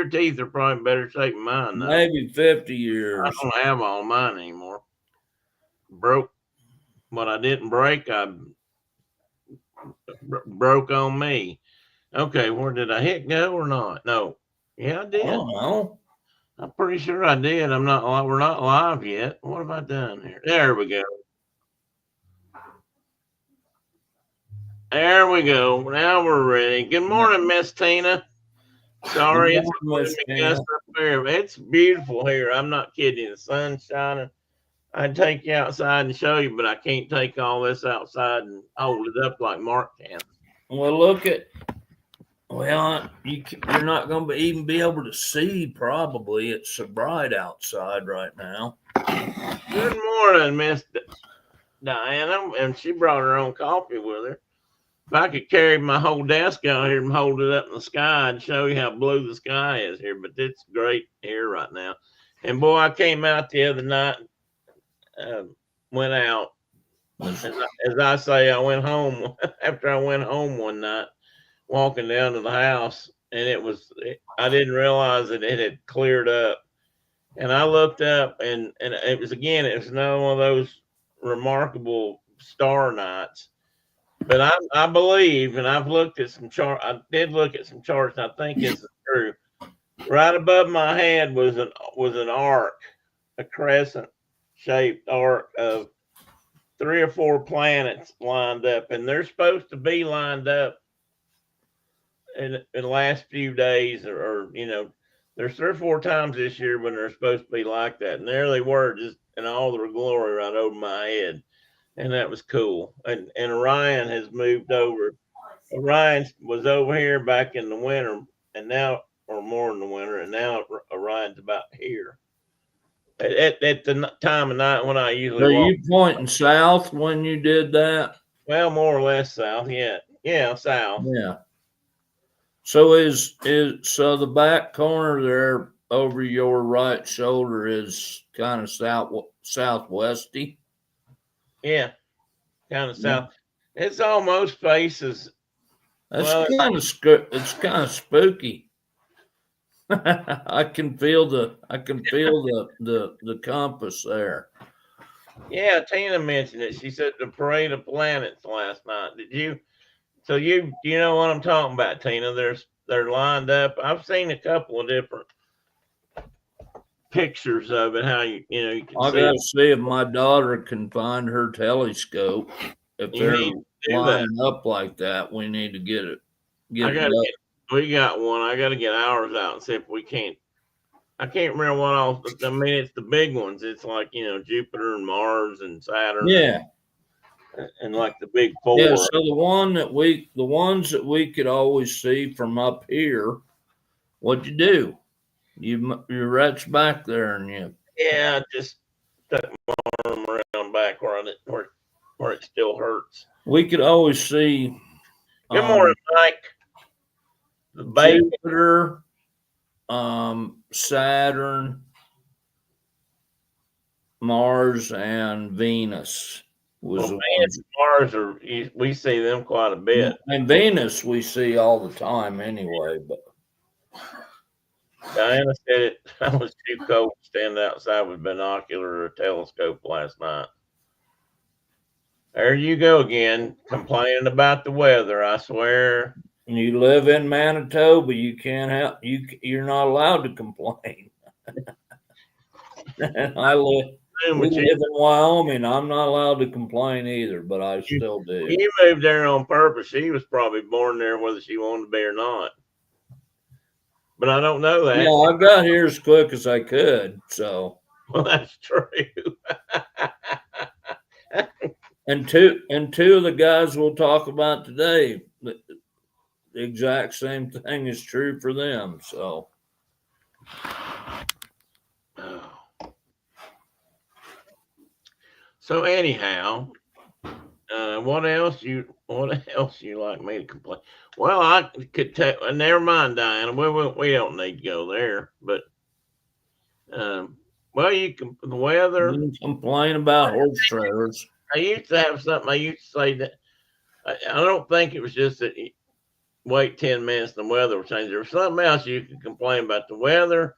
your teeth are probably in better shape than mine, though. Maybe 50 I years. don't have all mine anymore. Broke. What I didn't break, I broke on me. Okay, where did I hit go or not? No. Yeah, I did. I don't know. I'm pretty sure I did. I'm not. We're not live yet. What have I done here? There we go. There we go. Now we're ready. Good morning, Miss Tina. Sorry, Good morning, Miss Tina. up there. It's beautiful here. I'm not kidding. The sun's shining. I'd take you outside and show you, but I can't take all this outside and hold it up like Mark can. Well, look at. Well, you're not going to even be able to see. Probably it's so bright outside right now. Good morning, Miss Diana, and she brought her own coffee with her. If I could carry my whole desk out here and hold it up in the sky, I'd show you how blue the sky is here. But it's great here right now. And boy, I came out the other night, went out. As I say, I went home after I went home one night, walking down to the house, and I didn't realize that it had cleared up. And I looked up, and it was another one of those remarkable star nights. But I believe, and I've looked at some charts. I did look at some charts, and I think it's true. Right above my head was an arc, a crescent-shaped arc of 3 or 4 planets lined up, and they're supposed to be lined up in the last few days, or there's 3 or 4 times this year when they're supposed to be like that, and there they were, just in all their glory, right over my head. And that was cool. And Orion has moved over. Orion was over here back in the winter, and now, or more in the winter, and now Orion's about here. At the time of night when I usually walk. Are you pointing south when you did that? Well, more or less south, yeah. Yeah, south. Yeah. So so the back corner there over your right shoulder is kind of southwesty? Yeah, kind of south. It's almost faces. It's kind of spooky. I can feel the compass there. Yeah, Tina mentioned it. She said the parade of planets last night. Did you? So you know what I'm talking about, Tina? They're lined up. I've seen a couple of different pictures of it. How you can I gotta see if my daughter can find her telescope. If they're lining up like that, we need to get it. We got one. I got to get ours out and see if we can't. I can't remember what else. I mean, it's the big ones. It's like Jupiter and Mars and Saturn. Yeah. And like the big 4. Yeah. So the ones that we could always see from up here, what'd you do? You reached back there and you. Yeah, just stuck my arm around back where it still hurts. We could always see. Good morning, Mike. Jupiter, Saturn, Mars, and Venus. Venus and Mars we see them quite a bit. And Venus we see all the time anyway, but. Diana said I was too cold to stand outside with binocular or a telescope last night. There you go again, complaining about the weather, I swear. You live in Manitoba, you can't help you're not allowed to complain. I live in Wyoming. I'm not allowed to complain either, but I still do. He moved there on purpose. She was probably born there whether she wanted to be or not. But I don't know that. Yeah, I got here as quick as I could. So, well, that's true. and two of the guys we'll talk about today, the exact same thing is true for them. So, anyhow, what else you like me to complain? Well, I could tell. Never mind, Diana. We don't need to go there. But well, you can the weather. You can complain about horse trailers. I used to have something. I used to say that I don't think it was just that wait 10 minutes, the weather will change. There was something else you could complain about the weather.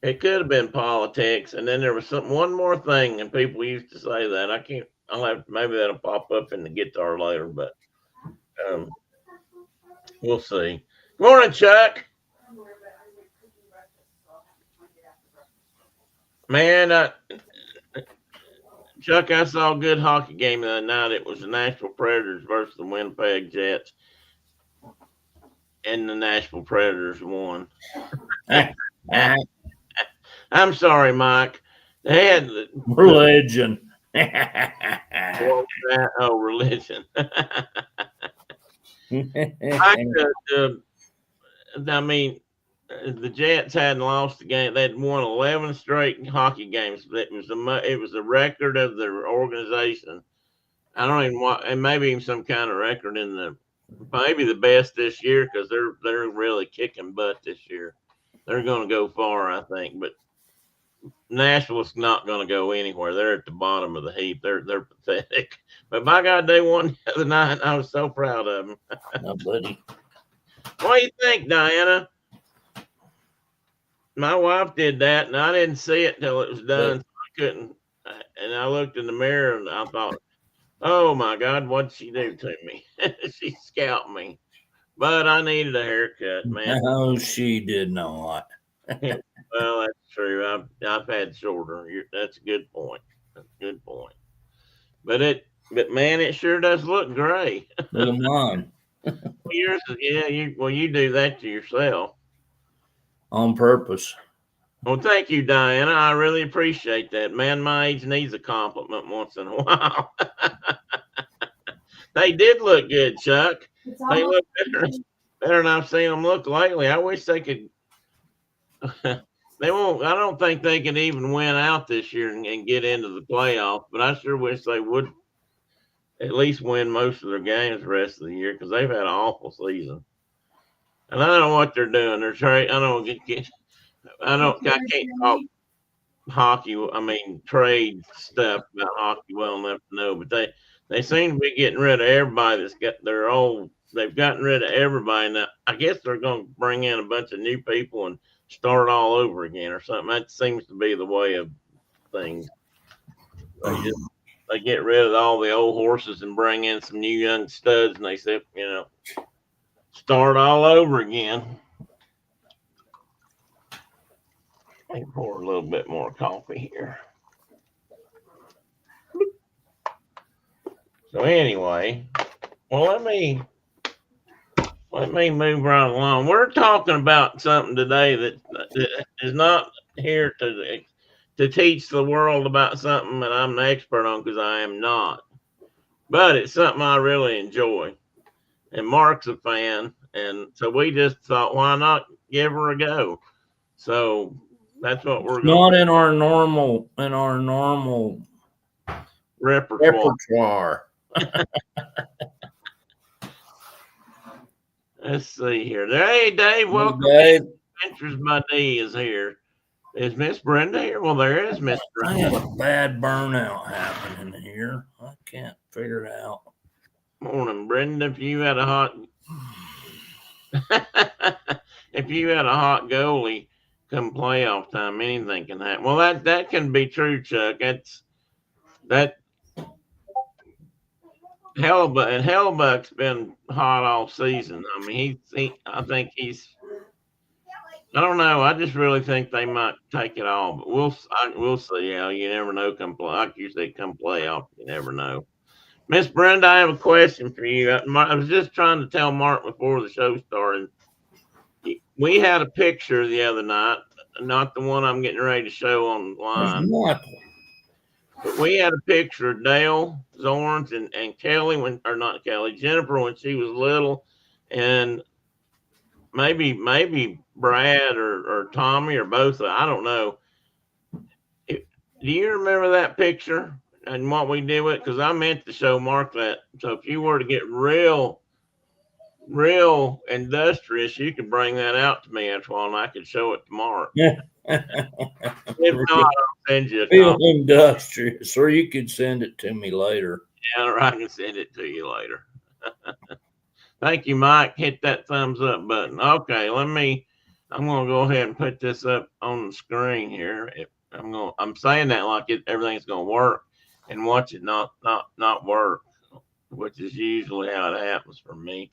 It could have been politics, and then there was one more thing, and people used to say that. I can't. I'll have maybe that'll pop up in the guitar later, but um, we'll see. Morning, Chuck. Man, Chuck, I saw a good hockey game the other night. It was the Nashville Predators versus the Winnipeg Jets, and the Nashville Predators won. I'm sorry, Mike. They had religion. Oh, religion. I mean, the Jets hadn't lost the game. They'd won 11 straight hockey games. It was a record of their organization. I don't even want, and maybe even some kind of record in maybe the best this year, because they're really kicking butt this year. They're going to go far, I think, but Nashville's not going to go anywhere. They're at the bottom of the heap. They're pathetic. But by God, they won the other night. I was so proud of them. Oh, buddy. What do you think, Diana? My wife did that, and I didn't see it till it was done. So I couldn't. And I looked in the mirror, and I thought, "Oh my God, what'd she do to me? She scalped me." But I needed a haircut, man. No, she did not. Well, that's true. I've had shorter. That's a good point. That's a good point. But man, it sure does look gray. Look at mine. Yours is, yeah. You do that to yourself On purpose. Well, thank you, Diana. I really appreciate that. Man, my age needs a compliment once in a while. They did look good, Chuck. They look better than I've seen them look lately. I wish they could. They won't. I don't think they can even win out this year and get into the playoffs. But I sure wish they would at least win most of their games the rest of the year, because they've had an awful season. And I don't know what they're doing. They're trying. I can't talk hockey. I mean, trade stuff about hockey well enough to know. But they seem to be getting rid of everybody that's got their old. They've gotten rid of everybody. Now, I guess they're going to bring in a bunch of new people and start all over again or something. That seems to be the way of things. They get rid of all the old horses and bring in some new young studs, and they say, start all over again. Let me pour a little bit more coffee here. So anyway, well, let me move right along. We're talking about something today that is not here to teach the world about something that I'm an expert on, because I am not. But it's something I really enjoy. And Mark's a fan. And so we just thought, why not give her a go? So that's what we're going. Not in our normal repertoire. Let's see here. Hey, Dave. Welcome. Dave. Adventures by D is here. Is Miss Brenda here? Well, there is Miss Brenda. I have a bad burnout happening here. I can't figure it out. Morning, Brenda. If you had a hot goalie come playoff time, anything can happen. Well, that can be true, Chuck. Hellebuck's been hot all season. I mean, I think he's. I don't know. I just really think they might take it all, but we'll see. How you never know. Like you said, come playoff, you never know. Miss Brenda, I have a question for you. I was just trying to tell Mark before the show started. We had a picture the other night, not the one I'm getting ready to show online. But we had a picture of Dale Zorns and Kelly Jennifer when she was little, and maybe Brad or Tommy or both. I don't know. Do you remember that picture and what we did with it? Because I meant to show Mark that. So if you were to get real industrious, you could bring that out to me after a while, and I could show it to Mark. Yeah. If not, I'll send you a Real copy. industrious, or you could send it to me later. Yeah, or I can send it to you later. Thank you, Mike. Hit that thumbs up button. Okay, I'm gonna go ahead and put this up on the screen here. I'm saying that like everything's gonna work, and watch it not work, which is usually how it happens for me.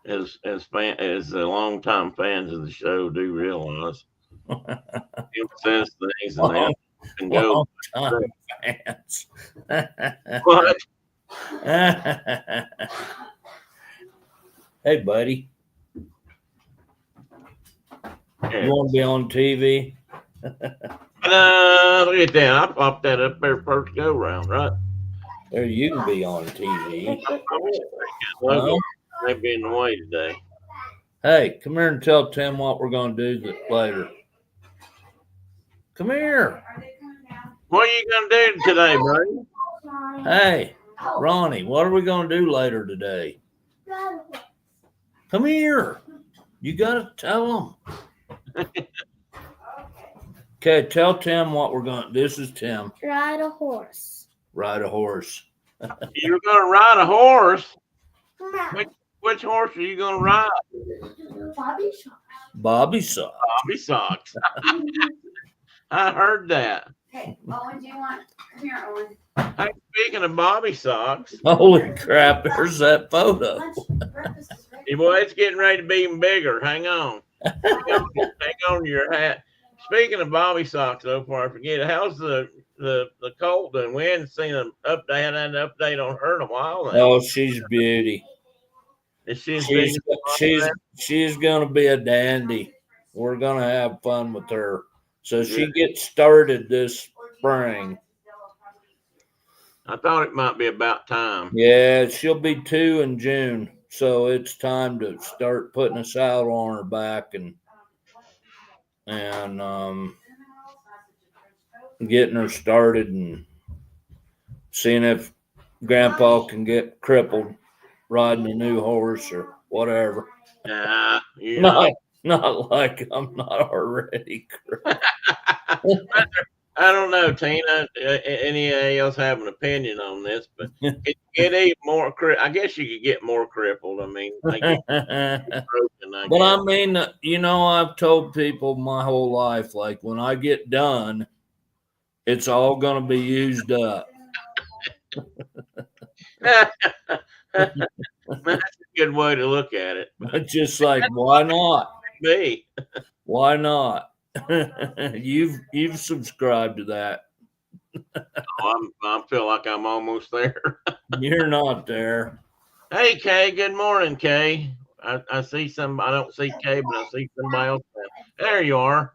As the longtime fans of the show do realize, it says things and they can go. Long time fans. What? Hey, buddy. Yeah. You want to be on TV? Look at that. I popped that up there first go round, right? There, you can be on TV. Logo may be in the way today. Hey, come here and tell Tim what we're going to do later. Come here. What are you going to do today, buddy? Hey, Ronnie, what are we going to do later today? Come here. You got to tell him. Okay, tell Tim what we're going to do. This is Tim. Ride a horse. Ride a horse. You're going to ride a horse? Which horse are you going to ride? Bobby Socks. Bobby Socks. Bobby Socks. I heard that. Hey, Owen, do you want? Come here, Owen. Hey, speaking of Bobby Socks, Holy crap, there's that photo. Breakfast is ready. boy, it's getting ready to be even bigger. Hang on. Hang on to your hat. Speaking of Bobby Socks, though, before I forget, how's the colt doing? We hadn't seen an update on her in a while now. Oh, she's a beauty. Is she as She's big as she's gonna be a dandy. We're gonna have fun with her. So she gets started this spring. I thought it might be about time. Yeah, she'll be 2 in June. So it's time to start putting a saddle on her back and getting her started and seeing if Grandpa can get crippled riding a new horse or whatever. You know. Not like I'm not already crippled. I don't know, Tina. Anybody else have an opinion on this? But could you get even more? I guess you could get more crippled. I mean, broken, But I mean, I've told people my whole life, like when I get done, it's all going to be used up. That's a good way to look at it. Just like, why not? Me. Why not? You've subscribed to that. I feel like I'm almost there. You're not there. Hey, Kay. Good morning, Kay. I see some. I don't see Kay, but I see somebody else. There you are.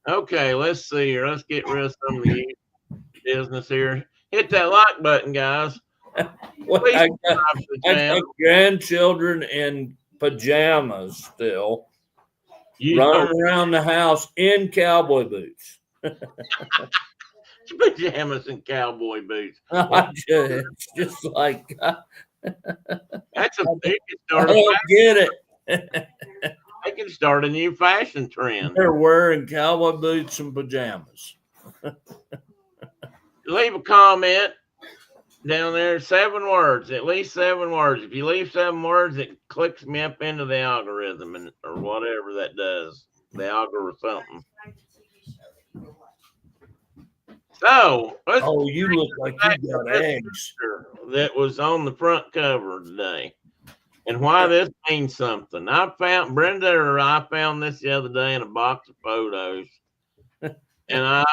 Okay, let's see here. Let's get rid of some of the business here. Hit that like button, guys. Well, I got grandchildren in pajamas still. Running around the house in cowboy boots. Pajamas and cowboy boots. It's just like that's a big start. I don't get it. They can start a new fashion trend. They're wearing cowboy boots and pajamas. Leave a comment down there. 7 words, at least 7 words. If you leave 7 words, it clicks me up into the algorithm or whatever that does. The algorithm or something. So, you look like you got eggs. That was on the front cover today. And why this means something. I found this the other day in a box of photos. And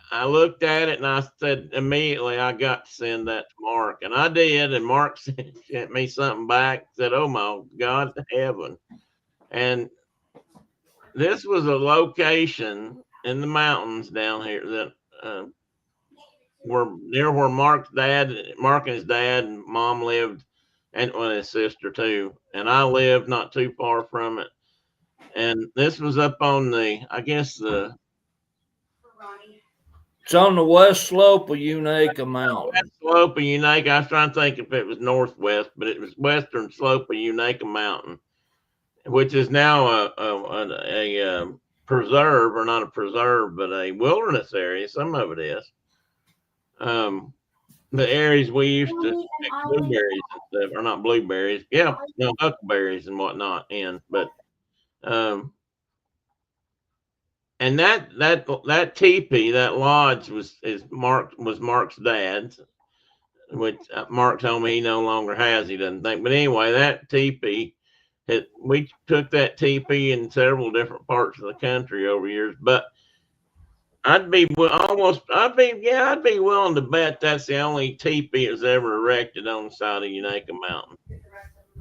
I looked at it and I said immediately I got to send that to Mark. And I did, and Mark sent me something back, said, "Oh my God to heaven." And this was a location in the mountains down here that were near where Mark and his dad and mom lived, and his sister too. And I lived not too far from it. And this was up on it's on the west slope of Unaka Mountain. West slope of Unaka. I was trying to think if it was northwest, but it was western slope of Unaka Mountain, which is now a preserve, or not a preserve, but a wilderness area. Some of it is. the areas we used to pick blueberries and stuff, or not blueberries, yeah, no, huckleberries and whatnot in. But and that teepee, that lodge was Mark's dad's, which Mark told me he no longer has. He doesn't think. But anyway, that teepee, we took that teepee in several different parts of the country over years. But I'd be willing to bet that's the only teepee that was ever erected on the side of Unaka Mountain.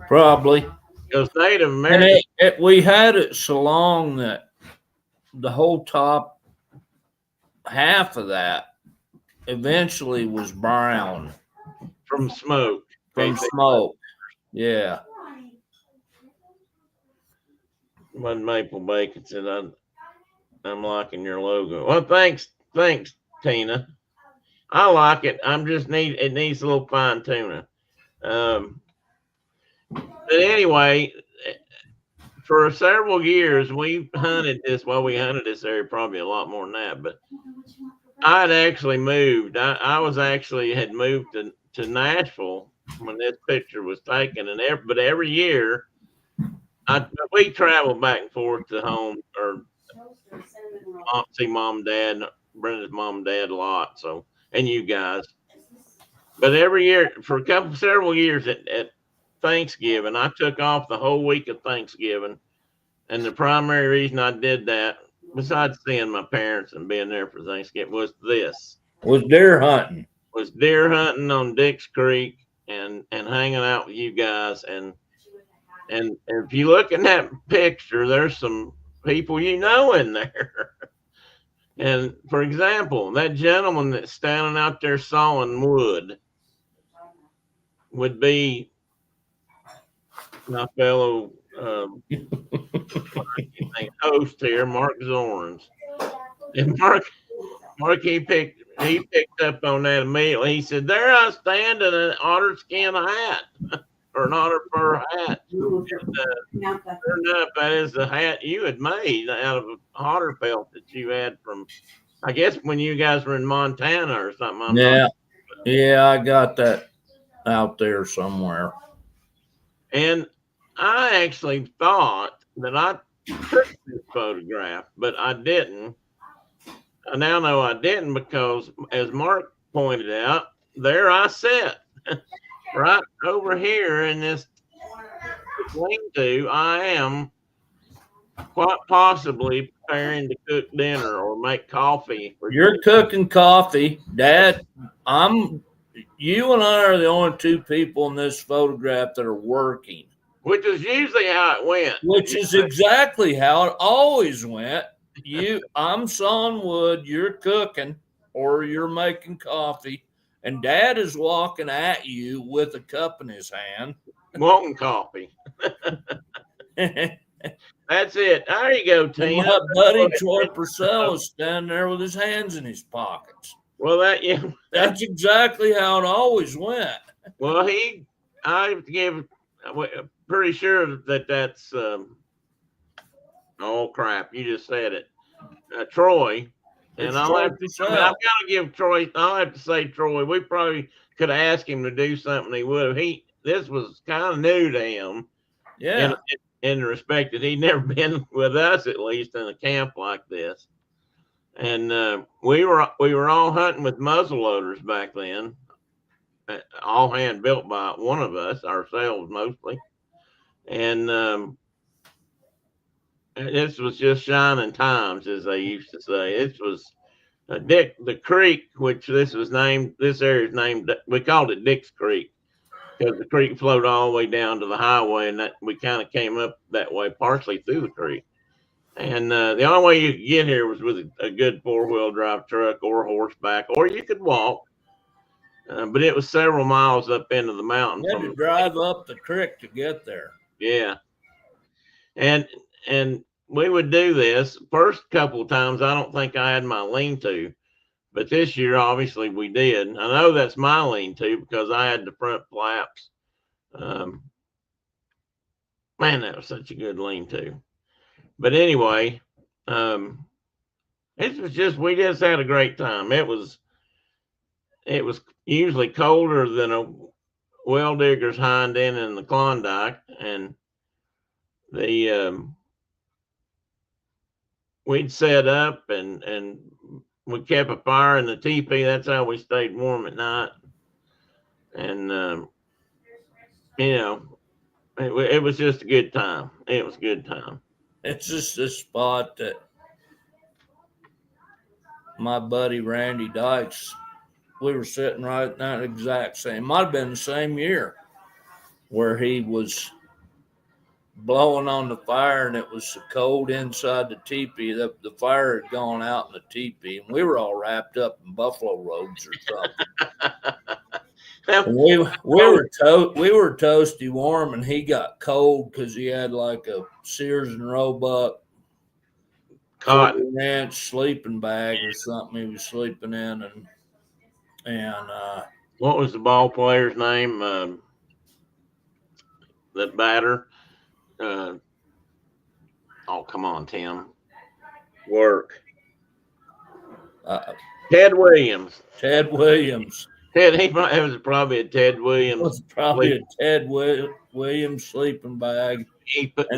Probably. Because Native And Americans, we had it so long that the whole top half of that eventually was brown from smoke. from smoke. Yeah. When Maple Bacon said, I'm liking your logo. Well, thanks, Tina. I like it. It needs a little fine tuning. But anyway, for several years we hunted this. Well, we hunted this area probably a lot more than that. But I'd actually moved. I had moved to Nashville when this picture was taken, and every year we traveled back and forth to home or see mom, dad, Brenda's mom, and dad a lot. So, and you guys. But every year for several years at Thanksgiving, I took off the whole week of Thanksgiving, and the primary reason I did that, besides seeing my parents and being there for Thanksgiving, was deer hunting. Was deer hunting on Dix Creek and hanging out with you guys. And if you look in that picture, there's some people in there. And for example, that gentleman that's standing out there sawing wood would be my fellow host here, Mark Zorns. And Mark he picked up on that immediately. He said, "There I stand in an otter skin hat or an otter fur hat." And, sure enough, that is the hat you had made out of a otter pelt that you had from, I guess, when you guys were in Montana or something. Yeah, I got that out there somewhere. And I actually thought that I took this photograph, but I didn't. I now know I didn't because, as Mark pointed out, there I sit right over here in this lean-to. I am quite possibly preparing to cook dinner or make coffee. You're cooking coffee, Dad. You and I are the only two people in this photograph that are working. Which is usually how it went. Which is exactly how it always went. I'm sawing wood, you're cooking, or you're making coffee, and Dad is walking at you with a cup in his hand. Wanting coffee. That's it. There you go, Tina. My buddy Troy Purcell is standing there with his hands in his pockets. Well, that's exactly how it always went. Well, pretty sure that's oh crap, you just said it, Troy. And I'll have to give Troy. I'll have to say Troy. We probably could have asked him to do something. He would have. This was kind of new to him. Yeah. In the respect that he'd never been with us, at least in a camp like this. And we were all hunting with muzzle loaders back then, all hand built by one of us, ourselves mostly. And this was just shining times, as they used to say. This was the creek, which this area is named, we called it Dix Creek because the creek flowed all the way down to the highway, and that we kind of came up that way partially through the creek. And the only way you could get here was with a good 4-wheel drive truck or horseback, or you could walk. But it was several miles up into the mountain. You had to drive up the creek to get there. Yeah. And we would do this. First couple of times, I don't think I had my lean-to. But this year, obviously, we did. I know that's my lean-to because I had the front flaps. Man, that was such a good lean-to. But anyway, we just had a great time. It was usually colder than a well digger's hind end in the Klondike, and the we'd set up and we kept a fire in the teepee. That's how we stayed warm at night. And you know, it was just a good time. It was a good time. It's just a spot that my buddy Randy Dykes, we were sitting right now, exact same. Might have been the same year where he was blowing on the fire and it was so cold inside the teepee. The fire had gone out in the teepee and we were all wrapped up in buffalo robes or something. we were toasty warm and he got cold because he had like a Sears and Roebuck Cotton 40-inch sleeping bag or something he was sleeping in, and what was the ball player's name? That batter. Oh, come on, Tim. Work. Ted Williams. Ted Williams. It was probably a Ted Williams. It was probably a Ted Williams sleeping bag. He put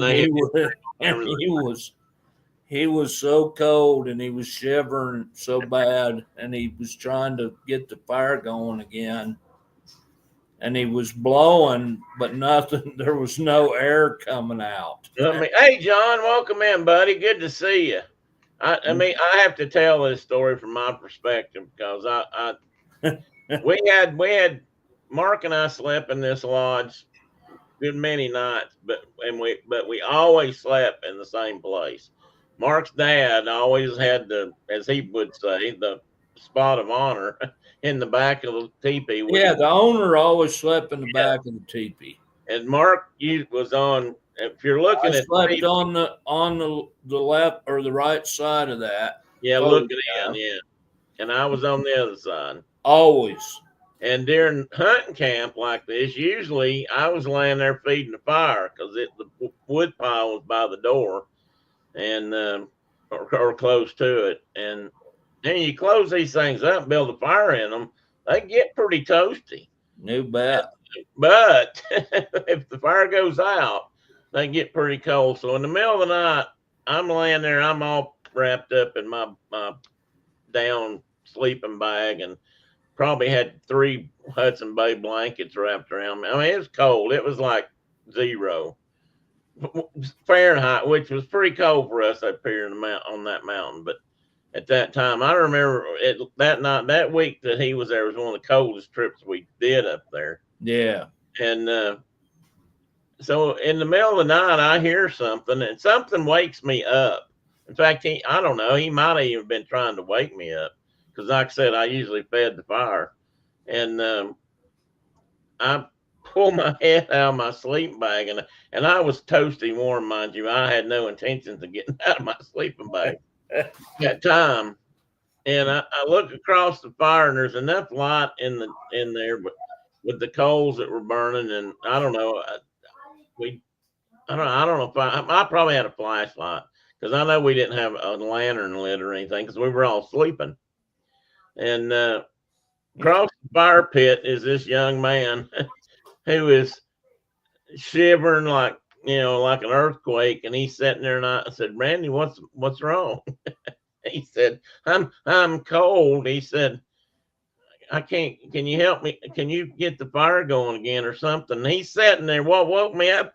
he was so cold and he was shivering so bad and he was trying to get the fire going again. And he was blowing, but nothing. There was no air coming out. Hey, John, welcome in, buddy. Good to see you. I mean, I have to tell this story from my perspective because we had Mark and I slept in this lodge good many nights, but we always slept in the same place. Mark's dad always had as he would say, the spot of honor in the back of the teepee. Yeah, the owner always slept in the back of the teepee. And Mark was on. If you're looking at slept teepee, on the left or the right side of that. Yeah, looking in. Yeah, and I was on the other side. Always. And during hunting camp like this, usually I was laying there feeding the fire because the wood pile was by the door, and or close to it, and. And you close these things up and build a fire in them, they get pretty toasty. No bet. But if the fire goes out, they get pretty cold. So in the middle of the night, I'm laying there, I'm all wrapped up in my down sleeping bag and probably had 3 Hudson Bay blankets wrapped around me. I mean, it was cold. It was like 0 Fahrenheit, which was pretty cold for us up here on that mountain. But at that time, I remember that week that he was there was one of the coldest trips we did up there. Yeah. And so in the middle of the night, I hear something, and something wakes me up. In fact, I don't know, he might have even been trying to wake me up because, like I said, I usually fed the fire. And I pulled my head out of my sleeping bag, and I was toasty warm, mind you. I had no intentions of getting out of my sleeping bag. That time, and I look across the fire and there's enough light in there, but with the coals that were burning, and I don't know, I don't know if I probably had a flashlight because I know we didn't have a lantern lit or anything because we were all sleeping. And across the fire pit is this young man who is shivering like an earthquake, and he's sitting there, and I said, "Randy, what's wrong?" He said, I'm cold. He said, I can't, can you help me? Can you get the fire going again or something? And he's sitting there. What woke me up?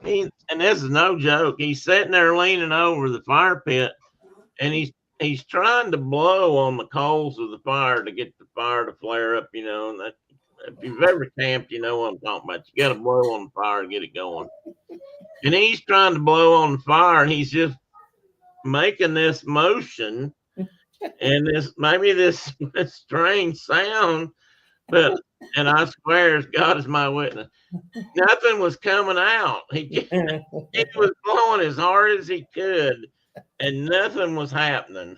And this is no joke. He's sitting there leaning over the fire pit, and he's trying to blow on the coals of the fire to get the fire to flare up, and that, if you've ever camped, you know what I'm talking about. You got to blow on the fire to get it going. And he's trying to blow on the fire, and he's just making this motion and this strange sound. But, and I swear, as God is my witness, nothing was coming out. He was blowing as hard as he could, and nothing was happening.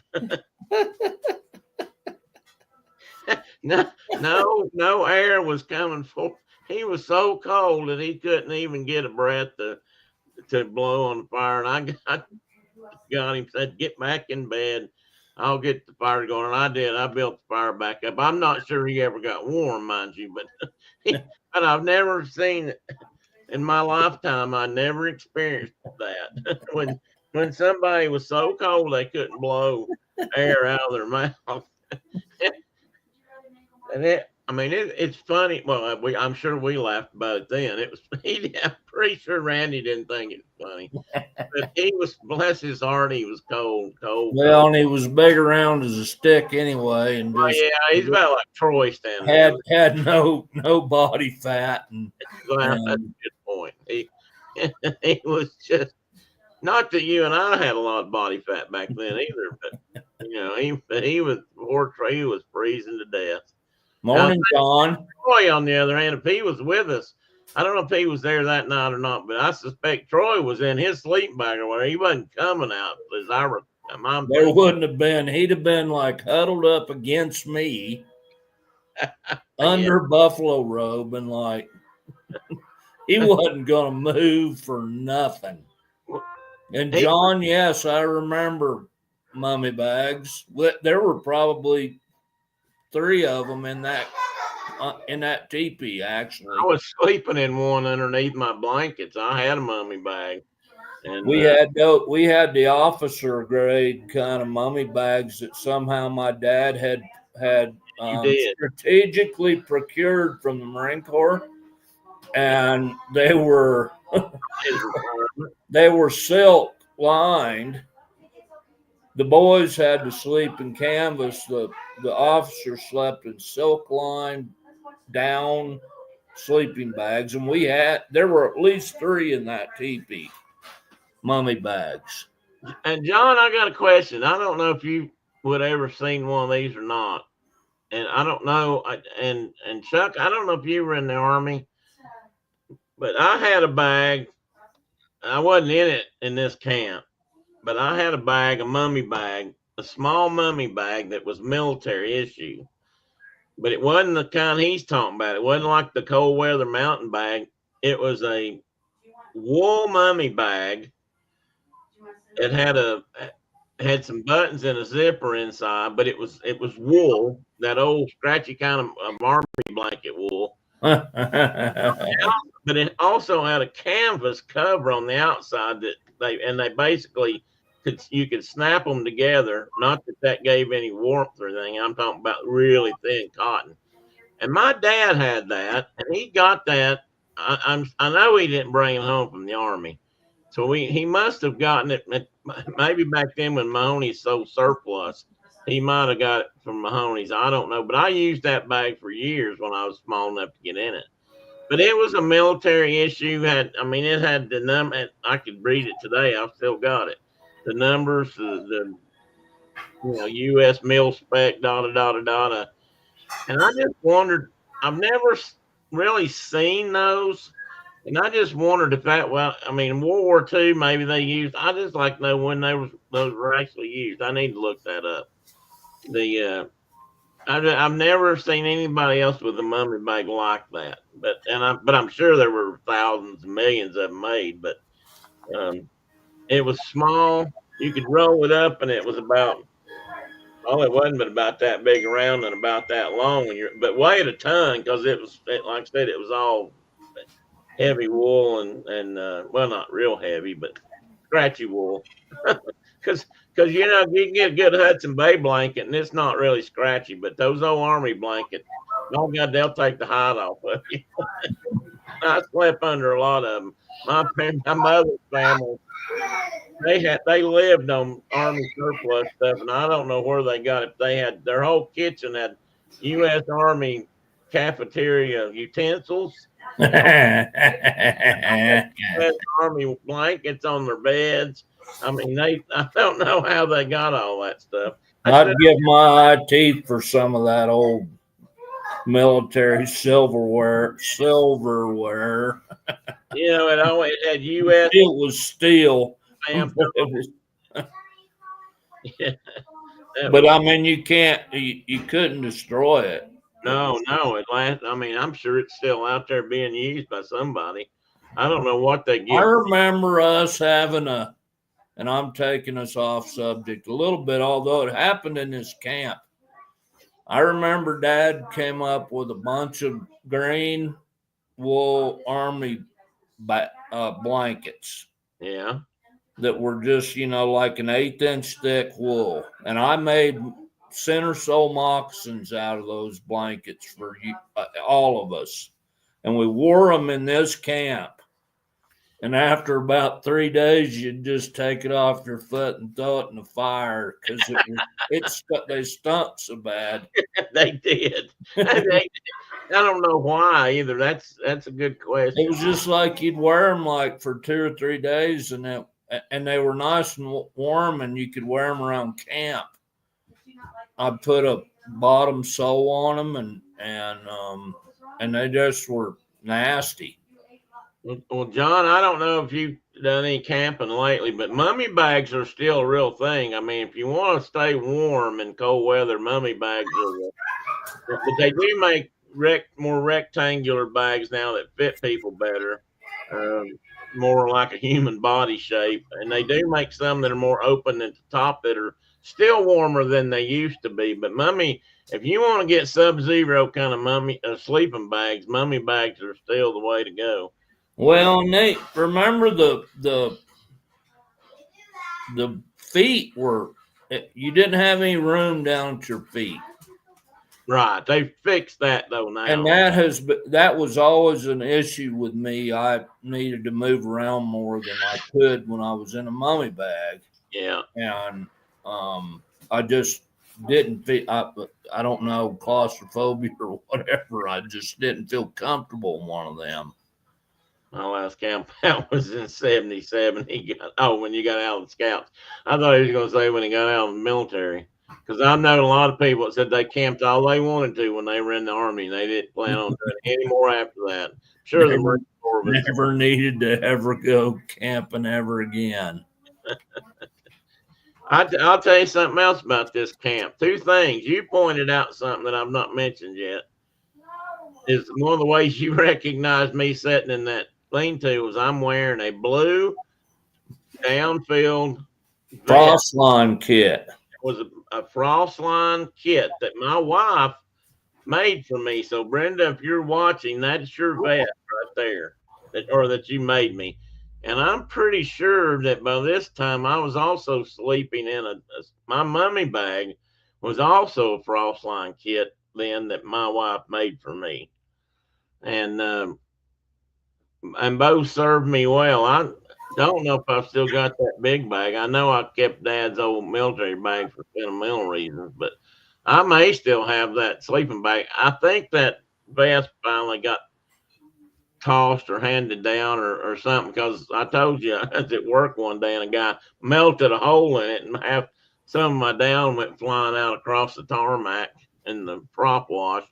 No air was coming forth. He was so cold that he couldn't even get a breath to blow on the fire. And I got him, said, "Get back in bed." I'll get the fire going. And I did. I built the fire back up. I'm not sure he ever got warm, mind you, but but I've never seen it in my lifetime. I never experienced that when somebody was so cold they couldn't blow air out of their mouth. And it's funny. Well, I'm sure we laughed about it then. It was. I'm pretty sure Randy didn't think it was funny, but he was. Bless his heart, he was cold. Well, and he was big around as a stick anyway, and Oh just yeah, he's about like Troy standing there. had no body fat, and Well, that's a good point. He was just. Not that you and I had a lot of body fat back then either, but he was freezing to death. morning, John. Troy, on the other hand, if he was with us, I don't know if he was there that night or not, but I suspect Troy was in his sleeping bag or whatever. He wasn't coming out as I remember. There wouldn't have been. He'd have been like huddled up against me under buffalo robe, and like he wasn't gonna move for nothing. And John, yes, I remember mummy bags. There were probably 3 of them in that teepee. Actually, I was sleeping in one underneath my blankets. I had a mummy bag, and we had the officer grade kind of mummy bags that somehow my dad had strategically procured from the Marine Corps, and they were silk lined. The boys had to sleep in canvas. The officers slept in silk lined down sleeping bags, and there were at least 3 in that teepee, mummy bags. And John, I got a question. I don't know if you would ever seen one of these or not, and I don't know. And Chuck, I don't know if you were in the Army, but I had a bag. I wasn't in it in this camp, but I had a bag, a mummy bag, a small mummy bag that was military issue. But it wasn't the kind he's talking about. It wasn't like the cold weather mountain bag. It was a wool mummy bag. It had some buttons and a zipper inside, but it was wool, that old scratchy kind of army blanket wool. But it also had a canvas cover on the outside that they basically you could snap them together. Not that gave any warmth or anything. I'm talking about really thin cotton. And my dad had that, and he got that. I know he didn't bring it home from the Army, so he must have gotten it maybe back then when Mahoney's sold surplus. He might have got it from Mahoney's. I don't know, but I used that bag for years when I was small enough to get in it. But it was a military issue. It had the number. I could read it today. I've still got it. The numbers, the U.S. mil spec, And I just wondered. I've never really seen those, and I just wondered if in World War II maybe they used. I just like to know when those were actually used. I need to look that up. I've never seen anybody else with a mummy bag like that, but I'm sure there were thousands and millions of them made. But it was small. You could roll it up, and it was about it wasn't but about that big around and about that long. But weighed a ton because like I said, it was all heavy wool and not real heavy, but scratchy wool. Because you can get a good Hudson Bay blanket and it's not really scratchy, but those old Army blankets, oh God, they'll take the hide off of you. I slept under a lot of them. My mother's family, they lived on Army surplus stuff, and I don't know where they got it. They had their whole kitchen had U.S. Army cafeteria utensils. Army blankets on their beds. I don't know how they got all that stuff. I'd give my eye teeth for some of that old military silverware. It always had U.S. It was steel. But you couldn't destroy it. No, it lasts. I'm sure it's still out there being used by somebody. I don't know what they give. I remember us having and I'm taking us off subject a little bit, although it happened in this camp. I remember Dad came up with a bunch of green wool army blankets. Yeah. That were just, like an 1/8-inch thick wool. And I made center sole moccasins out of those blankets for you, all of us. And we wore them in this camp. And after about 3 days, you'd just take it off your foot and throw it in the fire because they stunk so bad. They did. I don't know why either. That's a good question. It was just like you'd wear them like for 2 or 3 days, and they were nice and warm, and you could wear them around camp. I put a bottom sole on them, and they just were nasty. Well, John, I don't know if you've done any camping lately, but mummy bags are still a real thing. I mean, if you want to stay warm in cold weather, mummy bags are. But they do make more rectangular bags now that fit people better, more like a human body shape. And they do make some that are more open at the top that are still warmer than they used to be. But if you want to get sub-zero kind of sleeping bags, mummy bags are still the way to go. Well, Nate, remember the feet were, you didn't have any room down at your feet. Right. They fixed that though now. And that was always an issue with me. I needed to move around more than I could when I was in a mummy bag. Yeah. And I just didn't feel, I don't know, claustrophobia or whatever. I just didn't feel comfortable in one of them. My last camp out was in 77. When you got out of the Scouts. I thought he was going to say when he got out of the military. Because I know a lot of people that said they camped all they wanted to when they were in the Army. And they didn't plan on doing any more after that. Sure, the Marine Corps never needed to ever go camping ever again. I'll tell you something else about this camp. 2 things. You pointed out something that I've not mentioned yet. Is one of the ways you recognize me sitting in that lean-to was I'm wearing a blue down-filled frost line kit. It was a frost line kit that my wife made for me. So Brenda, if you're watching, that's your vest right there, that you made me. And I'm pretty sure that by this time I was also sleeping in my mummy bag was also a frost line kit then that my wife made for me. And both served me well. I don't know if I've still got that big bag. I know I kept Dad's old military bag for sentimental reasons, but I may still have that sleeping bag. I think that vest finally got tossed or handed down or something, because I told you I was at work one day and a guy melted a hole in it and some of my down went flying out across the tarmac in the prop wash.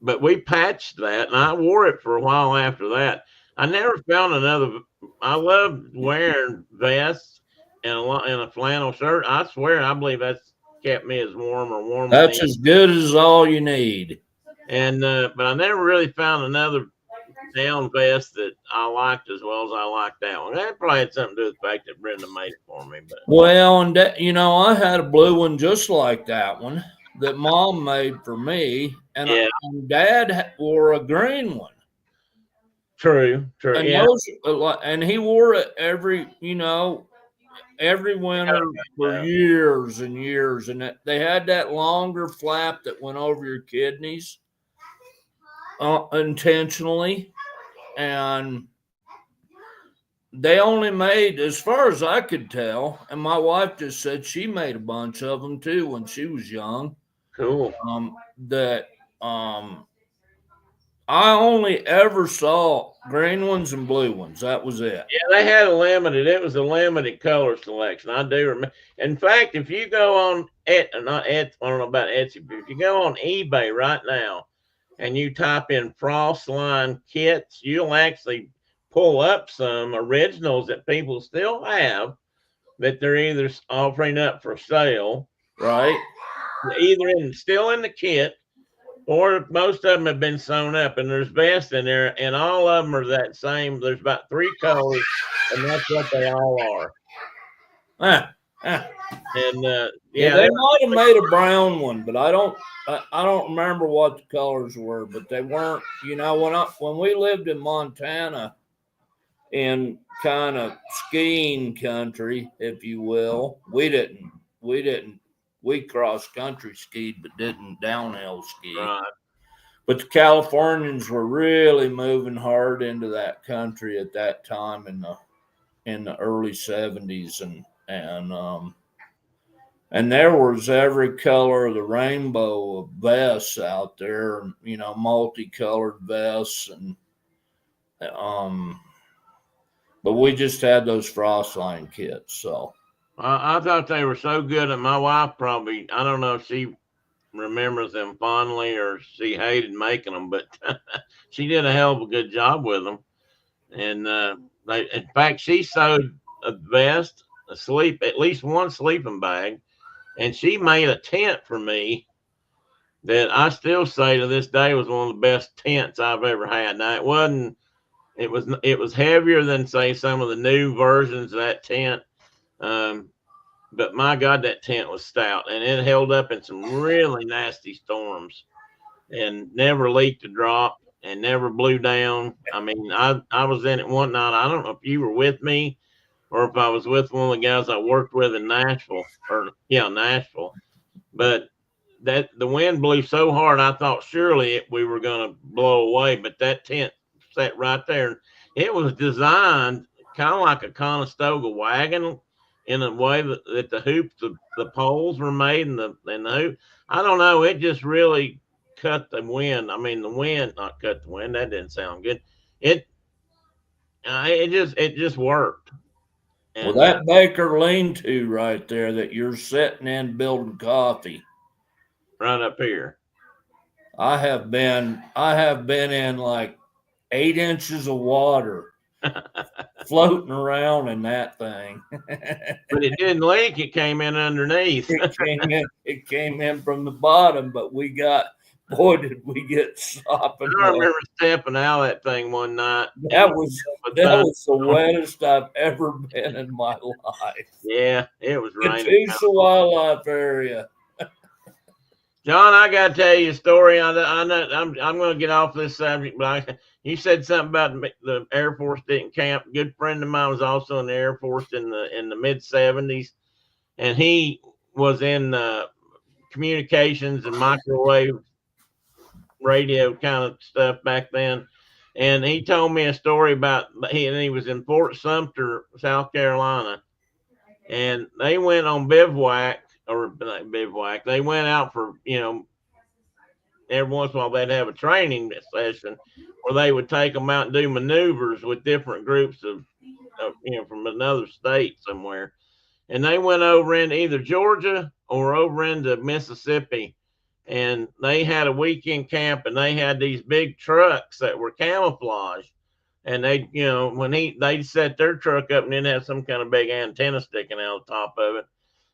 But we patched that, and I wore it for a while after that. I never found another. I love wearing vests and a flannel shirt. I swear, I believe that's kept me as warm. That's as good as all you need. And but I never really found another down vest that I liked as well as I liked that one. That probably had something to do with the fact that Brenda made it for me. But well, and I had a blue one just like that one that Mom made for me, and Dad wore a green one. True. And and he wore it every winter for years and years. And they had that longer flap that went over your kidneys intentionally. And they only made, as far as I could tell, and my wife just said she made a bunch of them too when she was young. Cool. I only ever saw green ones and blue ones. That was it. Yeah, they had it was a limited color selection. I do remember. In fact, if you go on I don't know about Etsy, but if you go on eBay right now and you type in frost line kits, you'll actually pull up some originals that people still have that they're either offering up for sale, right? Either still in the kit, or most of them have been sewn up, and there's vests in there, and all of them are that same. There's about 3 colors, and that's what they all are. And Yeah, they might have made a brown one, but I don't remember what the colors were. But they weren't. You know, when we lived in Montana, in kind of skiing country, if you will, we cross country skied, but didn't downhill ski. right. But the Californians were really moving hard into that country at that time in the early 70s, and there was every color of the rainbow of vests out there, you know, multicolored vests, and but we just had those Frostline kits. So I thought they were so good, and my wife probably, I don't know if she remembers them fondly or she hated making them, but she did a hell of a good job with them. And in fact, she sewed a vest, at least one sleeping bag, and she made a tent for me that I still say to this day was one of the best tents I've ever had. Now it was heavier than say some of the new versions of that tent. But my God, that tent was stout, and it held up in some really nasty storms and never leaked a drop and never blew down. I mean, I was in it one night. I don't know if you were with me or if I was with one of the guys I worked with in Nashville, Nashville. But that the wind blew so hard, I thought surely we were going to blow away. But that tent sat right there. It was designed kind of like a Conestoga wagon in a way that the hoops, the poles were made, and the hoop. I don't know. It just really cut the wind. I mean, the wind not cut the wind. That didn't sound good. It just worked. And, well, that Baker lean-to right there that you're sitting in building coffee, right up here. I have been in like 8 inches of water floating around in that thing. But it didn't leak. It came in underneath. It came in from the bottom, but boy, did we get sopping. I remember stepping out of that thing one night. That was the wettest I've ever been in my life. Yeah, it was raining. The Tusa Wildlife Area. John, I got to tell you a story. I'm going to get off this subject, but you said something about the Air Force didn't camp. A good friend of mine was also in the Air Force in the mid 70s, and he was in communications and microwave radio kind of stuff back then. And he told me a story about he was in Fort Sumter, South Carolina, and they went on bivouac. They went out for, every once in a while they'd have a training session where they would take them out and do maneuvers with different groups of from another state somewhere. And they went over into either Georgia or over into Mississippi, and they had a weekend camp, and they had these big trucks that were camouflaged. And they, when they'd set their truck up and then have some kind of big antenna sticking out the top of it.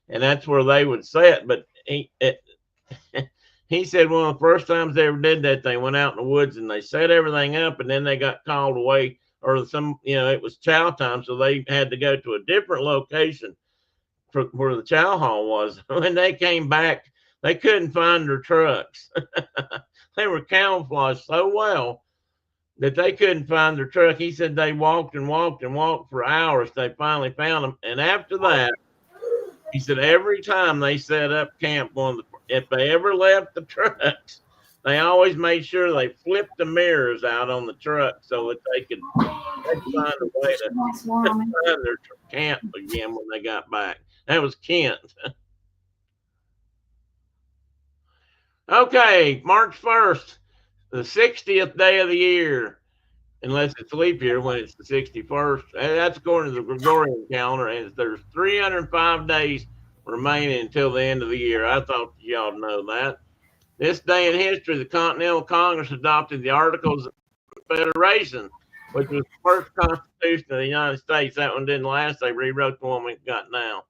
And that's where they would set. But he said one of the first times they ever did that, they went out in the woods and they set everything up, and then they got called away, or it was chow time, so they had to go to a different location for where the chow hall was. When they came back, they couldn't find their trucks. They were camouflaged so well that they couldn't find their truck. He said they walked and walked and walked for hours. They finally found them. And after that, he said every time they set up camp, if they ever left the trucks, they always made sure they flipped the mirrors out on the truck so that they could find a way to find their camp again when they got back. That was Kent. Okay, March 1st, the 60th day of the year, unless it's leap year when it's the 61st. That's according to the Gregorian calendar, and there's 305 days remaining until the end of the year. I thought y'all know that. This day in history, the Continental Congress adopted the Articles of Confederation, which was the first constitution of the United States. That one didn't last. They rewrote the one we got now.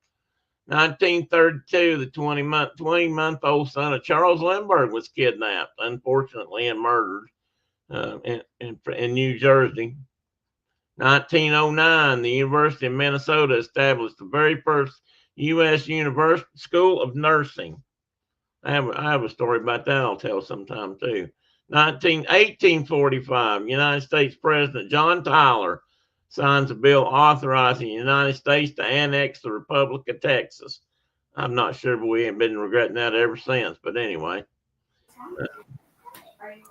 1932, the 20-month-old son of Charles Lindbergh was kidnapped, unfortunately, and murdered in New Jersey. 1909, the University of Minnesota established the very first U.S. University School of Nursing. I have a story about that I'll tell sometime too. 1845, United States President John Tyler signs a bill authorizing the United States to annex the Republic of Texas. I'm not sure, but we ain't been regretting that ever since. But anyway,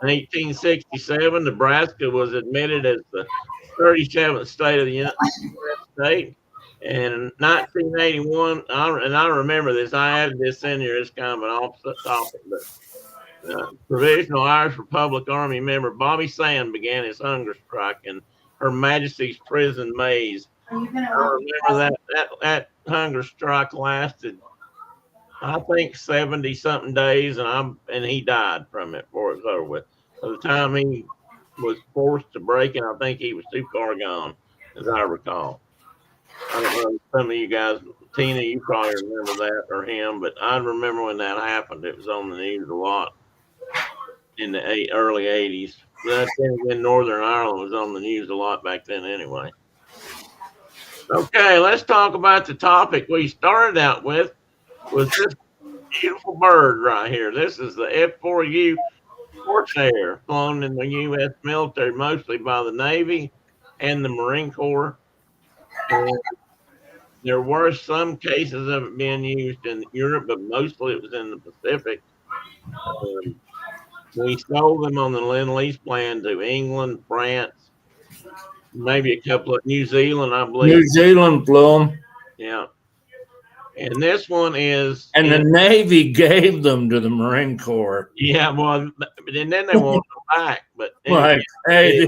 1867, Nebraska was admitted as the 37th state of the United States. And in 1981, and I remember this, I added this in here as kind of an opposite topic, but Provisional Irish Republic Army member Bobby Sand began his hunger strike in Her Majesty's prison maze. I remember that hunger strike lasted, I think, 70 something days, and he died from it before it was over with. By the time he was forced to break it, I think he was too far gone, as I recall. I don't know, some of you guys, Tina, you probably remember that, or him, but I remember when that happened. It was on the news a lot in the early 80s. But in Northern Ireland was on the news a lot back then anyway. Okay, let's talk about the topic we started out with, was this beautiful bird right here. This is the F4U Corsair, flown in the U.S. military, mostly by the Navy and the Marine Corps. And there were some cases of it being used in Europe, but mostly it was in the Pacific. We sold them on the Lend-Lease plan to England, France, maybe a couple of New Zealand, I believe. New Zealand flew them. Yeah. And this one is. And the Navy gave them to the Marine Corps. Yeah, well, and then they wanted them back. But like, hey,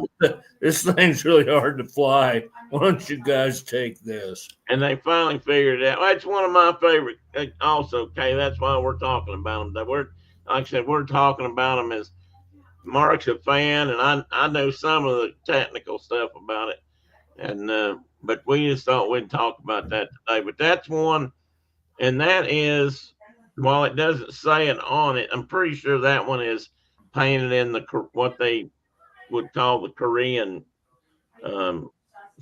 this thing's really hard to fly. Why don't you guys take this? And they finally figured it out. Well, it's one of my favorite also, Kay. That's why we're talking about them. Like I said, we're talking about them as Mark's a fan, and I know some of the technical stuff about it. And but we just thought we'd talk about that today. But that's one. And that is, while it doesn't say it on it, I'm pretty sure that one is painted in what they would call the Korean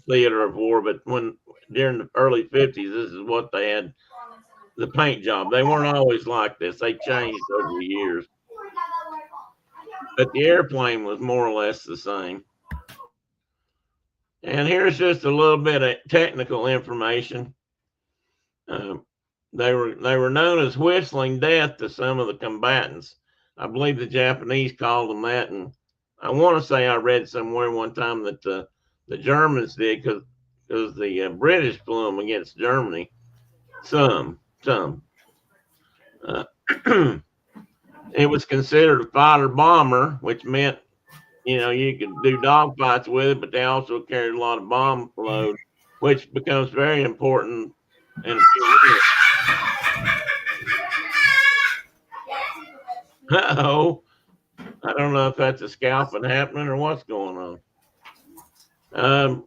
theater of war. But during the early 50s, this is what they had, the paint job. They weren't always like this. They changed over the years. But the airplane was more or less the same. And here's just a little bit of technical information. They were known as whistling death to some of the combatants. I believe the Japanese called them that, and I want to say I read somewhere one time that the Germans did, because the British flew them against Germany. Some. It was considered a fighter bomber, which meant, you could do dogfights with it, but they also carried a lot of bomb load, which becomes very important in a few minutes. Uh-oh. I don't know if that's a scalping happening or what's going on.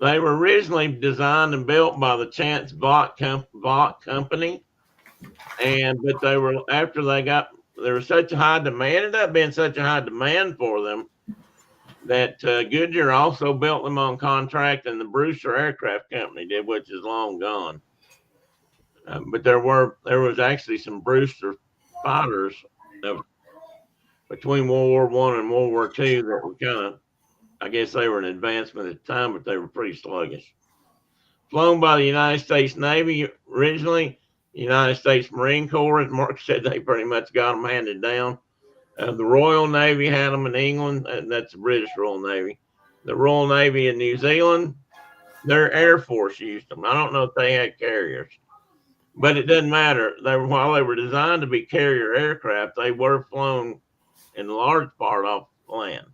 They were originally designed and built by the Chance Vought company. But they were, after there was such a high demand, ended up being such a high demand for them that Goodyear also built them on contract, and the Brewster Aircraft Company did, which is long gone. But there was actually some Brewster fighters between World War I and World War II that were kind of, I guess they were an advancement at the time, but they were pretty sluggish. Flown by the United States Navy originally, the United States Marine Corps, as Mark said, they pretty much got them handed down. The Royal Navy had them in England, and that's the British Royal Navy. The Royal Navy in New Zealand, their Air Force used them. I don't know if they had carriers, but it doesn't matter. While they were designed to be carrier aircraft, they were flown in large part off land.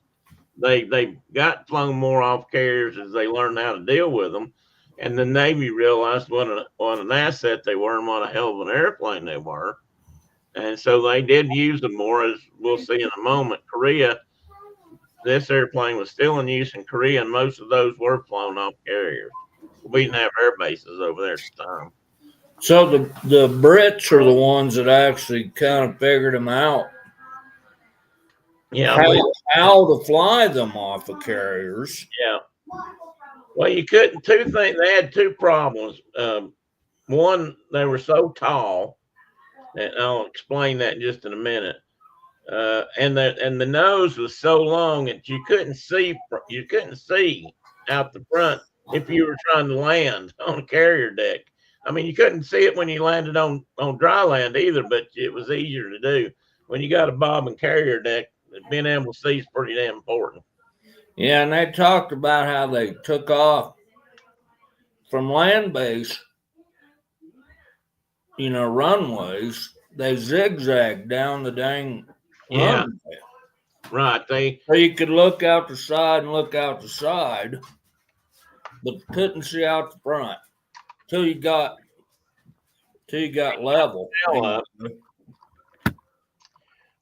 They got flown more off carriers as they learned how to deal with them, and the Navy realized what an asset they were and what a hell of an airplane they were. And so they did use them more, as we'll see in a moment. Korea, this airplane was still in use in Korea, and most of those were flown off carriers. We didn't have air bases over there at the time. So the Brits are the ones that actually kind of figured them out. Yeah, how to fly them off of carriers. yeah. Well, you couldn't. Two things. They had two problems. One, they were so tall, and I'll explain that just in a minute. And the nose was so long that you couldn't see out the front if you were trying to land on a carrier deck. I mean, you couldn't see it when you landed on dry land either, but it was easier to do. When you got a bob and carrier deck, being able to see is pretty damn important. Yeah, and they talked about how they took off from land base, runways. They zigzagged down the dang Yeah, runway. right. So you could look out the side and look out the side, but couldn't see out the front till you got level.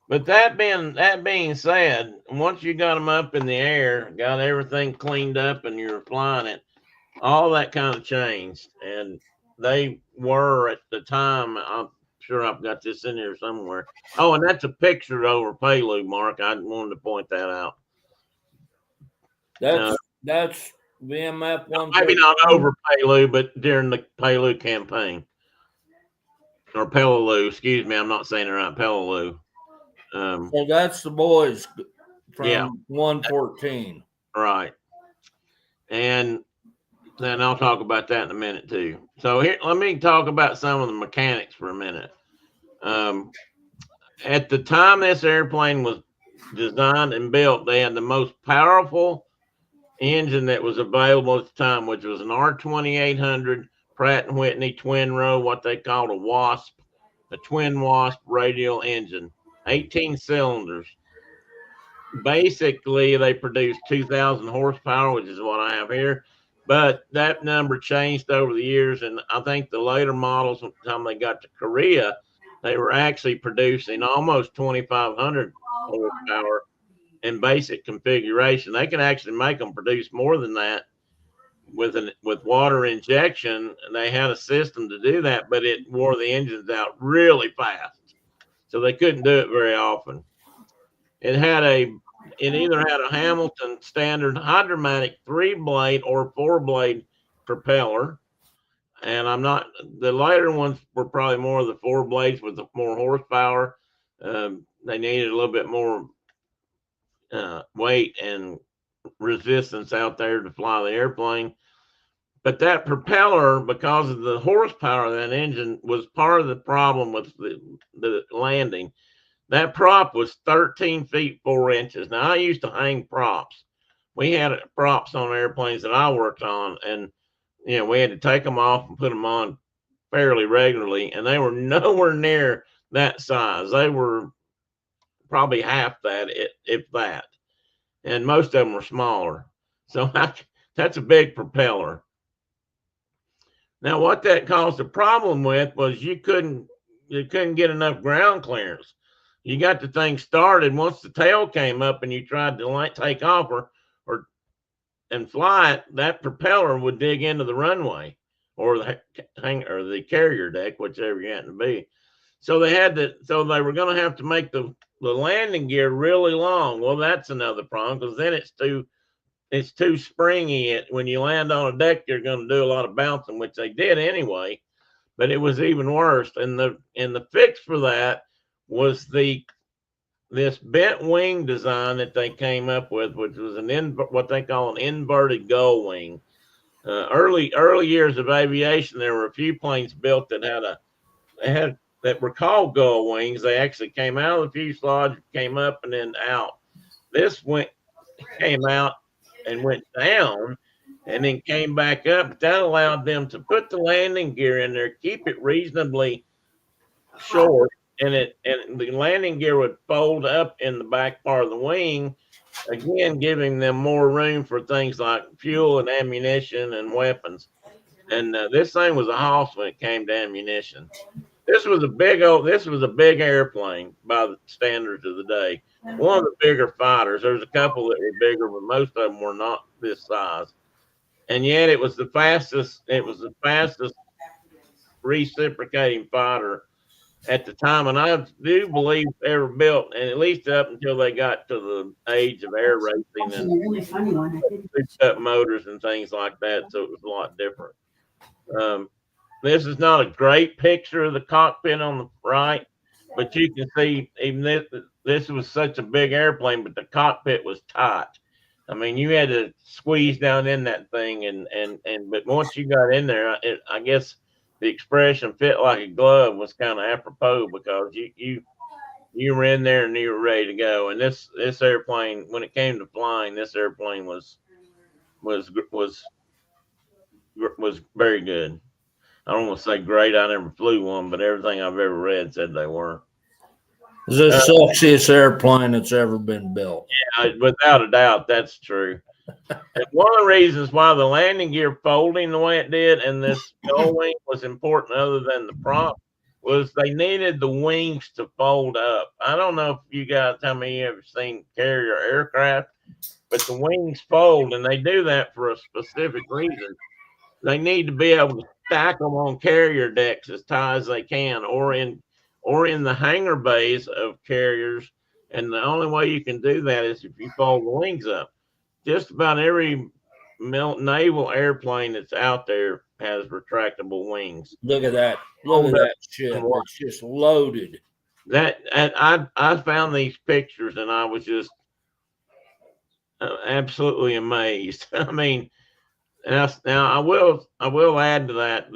But that being said, once you got them up in the air, got everything cleaned up, and you were flying it, all that kind of changed. And they were at the time. I'm sure I've got this in here somewhere. Oh, and that's a picture over Payload, Mark. I wanted to point that out. That's VMF 1. Maybe not over Payload, but during the Payload campaign. Or Peleliu, excuse me, I'm not saying it right. Peleliu. So that's the boys from 114. Right. And then I'll talk about that in a minute too. So here, let me talk about some of the mechanics for a minute. At the time this airplane was designed and built, they had the most powerful engine that was available at the time, which was an R2800 Pratt & Whitney twin row, what they called a WASP, a twin WASP radial engine, 18 cylinders. Basically, they produced 2,000 horsepower, which is what I have here. But that number changed over the years, and I think the later models, by the time they got to Korea, they were actually producing almost 2,500 horsepower in basic configuration. They can actually make them produce more than that with water injection, and they had a system to do that, but it wore the engines out really fast, so they couldn't do it very often. It either had a Hamilton standard hydromatic 3-blade or 4-blade propeller, and the later ones were probably more of the 4 blades with more horsepower. They needed a little bit more weight and resistance out there to fly the airplane. But that propeller, because of the horsepower of that engine, was part of the problem with the landing. That prop was 13 feet 4 inches. Now, I used to hang props. We had props on airplanes that I worked on, and we had to take them off and put them on fairly regularly, and they were nowhere near that size. They were probably half that, if that, and most of them were smaller. So that's a big propeller. Now, what that caused a problem with was you couldn't get enough ground clearance. You got the thing started. Once the tail came up and you tried to take off and fly it, that propeller would dig into the runway or the carrier deck, whichever you happen to be. So they were going to have to make the landing gear really long. Well, that's another problem, because then it's too springy. When you land on a deck, you're going to do a lot of bouncing, which they did anyway, but it was even worse. And the fix for that was this bent wing design that they came up with, which was what they call an inverted gull wing. Early years of aviation, there were a few planes built that were called gull wings. They actually came out of the fuselage, came up and then out. This came out and went down and then came back up. That allowed them to put the landing gear in there, keep it reasonably short, and the landing gear would fold up in the back part of the wing, again giving them more room for things like fuel and ammunition and weapons. And this thing was a hoss when it came to ammunition. This was a big airplane by the standards of the day. One of the bigger fighters. There's a couple that were bigger, but most of them were not this size. And yet it was the fastest reciprocating fighter at the time, and I do believe they were built, and at least up until they got to the age of air racing and really funny one. I didn't. souped-up motors and things like that, so it was a lot different. This is not a great picture of the cockpit on the right, but you can see even this was such a big airplane, but the cockpit was tight. I mean, you had to squeeze down in that thing, and but once you got in there, I guess the expression "fit like a glove" was kind of apropos because you were in there and you were ready to go. And this airplane, when it came to flying, this airplane was very good. I don't want to say great. I never flew one, but everything I've ever read said they were. It's the sexiest airplane that's ever been built. Yeah, without a doubt, that's true. And one of the reasons why the landing gear folding the way it did and this gull wing was important, other than the prop, was they needed the wings to fold up. I don't know if you guys, how many of you have seen carrier aircraft, but the wings fold, and they do that for a specific reason. They need to be able to stack them on carrier decks as tight as they can, or in the hangar bays of carriers. And the only way you can do that is if you fold the wings up. Just about every naval airplane that's out there has retractable wings. Look at that! Look at that shit! It's just loaded. That, and I found these pictures and I was just absolutely amazed. I mean, now I will add to that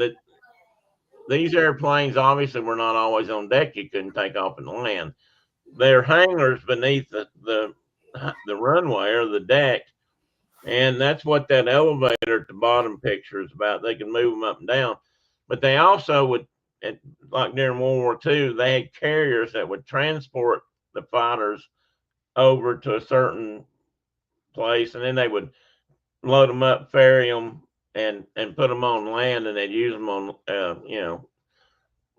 these airplanes obviously were not always on deck. You couldn't take off and land. They're hangars beneath the runway or the deck, and that's what that elevator at the bottom picture is about. They can move them up and down, but they also would, like during World War II, they had carriers that would transport the fighters over to a certain place, and then they would load them up, ferry them, and put them on land, and they'd use them on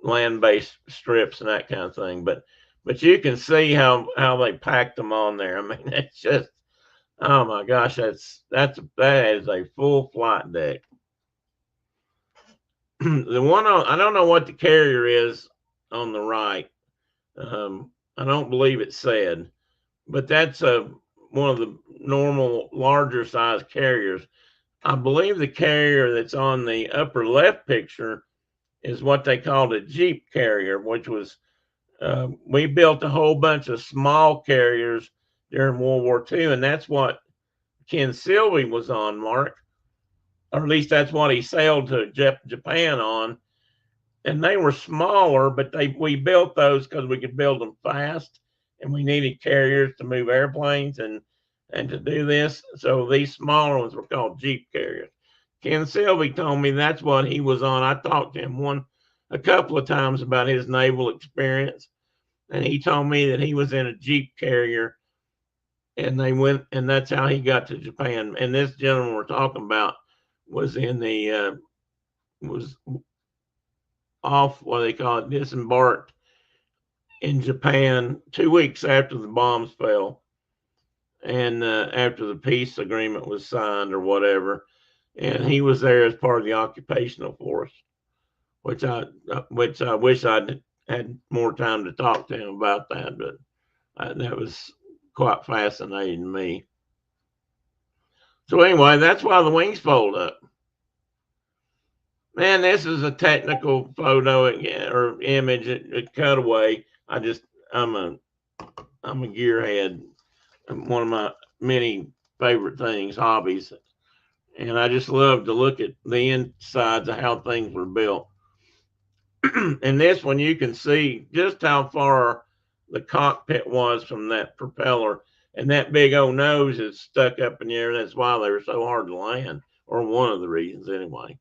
land-based strips and that kind of thing. But you can see how they packed them on there. I mean, it's just, oh my gosh, that is a full flight deck. The one I don't know what the carrier is on the right. I don't believe it said, but that's one of the normal larger size carriers. I believe the carrier that's on the upper left picture is what they called a Jeep carrier, which was, we built a whole bunch of small carriers during World War II, and that's what Ken Sylvie was on, Mark, or at least that's what he sailed to Japan on. And they were smaller, but we built those because we could build them fast, and we needed carriers to move airplanes and to do this. So these smaller ones were called Jeep carriers. Ken Sylvie told me that's what he was on. I talked to him a couple of times about his naval experience, and he told me that he was in a Jeep carrier, and they went, and that's how he got to Japan. And this gentleman we're talking about was in the was off, what they call it, disembarked in Japan 2 weeks after the bombs fell, and after the peace agreement was signed or whatever. And he was there as part of the occupational force, which I wish I'd had more time to talk to him about that, but that was quite fascinating to me. So anyway, that's why the wings fold up. Man, this is a technical photo or image, a cutaway. I'm a gearhead. One of my many favorite things, hobbies. And I just love to look at the insides of how things were built. And this one, you can see just how far the cockpit was from that propeller. And that big old nose is stuck up in the air. That's why they were so hard to land, or one of the reasons anyway.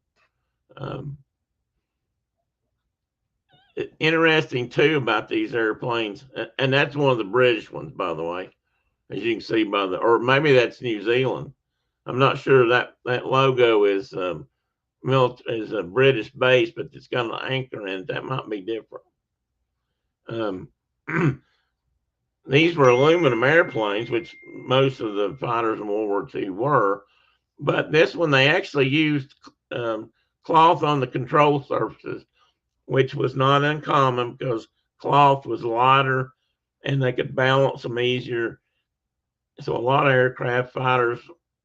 Interesting too about these airplanes, and that's one of the British ones, by the way, as you can see by or maybe that's New Zealand. I'm not sure. That logo is is a British base, but it's got an anchor in it. That might be different. These were aluminum airplanes, which most of the fighters in World War II were, but this one they actually used cloth on the control surfaces. which was not uncommon because cloth was lighter and they could balance them easier. So a lot of aircraft fighters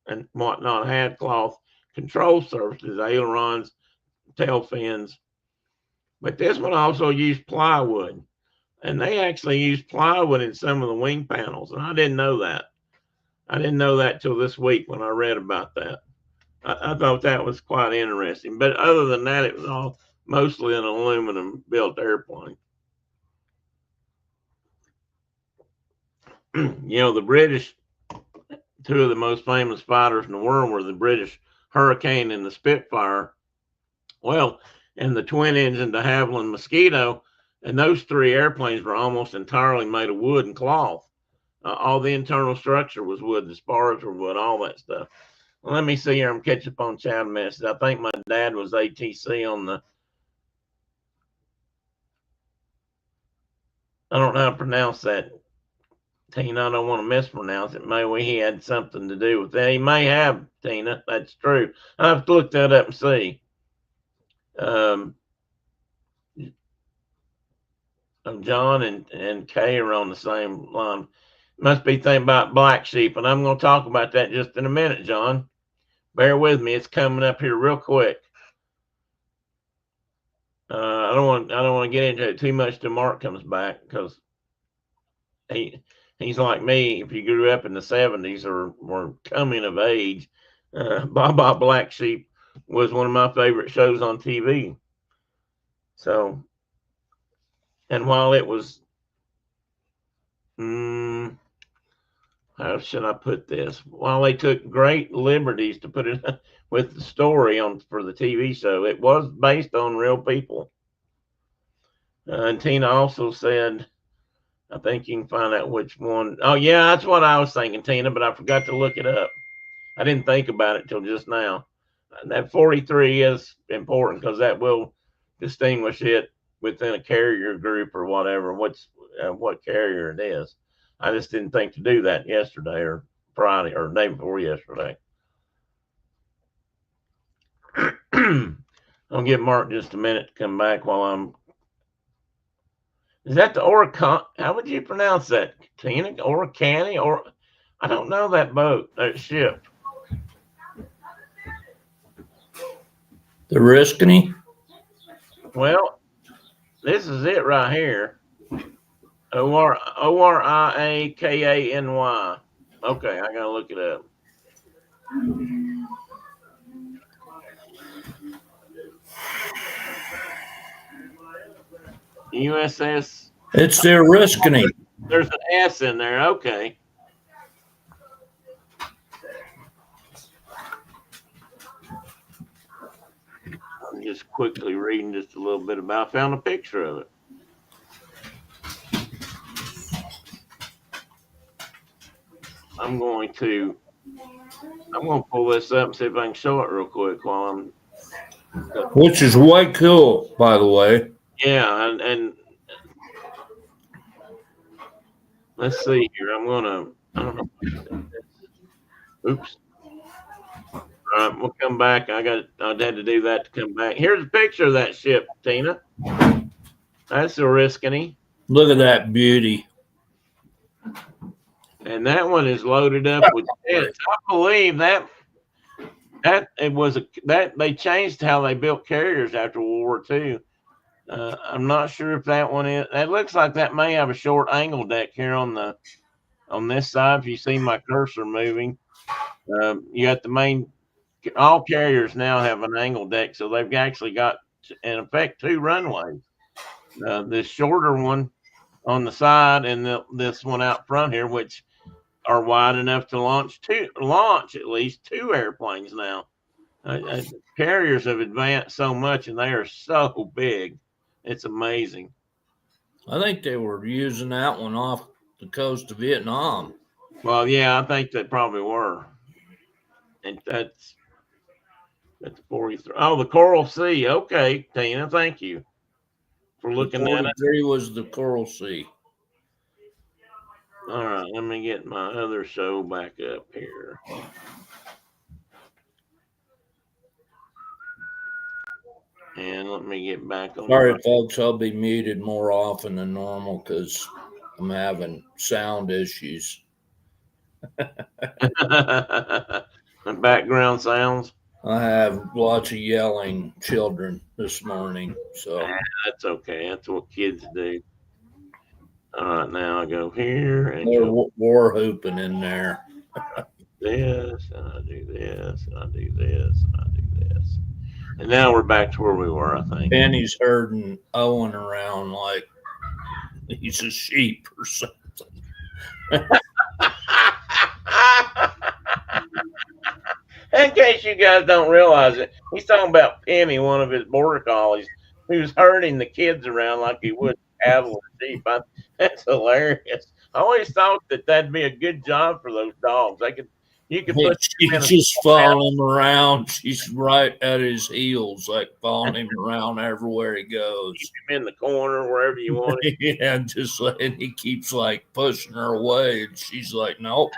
and whatnot had cloth control surfaces, ailerons, tail fins. But this one also used plywood. And they actually used plywood in some of the wing panels. And I didn't know that. I didn't know that till this week when I read about that. I thought that was quite interesting. But other than that, it was all mostly an aluminum built airplane. The British, two of the most famous fighters in the world were the British Hurricane and the Spitfire. Well, and the twin engine de Havilland Mosquito, and those three airplanes were almost entirely made of wood and cloth. All the internal structure was wood, the spars were wood, all that stuff. Well, let me see here. I'm catching up on chat messages. I think my dad was ATC on the. I don't know how to pronounce that. Tina, I don't want to mispronounce it. Maybe he had something to do with that. He may have, Tina. That's true. I have to look that up and see. John and Kay are on the same line. Must be thinking about Black Sheep, and I'm going to talk about that just in a minute, John. Bear with me; it's coming up here real quick. I don't want to get into it too much till Mark comes back because he's like me. If you grew up in the 70s or were coming of age, Baba Black Sheep was one of my favorite shows on TV. So, and while it was, how should I put this? While they took great liberties to put it with the story on for the TV show, it was based on real people. And Tina also said, I think you can find out which one. Oh, yeah, that's what I was thinking, Tina, but I forgot to look it up. I didn't think about it till just now. That 43 is important because that will distinguish it within a carrier group or whatever, what carrier it is. I just didn't think to do that yesterday or Friday or day before yesterday. I'll give Mark just a minute to come back while I'm. Is that the Oricon? How would you pronounce that, Tina? Oricani? Or I don't know that boat, that ship. The Riscany? Well, this is it right here. Oriakany. Okay, I gotta look it up. USS. It's the Riscany. There's an S in there. Okay. I'm just quickly reading just a little bit about. I found a picture of it. I'm going to pull this up and see if I can show it real quick while I'm. Which is way cool, by the way. Yeah, and let's see here. I don't know. Oops. All right, we'll come back. I had to do that to come back. Here's a picture of that ship, Tina. That's a Riscany. Look at that beauty. And that one is loaded up with jets. I believe that they changed how they built carriers after World War II. I'm not sure if that one is. It looks like that may have a short angle deck here on this side. If you see my cursor moving, you got the main. All carriers now have an angle deck, so they've actually got, in effect, two runways. This shorter one on the side and this one out front here, which are wide enough to launch at least two airplanes now. Carriers have advanced so much, and they are so big. It's amazing. I think they were using that one off the coast of Vietnam. Well, yeah, I think they probably were. And that's the 43. Oh, the Coral Sea. Okay, Tina, thank you for looking at it. 43 was the Coral Sea. All right, let me get my other show back up here. And let me get back on. Sorry, folks, I'll be muted more often than normal because I'm having sound issues. Background sounds. I have lots of yelling children this morning, so That's okay. That's what kids do. All right, now I go here and they're go war hooping in there. this, and I do this, and I do this, and I do this. And now we're back to where we were, I think. Penny's herding Owen around like he's a sheep or something. In case you guys don't realize it, he's talking about Penny, one of his border collies, who's herding the kids around like he would cattle or sheep. That's hilarious. I always thought that that'd be a good job for those dogs. You could put them in She's just following him around. She's right at his heels, like following him around everywhere he goes. keep him in the corner wherever you want him. Yeah, just like, and he keeps like pushing her away, and she's like, "Nope,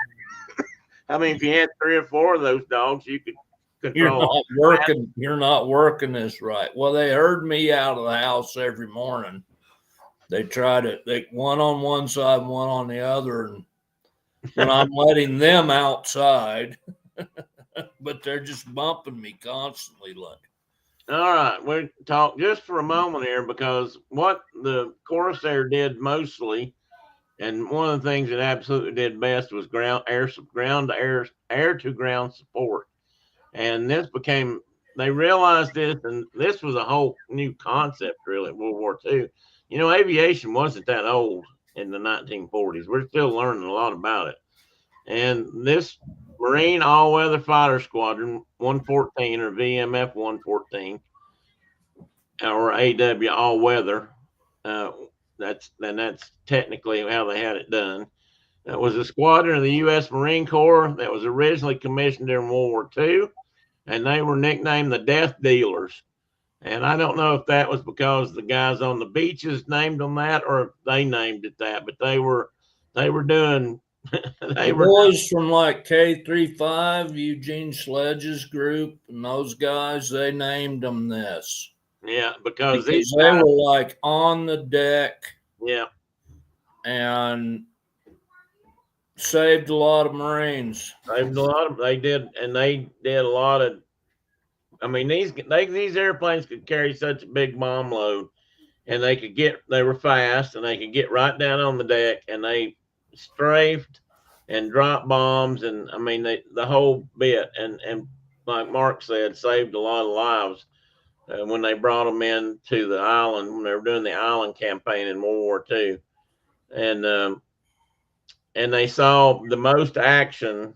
I mean, if you had 3 or 4 of those dogs, you could you're control. not working. You're not working this right." Well, they herd me out of the house every morning. They try to one on one side, one on the other, and when I'm letting them outside, but they're just bumping me constantly. Like, All right, we'll talk just for a moment here because what the Corsair did mostly, and one of the things it absolutely did best was ground to ground support. And they realized this, and this was a whole new concept really in World War II. You know, aviation wasn't that old in the 1940s. We're still learning a lot about it. And this Marine All-Weather Fighter Squadron 114 or VMF 114 or AW All-Weather, that's technically how they had it done. That was a squadron of the U.S. Marine Corps that was originally commissioned during World War II, and they were nicknamed the Death Dealers. And I don't know if that was because the guys on the beaches named them that, or if they named it that. But they were doing. the boys from like K35, Eugene Sledge's group, and those guys, they named them this. Yeah, because they were like on the deck. Yeah, and saved a lot of Marines. They did a lot of. I mean, these airplanes could carry such a big bomb load, and they were fast, and they could get right down on the deck, and they strafed and dropped bombs, and I mean the whole bit, and like Mark said, saved a lot of lives when they brought them in to the island when they were doing the island campaign in World War II, and they saw the most action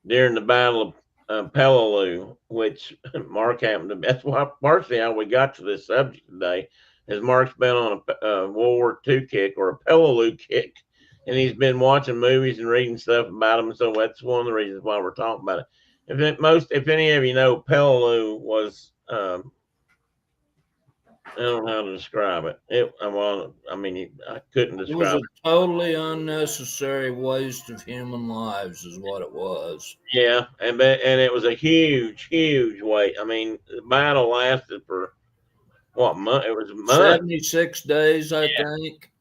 during the Battle of Peleliu, which Mark happened to. That's why partially how we got to this subject today, is Mark's been on a World War II kick or a Peleliu kick, and he's been watching movies and reading stuff about them. So that's one of the reasons why we're talking about it. If any of you know, Peleliu was. I don't know how to describe it. I couldn't describe it. It was a totally unnecessary waste of human lives, is what it was. Yeah, and it was a huge, huge wait. I mean, the battle lasted for what month? It was a month. 76 days, I think.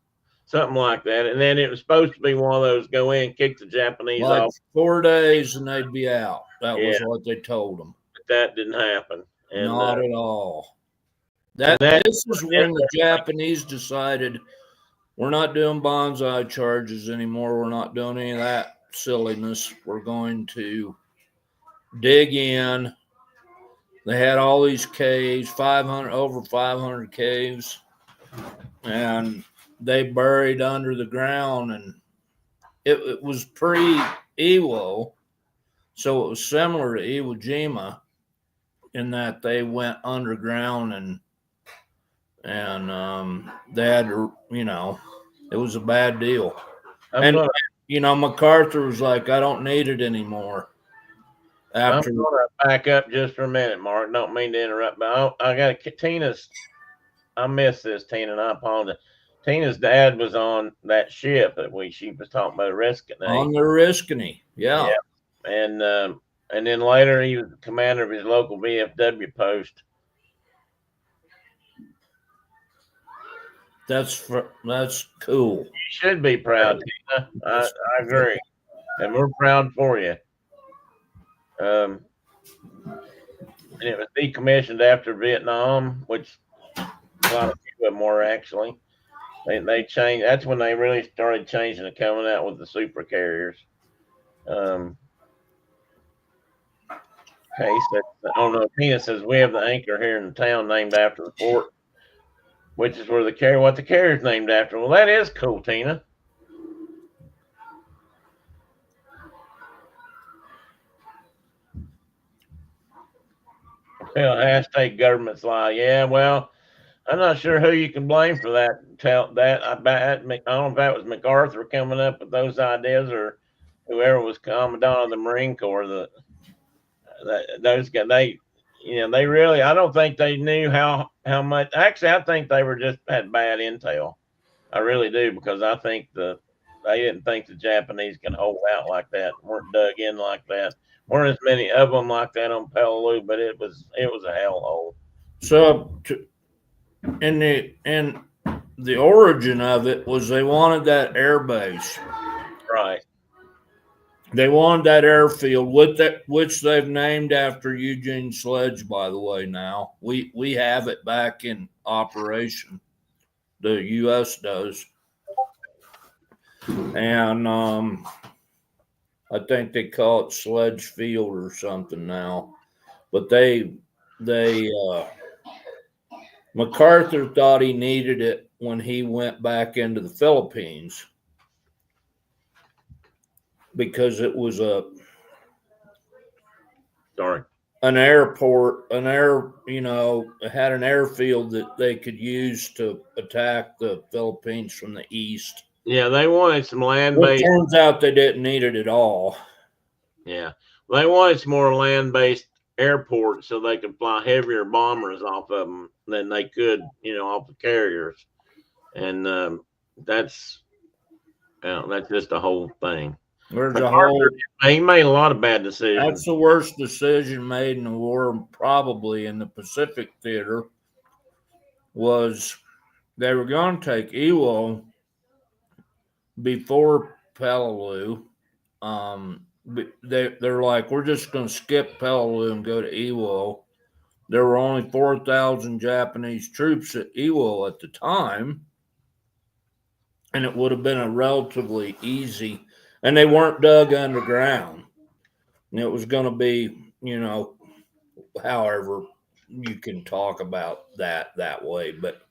Something like that. And then it was supposed to be one of those go in, kick the Japanese off. 4 days and they'd be out. That was what they told them. But that didn't happen. And, not at all. This is when the Japanese decided we're not doing bonsai charges anymore. We're not doing any of that silliness. We're going to dig in. They had all these caves, over 500 caves, and they buried under the ground. And it was pre-Iwo, so it was similar to Iwo Jima in that they went underground and they had to, it was a bad deal. MacArthur was like, I don't need it anymore. I'm going to back up just for a minute, Mark. Don't mean to interrupt, but I got I missed this, Tina, and I apologize. Tina's dad was on that ship that she was talking about, Oriskany. On the Oriskany, yeah. And then later he was the commander of his local VFW post. That's cool. You should be proud, Tina. I agree, and we're proud for you. And it was decommissioned after Vietnam, which a lot of them were actually. They changed. That's when they really started changing and coming out with the super carriers. Okay, so, oh no, Tina says we have the anchor here in the town named after the fort, which is where what the carrier's named after. Well, that is cool, Tina. Well, hashtag government's lie. Yeah, well, I'm not sure who you can blame for that. I don't know if that was MacArthur coming up with those ideas or whoever was commandant of the Marine Corps. Those guys, they really. I don't think they knew how much. Actually, I think they had bad intel. I really do, because I think they didn't think the Japanese can hold out like that. Weren't dug in like that. Weren't as many of them like that on Peleliu, but it was a hellhole. So, and the origin of it was they wanted that air base, right? They wanted that airfield which they've named after Eugene Sledge, by the way. Now we have it back in operation. The U.S. does, and I think they call it Sledge Field or something now. But MacArthur thought he needed it when he went back into the Philippines, because it was an airport, it had an airfield that they could use to attack the Philippines from the east. Yeah, they wanted some land-based. It turns out they didn't need it at all. Yeah, they wanted some more land-based airports so they could fly heavier bombers off of them than they could, off the carriers. And that's just the whole thing. He made a lot of bad decisions. That's the worst decision made in the war, probably in the Pacific theater, was they were going to take Iwo before Peleliu. They're like, we're just going to skip Peleliu and go to Iwo. There were only 4,000 Japanese troops at Iwo at the time, and it would have been a relatively easy, and they weren't dug underground. And it was going to be, however you can talk about that way, but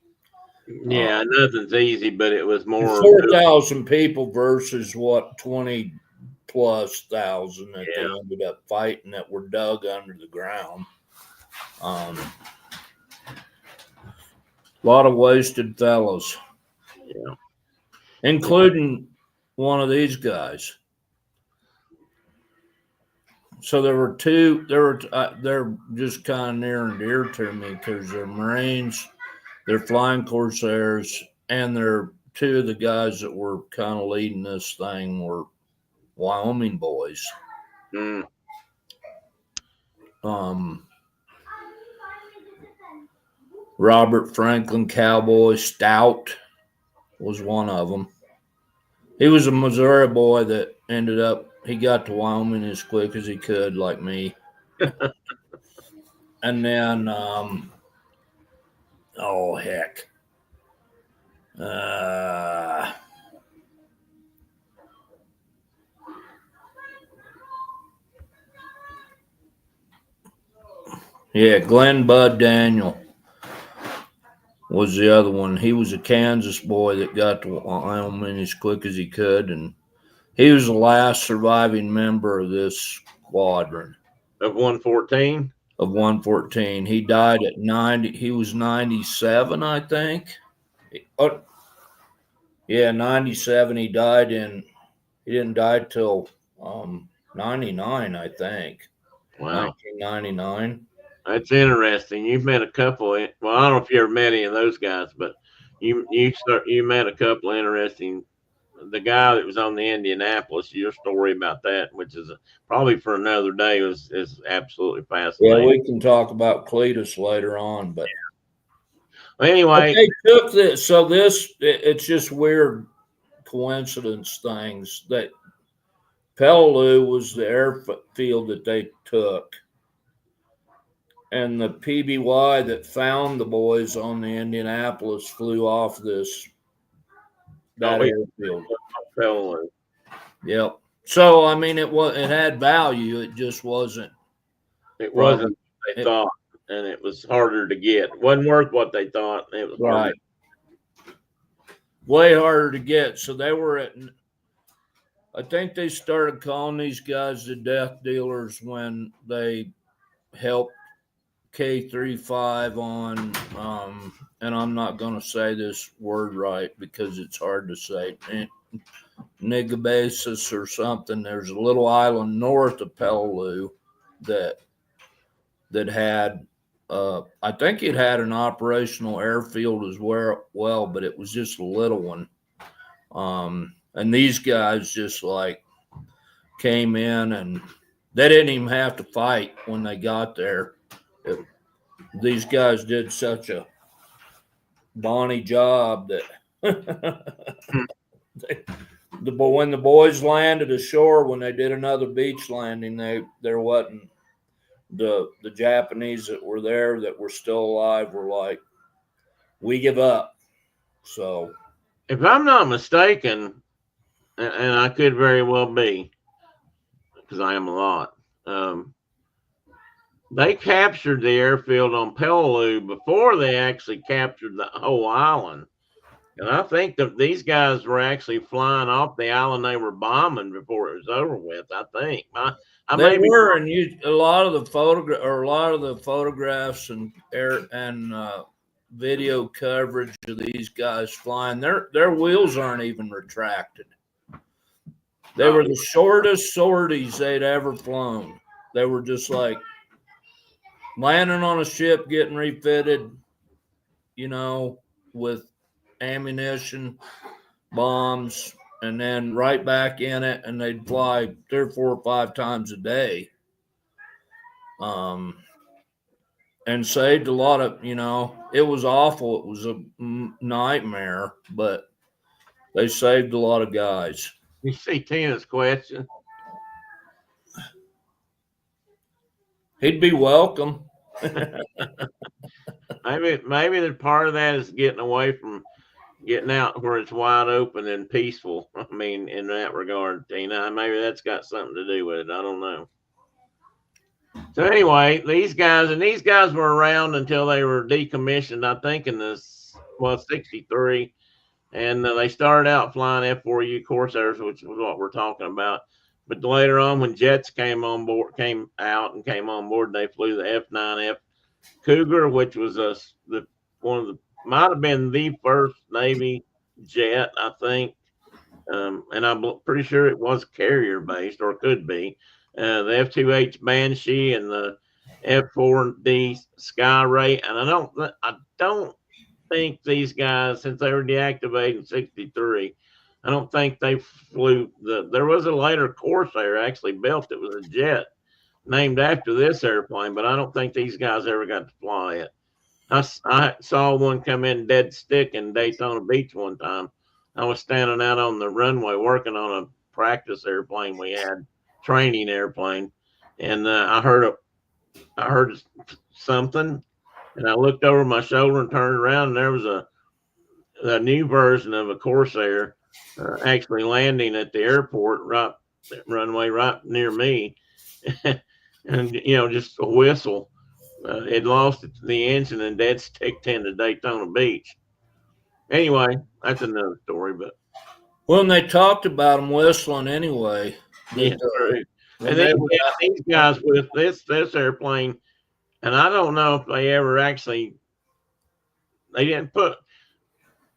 yeah, nothing's easy, but it was more 4,000 people versus 20 plus thousand that they ended up fighting that were dug under the ground. A lot of wasted fellows, including one of these guys. So there were two. They're just kind of near and dear to me because they're Marines, they're flying Corsairs, and they're two of the guys that were kind of leading this thing were Wyoming boys. Robert Franklin Cowboy Stout was one of them. He was a Missouri boy that ended up, he got to Wyoming as quick as he could, like me. And then, oh, heck. Glenn Bud Daniel was the other one. He was a Kansas boy that got to Wyoming as quick as he could, and he was the last surviving member of this squadron. Of 114? Of 114. He died at 90. He was 97, I think. 97. He didn't die till 99, I think. Wow. 1999. That's interesting. You've met a couple. Well, I don't know if you ever met any of those guys, but you met a couple interesting. The guy that was on the Indianapolis, your story about that, which is probably for another day, is absolutely fascinating. Yeah, we can talk about Cletus later on, but Anyway, they took this. So it's just weird coincidence things that Peleliu was the airfield that they took, and the PBY that found the boys on the Indianapolis flew off that airfield. Peleliu. Yep. So I mean, it had value. It just wasn't. It wasn't what they thought, and it was harder to get. It wasn't worth what they thought. It was right. Way harder to get. So they were at. I think they started calling these guys the death dealers when they helped K-35 on, and I'm not going to say this word right because it's hard to say, Nigabasis or something. There's a little island north of Peleliu that had, I think it had an operational airfield as well, but it was just a little one. And these guys just like came in and they didn't even have to fight when they got there. These guys did such a bonny job that when the boys landed ashore, when they did another beach landing, there wasn't the Japanese that were there that were still alive were like, we give up. So if I'm not mistaken, and I could very well be, because I am a lot, they captured the airfield on Peleliu before they actually captured the whole island. And I think that these guys were actually flying off the island they were bombing before it was over with. I think they were, and a lot of the photographs and video coverage of these guys flying, their wheels aren't even retracted. They were the shortest sorties they'd ever flown. They were just like landing on a ship, getting refitted, with ammunition, bombs, and then right back in it, and they'd fly 3 or 4 or 5 times a day. And saved a lot of, it was awful. It was a nightmare, but they saved a lot of guys. You see Tina's question? He'd be welcome. Maybe the part of that is getting away from getting out where it's wide open and peaceful. I mean, in that regard, Tina, maybe that's got something to do with it. I don't know. So anyway, these guys were around until they were decommissioned, I think in 63. And they started out flying F4U Corsairs, which is what we're talking about. But later on, when jets came on board, they flew the F9F Cougar, which was might have been the first Navy jet, I think. And I'm pretty sure it was carrier based, or could be. The F-2H Banshee and the F-4D Skyray. And I don't think these guys, since they were deactivated in 63, I don't think they flew there was a later Corsair actually built that was a jet named after this airplane, but I don't think these guys ever got to fly it. I saw one come in dead stick in Daytona Beach one time. I was standing out on the runway working on a practice airplane we had, training airplane, and I heard something, and I looked over my shoulder and turned around, and there was a new version of a Corsair actually landing at the airport runway right near me, and just a whistle. It lost the engine and dead sticked into Daytona Beach. Anyway, that's another story. But when they talked about them whistling anyway, yeah, true. And then these guys with this airplane, and I don't know if they ever actually. They didn't put.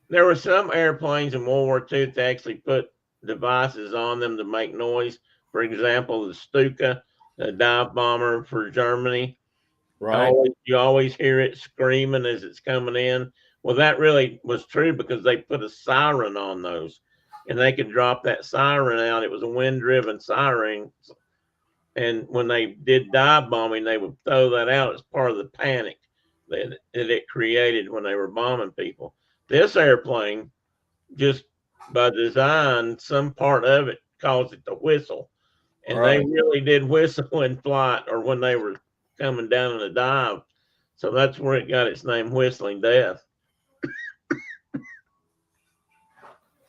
There were some airplanes in World War II that actually put devices on them to make noise. For example, the Stuka, the dive bomber for Germany. Right. You always hear it screaming as it's coming in. Well, that really was true because they put a siren on those, and they could drop that siren out. It was a wind-driven siren, and when they did dive bombing, they would throw that out as part of the panic that it created when they were bombing people. This airplane, just by design, some part of it caused it to whistle. And they Right. really did whistle in flight or when they were coming down in a dive. So that's where it got its name, Whistling Death.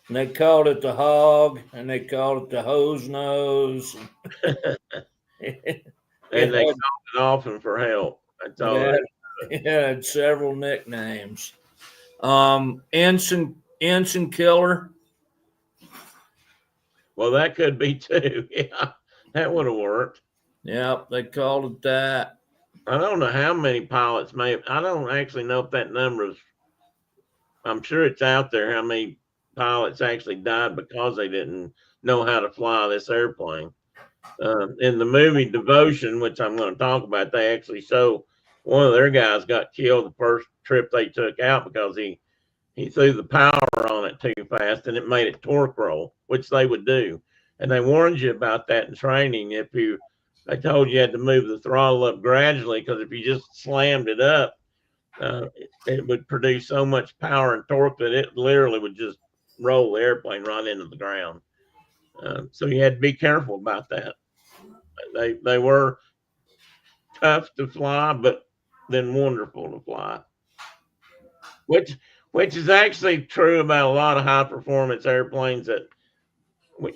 And they called it the hog, and they called it the hose nose. And they called it often for help. That's all it had several nicknames. Ensign Killer. Well, that could be too. Yeah, that would have worked. Yep, they called it that. I don't know how many pilots I don't actually know if that number is, I'm sure it's out there how many pilots actually died because they didn't know how to fly this airplane. In the movie Devotion, which I'm going to talk about, they actually show one of their guys got killed the first trip they took out because he threw the power on it too fast and it made it torque roll, which they would do. And they warned you about that in training. They told you had to move the throttle up gradually because if you just slammed it up, it would produce so much power and torque that it literally would just roll the airplane right into the ground. So you had to be careful about that. They were tough to fly, but then wonderful to fly. Which is actually true about a lot of high performance airplanes. That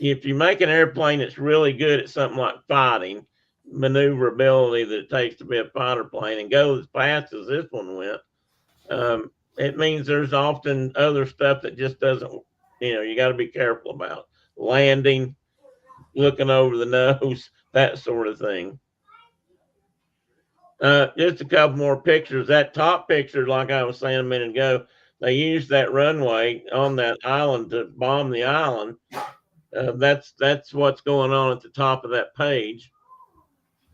if you make an airplane that's really good at something like fighting, maneuverability that it takes to be a fighter plane and go as fast as this one went, it means there's often other stuff that just doesn't, you got to be careful about landing, looking over the nose, that sort of thing. Just a couple more pictures. That top picture, like I was saying a minute ago, they used that runway on that island to bomb the island. That's what's going on at the top of that page.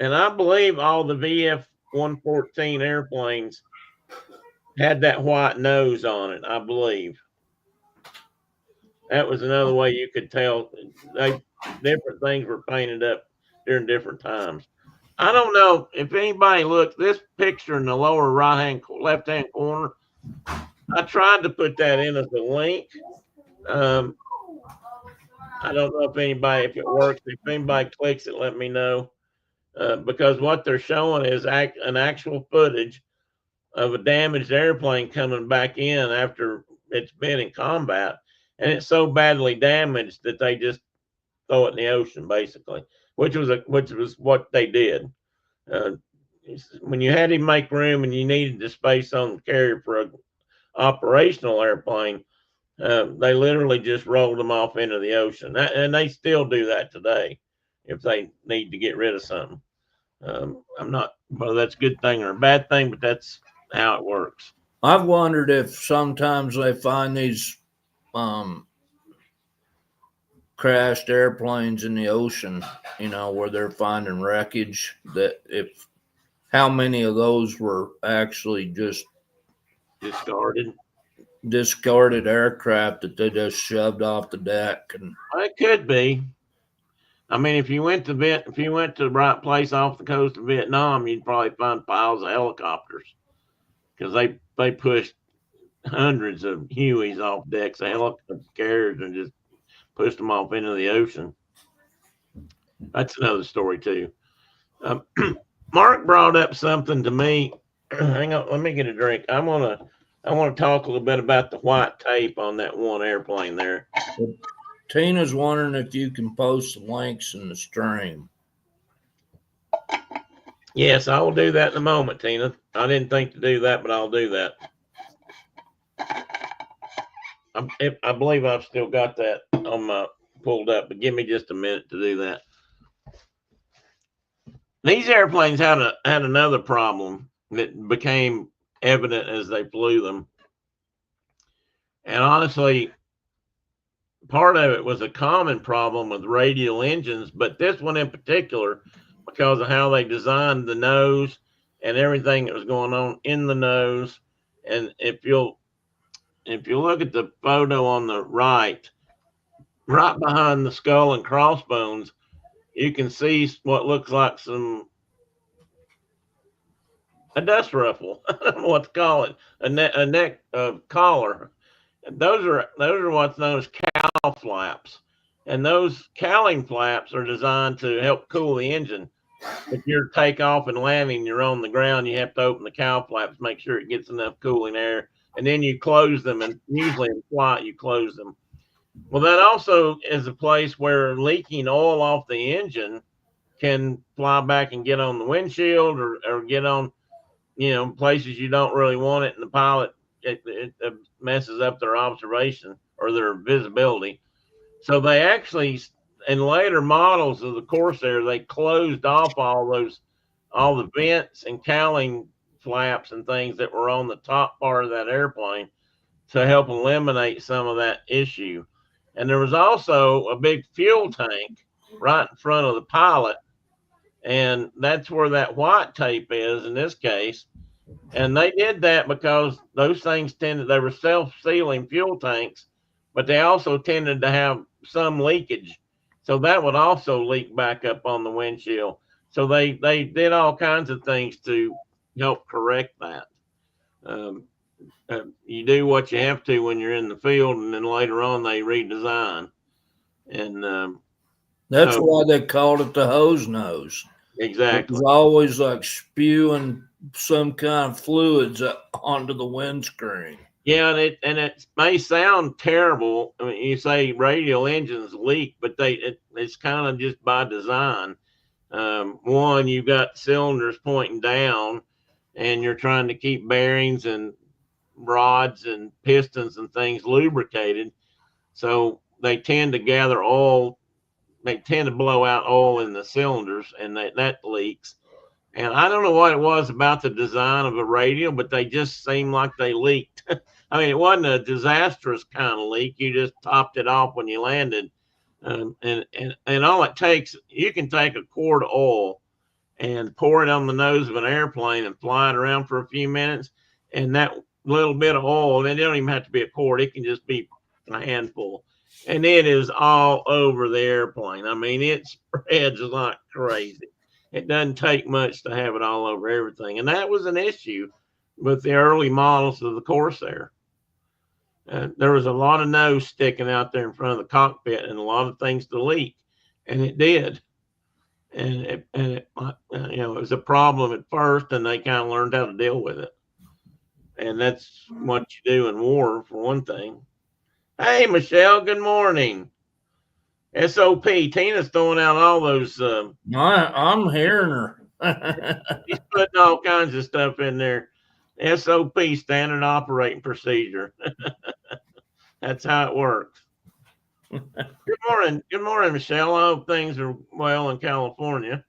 And I believe all the VF-114 airplanes had that white nose on it, I believe. That was another way you could tell. Different things were painted up during different times. I don't know if anybody looks this picture in the lower left-hand corner. I tried to put that in as a link. I don't know if it works. If anybody clicks it, let me know. Because what they're showing is an actual footage of a damaged airplane coming back in after it's been in combat, and it's so badly damaged that they just throw it in the ocean, basically, which was what they did. When you had to make room and you needed the space on the carrier for an operational airplane, they literally just rolled them off into the ocean, and they still do that today if they need to get rid of something. I'm not whether that's a good thing or a bad thing, but that's how it works. I've wondered if sometimes they find these crashed airplanes in the ocean, where they're finding wreckage, that if how many of those were actually just discarded aircraft that they just shoved off the deck. And it could be. I mean, if you went to the right place off the coast of Vietnam, you'd probably find piles of helicopters because they pushed hundreds of Hueys off decks of helicopter carriers and just pushed them off into the ocean. That's another story too. Mark brought up something to me. Hang on, let me get a drink. I want to talk a little bit about the white tape on that one airplane there. Tina's wondering if you can post the links in the stream. Yes, I will do that in a moment, Tina. I didn't think to do that, but I'll do that. I believe I've still got that on my pulled up, but give me just a minute to do that. These airplanes had another problem that became evident as they flew them. And honestly, part of it was a common problem with radial engines, but this one in particular, because of how they designed the nose and everything that was going on in the nose. And if you'll look at the photo on the right behind the skull and crossbones, you can see what looks like some a dust ruffle. I don't know what to call it. A neck collar. Those are what's known as cowl flaps, and those cowling flaps are designed to help cool the engine. If you're takeoff and landing, you're on the ground, you have to open the cowl flaps, make sure it gets enough cooling air, and then you close them. And usually in flight, you close them. Well, that also is a place where leaking oil off the engine can fly back and get on the windshield or get on, places you don't really want it. And the pilot, it messes up their observation or their visibility. So they actually, in later models of the Corsair, they closed off all the vents and cowling flaps and things that were on the top part of that airplane to help eliminate some of that issue. And there was also a big fuel tank right in front of the pilot. And that's where that white tape is in this case. And they did that because those things they were self-sealing fuel tanks, but they also tended to have some leakage. So that would also leak back up on the windshield. So they did all kinds of things to help correct that. You do what you have to when you're in the field, and then later on they redesign. And that's why they called it the hose nose. Exactly. It was always like spewing some kind of fluids onto the windscreen. Yeah, and it may sound terrible. I mean, you say radial engines leak, but it's kind of just by design. One, you've got cylinders pointing down, and you're trying to keep bearings and rods and pistons and things lubricated. So they tend to gather oil. They tend to blow out oil in the cylinders, and that leaks. And I don't know what it was about the design of a radial, but they just seemed like they leaked. I mean, it wasn't a disastrous kind of leak. You just topped it off when you landed. And all it takes, you can take a quart of oil and pour it on the nose of an airplane and fly it around for a few minutes. And that little bit of oil, and it don't even have to be a quart. It can just be a handful. And it is all over the airplane. I mean, it spreads like crazy. It doesn't take much to have it all over everything. And that was an issue with the early models of the Corsair. There was a lot of nose sticking out there in front of the cockpit and a lot of things to leak. And it did. And it was a problem at first, and they kind of learned how to deal with it. And that's what you do in war, for one thing. Hey, Michelle, good morning. SOP, Tina's throwing out all those. I'm hearing her. She's putting all kinds of stuff in there. SOP, standard operating procedure. That's how it works. Good morning, Michelle. I hope things are well in California.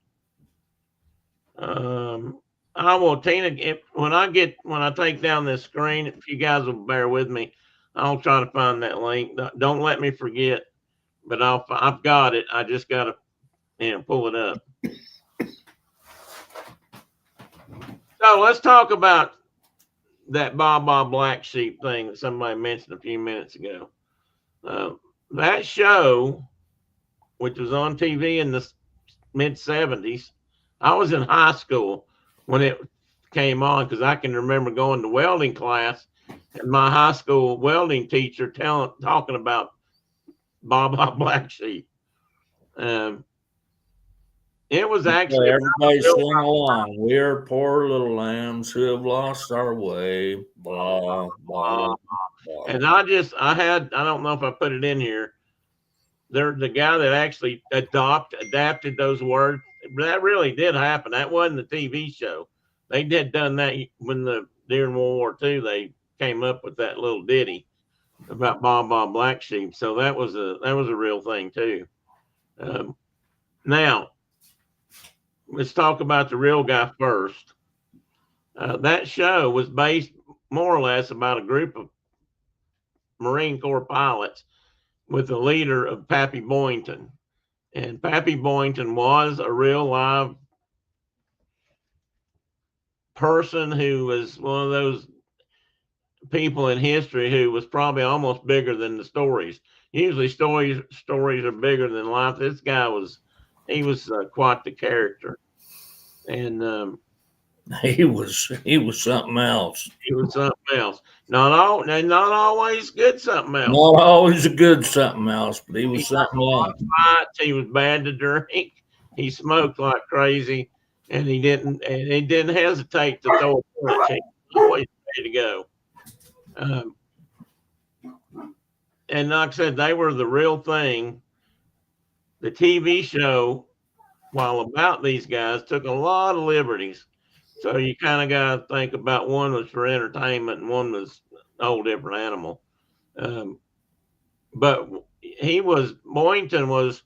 I will, Tina, when I take down this screen, if you guys will bear with me, I'll try to find that link. Don't let me forget, but I've got it. I just got to pull it up. So let's talk about that Baa Black Sheep thing that somebody mentioned a few minutes ago. That show, which was on TV in the mid 70s, I was in high school when it came on, because I can remember going to welding class and my high school welding teacher talking about Baa Black Sheep. It was actually everybody sing along. We're poor little lambs who have lost our way. Blah blah. Blah. And I don't know if I put it in here. They're the guy that actually adapted those words. That really did happen. That wasn't the TV show. They done that during World War II. They came up with that little ditty about Baa Black Sheep. So that was a real thing too. Now let's talk about the real guy first. That show was based more or less about a group of Marine Corps pilots with the leader of Pappy Boynton. And Pappy Boynton was a real live person who was one of those people in history who was probably almost bigger than the stories. Usually stories are bigger than life. This guy was quite the character. And He was something else. He was something else. Not always good something else. Not always a good something else, but he was He something a lot else. of fights. He was bad to drink. He smoked like crazy, and he didn't hesitate to throw a punch. He was always ready to go. And like I said, they were the real thing. The TV show, while about these guys, took a lot of liberties. So you kind of got to think about one was for entertainment and one was a whole different animal. But Boynton was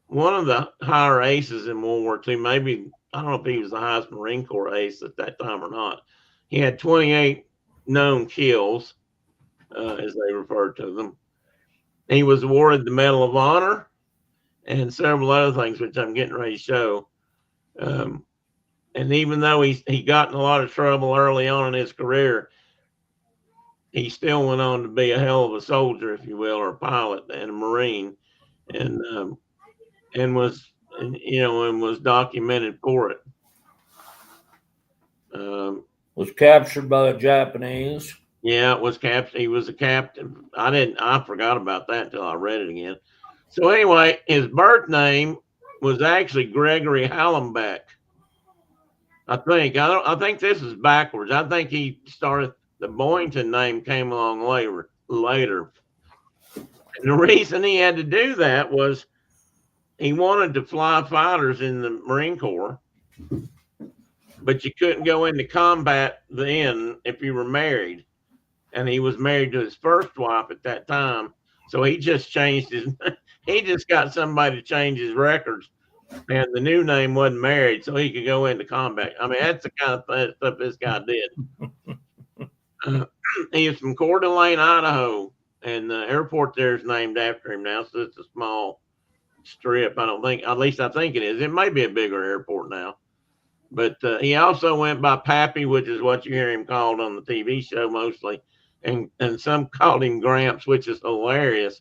one of the higher aces in World War II. Maybe, I don't know if he was the highest Marine Corps ace at that time or not. He had 28 known kills, as they referred to them. He was awarded the Medal of Honor and several other things, which I'm getting ready to show. And even though he got in a lot of trouble early on in his career, he still went on to be a hell of a soldier, if you will, or a pilot and a Marine, and was documented for it. Was captured by the Japanese. Yeah, it was captured. He was a captain. I forgot about that until I read it again. So anyway, his birth name was actually Gregory Hallenbeck. I think this is backwards. I think he started, the Boynton name came along later. And the reason he had to do that was he wanted to fly fighters in the Marine Corps, but you couldn't go into combat then if you were married. And he was married to his first wife at that time. So he just he just got somebody to change his records, and the new name wasn't married, so he could go into combat. I mean, that's the kind of stuff this guy did. He is from Coeur d'Alene, Idaho, and the airport there is named after him now. So it's a small strip. At least I think it is. It may be a bigger airport now. But he also went by Pappy, which is what you hear him called on the TV show mostly. And some called him Gramps, which is hilarious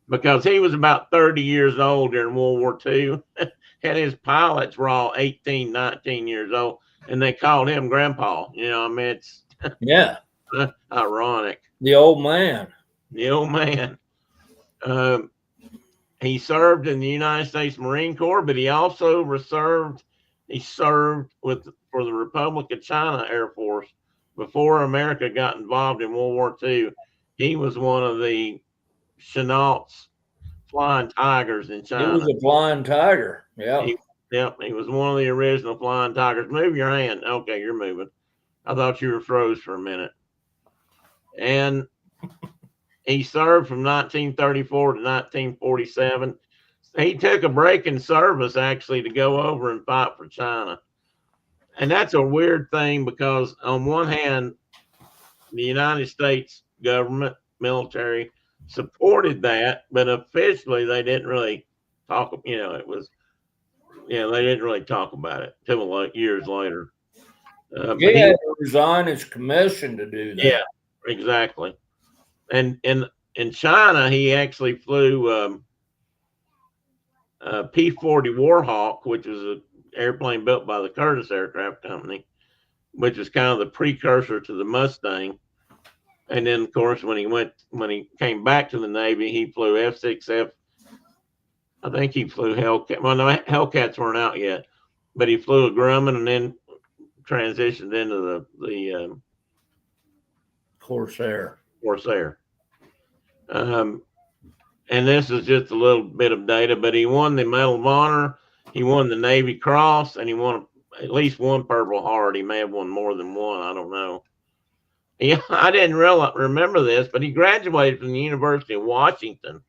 because he was about 30 years old during World War II. And his pilots were all 18, 19 years old, and they called him Grandpa. I mean, it's ironic. The old man. The old man. He served in the United States Marine Corps, but he also served for the Republic of China Air Force before America got involved in World War II. He was one of the Chenault's Flying Tigers in China. He was a Flying Tiger. Yeah. He was one of the original Flying Tigers. Move your hand. Okay, you're moving. I thought you were froze for a minute. And he served from 1934 to 1947. He took a break in service actually to go over and fight for China. And that's a weird thing because on one hand, the United States government, military supported that, but officially they didn't really talk, they didn't really talk about it until like years later. He had to resign his commission to do that. Yeah, exactly. And in China, he actually flew P-40 Warhawk, which was an airplane built by the Curtiss Aircraft Company, which was kind of the precursor to the Mustang. And then, of course, when he came back to the Navy, he flew F-6F. I think he flew Hellcat. Well, no, Hellcats weren't out yet, but he flew a Grumman and then transitioned into the Corsair. And this is just a little bit of data, but he won the Medal of Honor, he won the Navy Cross, and he won at least one Purple Heart. He may have won more than one. I don't know. I didn't remember this, but he graduated from the University of Washington.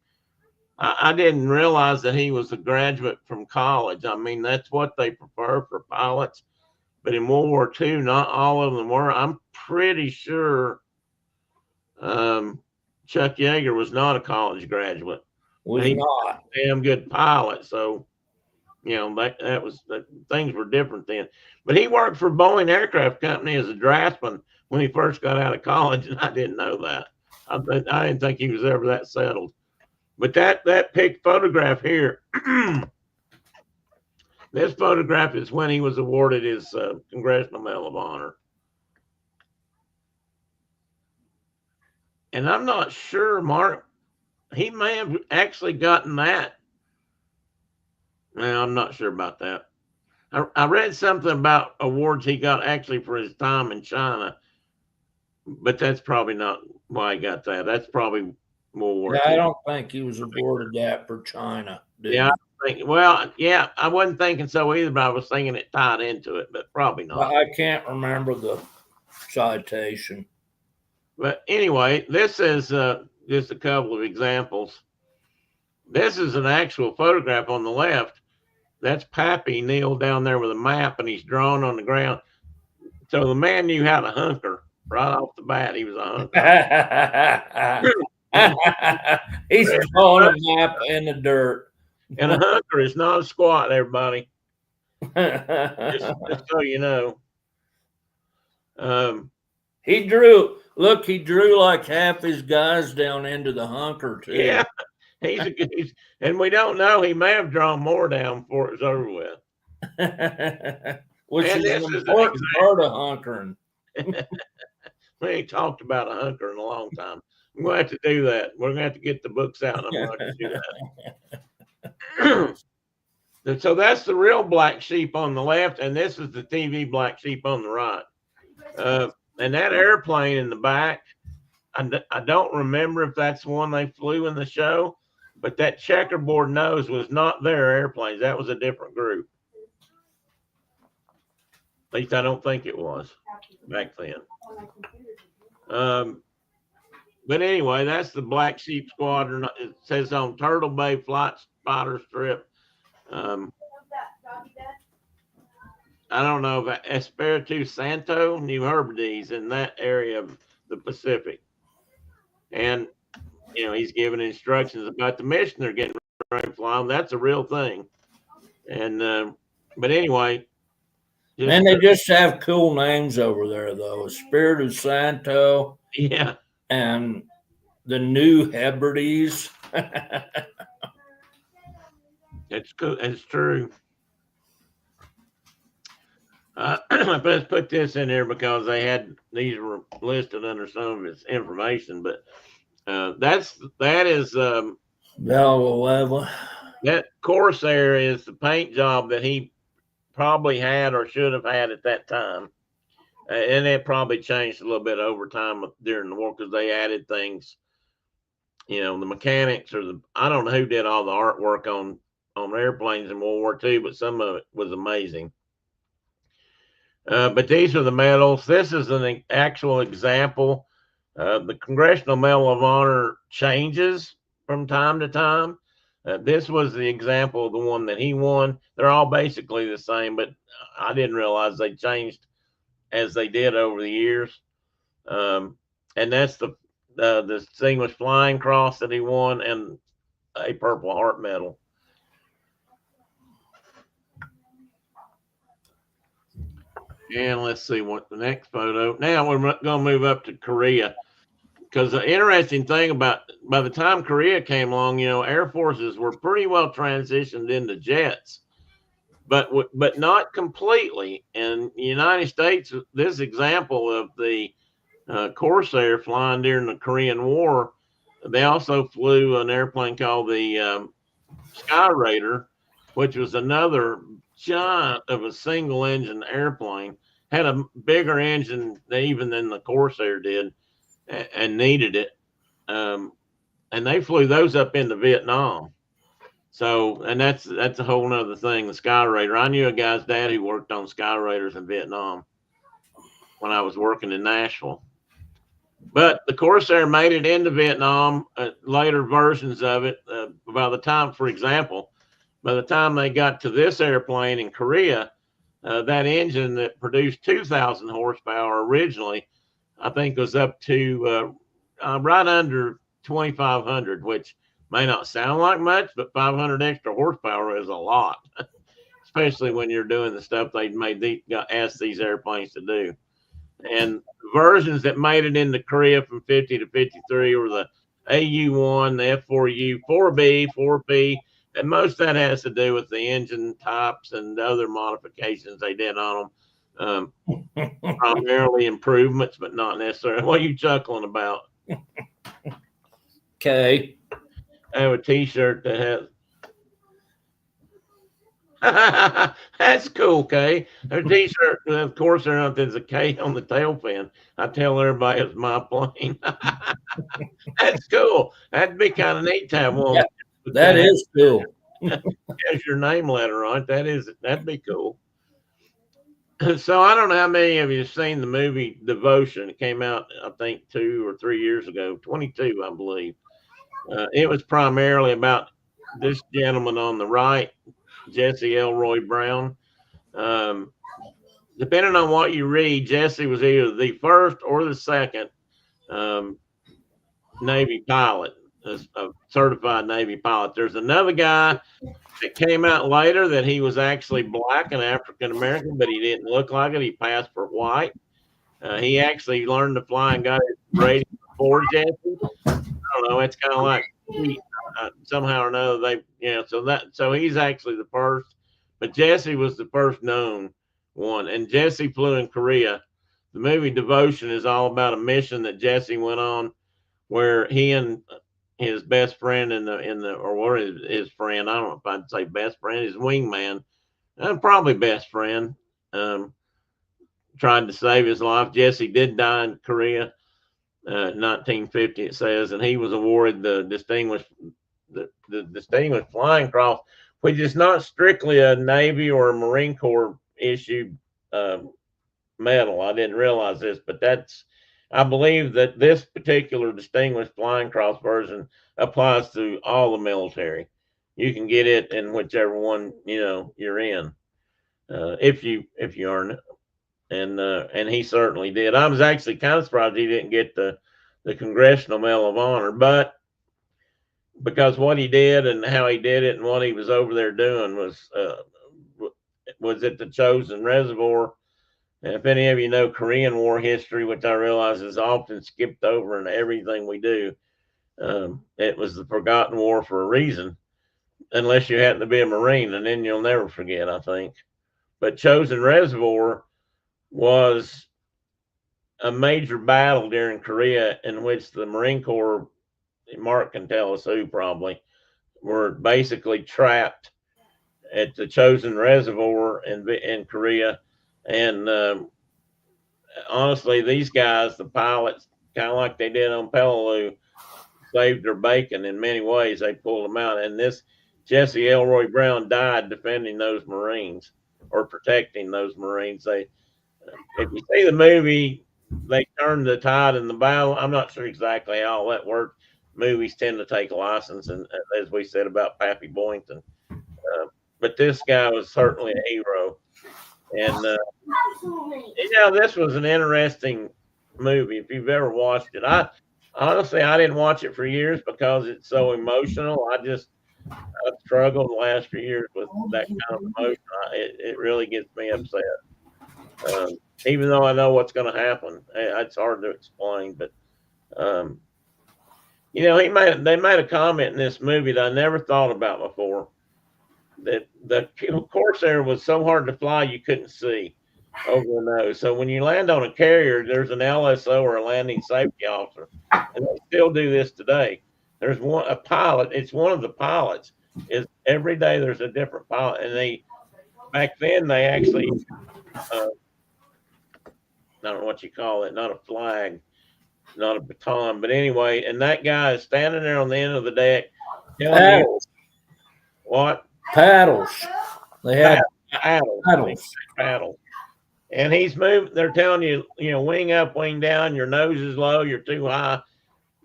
I didn't realize that he was a graduate from college. I mean, that's what they prefer for pilots. But in World War II, not all of them were. I'm pretty sure Chuck Yeager was not a college graduate. Was not. Damn good pilot. So, things were different then. But he worked for Boeing Aircraft Company as a draftsman when he first got out of college, and I didn't know that. I didn't think he was ever that settled. But that photograph here This photograph is when he was awarded his Congressional Medal of Honor. And I'm not sure, Mark, he may have actually gotten that. No, I'm not sure about that. I read something about awards he got actually for his time in China, but that's probably not why he got that. That's probably World War Yeah, I II. don't think he was awarded that for China. Yeah, I wasn't thinking so either, but I was thinking it tied into it, but probably not. I can't remember the citation. But anyway, this is just a couple of examples. This is an actual photograph on the left. That's Pappy kneeled down there with a map, and he's drawn on the ground. So the man knew how to hunker right off the bat. He was a hunker. He's throwing a map in the dirt. And a hunker is not a squat, everybody. just so you know. He drew like half his guys down into the hunker too. Yeah, and we don't know. He may have drawn more down before it was over with. Which is an important part of hunkering. We ain't talked about a hunker in a long time. I'm going to have to do that. We're going to have to get the books out, and I'm going to have to do that. So that's the real black sheep on the left, and this is the TV black sheep on the right. And that airplane in the back, I don't remember if that's the one they flew in the show, but that checkerboard nose was not their airplanes. That was a different group. At least I don't think it was back then. But anyway, that's the Black Sheep Squadron. It says on Turtle Bay Flight Spotter Strip. I don't know if Espiritu Santo, New Hebrides, in that area of the Pacific. And, you know, he's giving instructions about the mission they're getting ready to fly. That's a real thing. And, but anyway. And they just have cool names over there, though. Espiritu Santo. Yeah. And the New Hebrides. It's cool. It's true. Let's put this in here because these were listed under some of its information, but that is that Corsair is the paint job that he probably had or should have had at that time, and it probably changed a little bit over time during the war because they added things. You know, the mechanics I don't know who did all the artwork on airplanes in World War II, but some of it was amazing. But these are the medals. This is an actual example. The Congressional Medal of Honor changes from time to time. This was the example of the one that he won. They're all basically the same, but I didn't realize they changed as they did over the years. And that's the Distinguished Flying Cross that he won and a Purple Heart Medal. And let's see what the next photo. Now we're going to move up to Korea, because the interesting thing by the time Korea came along, you know, air forces were pretty well transitioned into jets, but not completely. In the United States, this example of the Corsair flying during the Korean War, they also flew an airplane called the Sky Raider, which was another giant of a single engine airplane, had a bigger engine even than the Corsair did, and needed it. And they flew those up into Vietnam. So, and that's a whole nother thing, the Sky Raider. I knew a guy's dad who worked on Sky Raiders in Vietnam when I was working in Nashville. But the Corsair made it into Vietnam, later versions of it. By the time, for example, by the time they got to this airplane in Korea, that engine that produced 2,000 horsepower originally, I think was up to right under 2,500, which may not sound like much, but 500 extra horsepower is a lot, especially when you're doing the stuff they asked these airplanes to do. And versions that made it into Korea from 50 to 53 were the AU-1, the F4U, 4B, 4P, And most of that has to do with the engine types and the other modifications they did on them. Primarily improvements, but not necessarily. What are you chuckling about? Okay. I have a T-shirt that has. That's cool, Kay. Her T-shirt, of course, there's a K on the tail fin. I tell everybody it's my plane. That's cool. That'd be kind of neat to have one. That is cool. Has your name letter on it. That'd be cool. So I don't know how many of you have seen the movie Devotion. It came out, I think, 2 or 3 years ago, 22, I believe. It was primarily about this gentleman on the right, Jesse Elroy Brown. Depending on what you read, Jesse was either the first or the second Navy pilot, a certified Navy pilot. There's another guy that came out later that he was actually black and African American, but he didn't look like it. He passed for white. He actually learned to fly and got his rating before Jesse. I don't know. It's kind of like somehow or another so he's actually the first, but Jesse was the first known one, and Jesse flew in Korea. The movie Devotion is all about a mission that Jesse went on, where he and his best friend or his friend, I don't know if I'd say best friend, his wingman, probably best friend, tried to save his life. Jesse did die in Korea, 1950 it says, and he was awarded the distinguished flying cross, which is not strictly a Navy or a Marine Corps issued medal. I didn't realize this, but I believe that this particular distinguished flying cross version applies to all the military. You can get it in whichever one you're in, if you earn it, and he certainly did. I was actually kind of surprised he didn't get the Congressional Medal of Honor, but because what he did and how he did it and what he was over there doing was at the Chosin Reservoir. And if any of you know Korean War history, which I realize is often skipped over in everything we do, it was the forgotten war for a reason, unless you happen to be a Marine, and then you'll never forget, I think. But Chosin Reservoir was a major battle during Korea in which the Marine Corps, Mark can tell us who probably, were basically trapped at the Chosin Reservoir in Korea. And honestly, these guys, the pilots, kind of like they did on Peleliu, saved their bacon in many ways. They pulled them out. And this Jesse Elroy Brown died defending those Marines or protecting those Marines. If you see the movie, they turned the tide in the battle. I'm not sure exactly how all that worked. Movies tend to take a license, and as we said about Pappy Boynton, but this guy was certainly a hero. And this was an interesting movie. If you've ever watched it, I didn't watch it for years because it's so emotional. I've struggled the last few years with that kind of emotion. It really gets me upset. Even though I know what's going to happen, it's hard to explain. But they made a comment in this movie that I never thought about before. That the Corsair was so hard to fly you couldn't see over the nose. So when you land on a carrier, there's an LSO or a landing safety officer, and they still do this today. There's a pilot. It's one of the pilots. Is every day there's a different pilot, and back then they actually I don't know what you call it, not a flag, not a baton, but anyway, and that guy is standing there on the end of the deck telling you what? Paddles. They had paddles. And he's moving. They're telling you, wing up, wing down. Your nose is low. You're too high.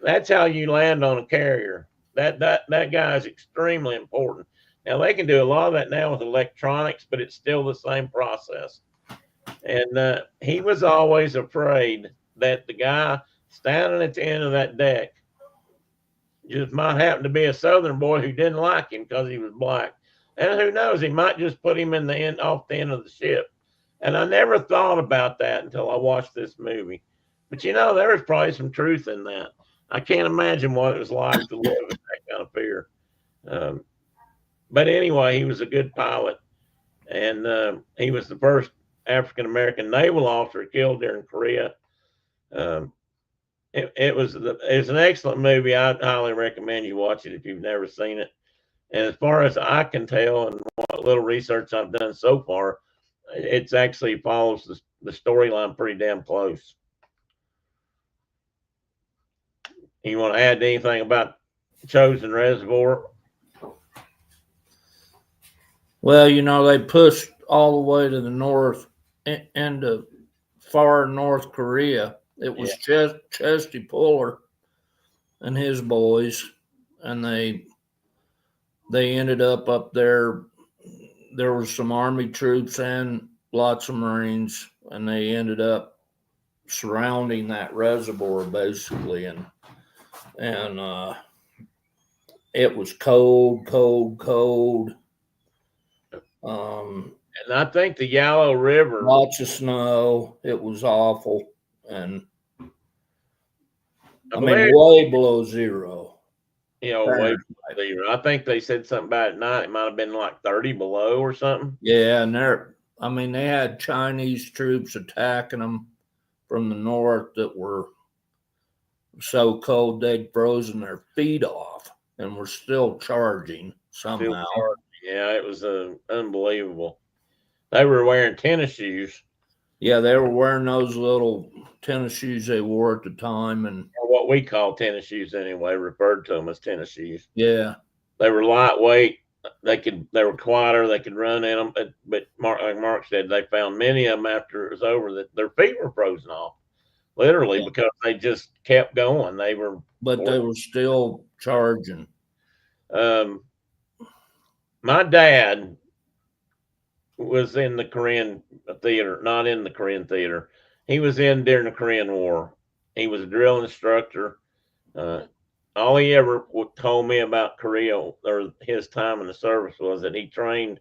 That's how you land on a carrier. That guy is extremely important. Now they can do a lot of that now with electronics, but it's still the same process. And he was always afraid that the guy standing at the end of that deck just might happen to be a Southern boy who didn't like him because he was black. And who knows, he might just put him off the end of the ship. And I never thought about that until I watched this movie. But there was probably some truth in that. I can't imagine what it was like to live with that kind of fear. but anyway, he was a good pilot, and he was the first African American naval officer killed during Korea. Um, it's an excellent movie. I highly recommend you watch it if you've never seen it. And as far as I can tell, and what little research I've done so far, it's actually follows the storyline pretty damn close. You want to add anything about Chosen Reservoir? Well, they pushed all the way to the north into far North Korea. It was Chesty Puller and his boys, and they ended up there. There was some Army troops and lots of Marines, and they ended up surrounding that reservoir basically, and it was cold. And I think the Yellow River, Lots of snow. It was awful, and I mean, way below zero. way below zero. I think they said something about at night. It might have been like 30 below or something. Yeah, and they had Chinese troops attacking them from the north that were so cold they'd frozen their feet off and were still charging somehow. Yeah, it was unbelievable. They were wearing tennis shoes. Yeah, they were wearing those little tennis shoes they wore at the time, and or what we call tennis shoes anyway, referred to them as tennis shoes. Yeah, they were lightweight. They were quieter. They could run in them. But like Mark said, they found many of them after it was over that their feet were frozen off, literally, because they just kept going. They were still charging. My dad was in the Korean theater, not in the Korean theater. He was in during the Korean War. He was a drill instructor. All he ever told me about Korea or his time in the service was that he trained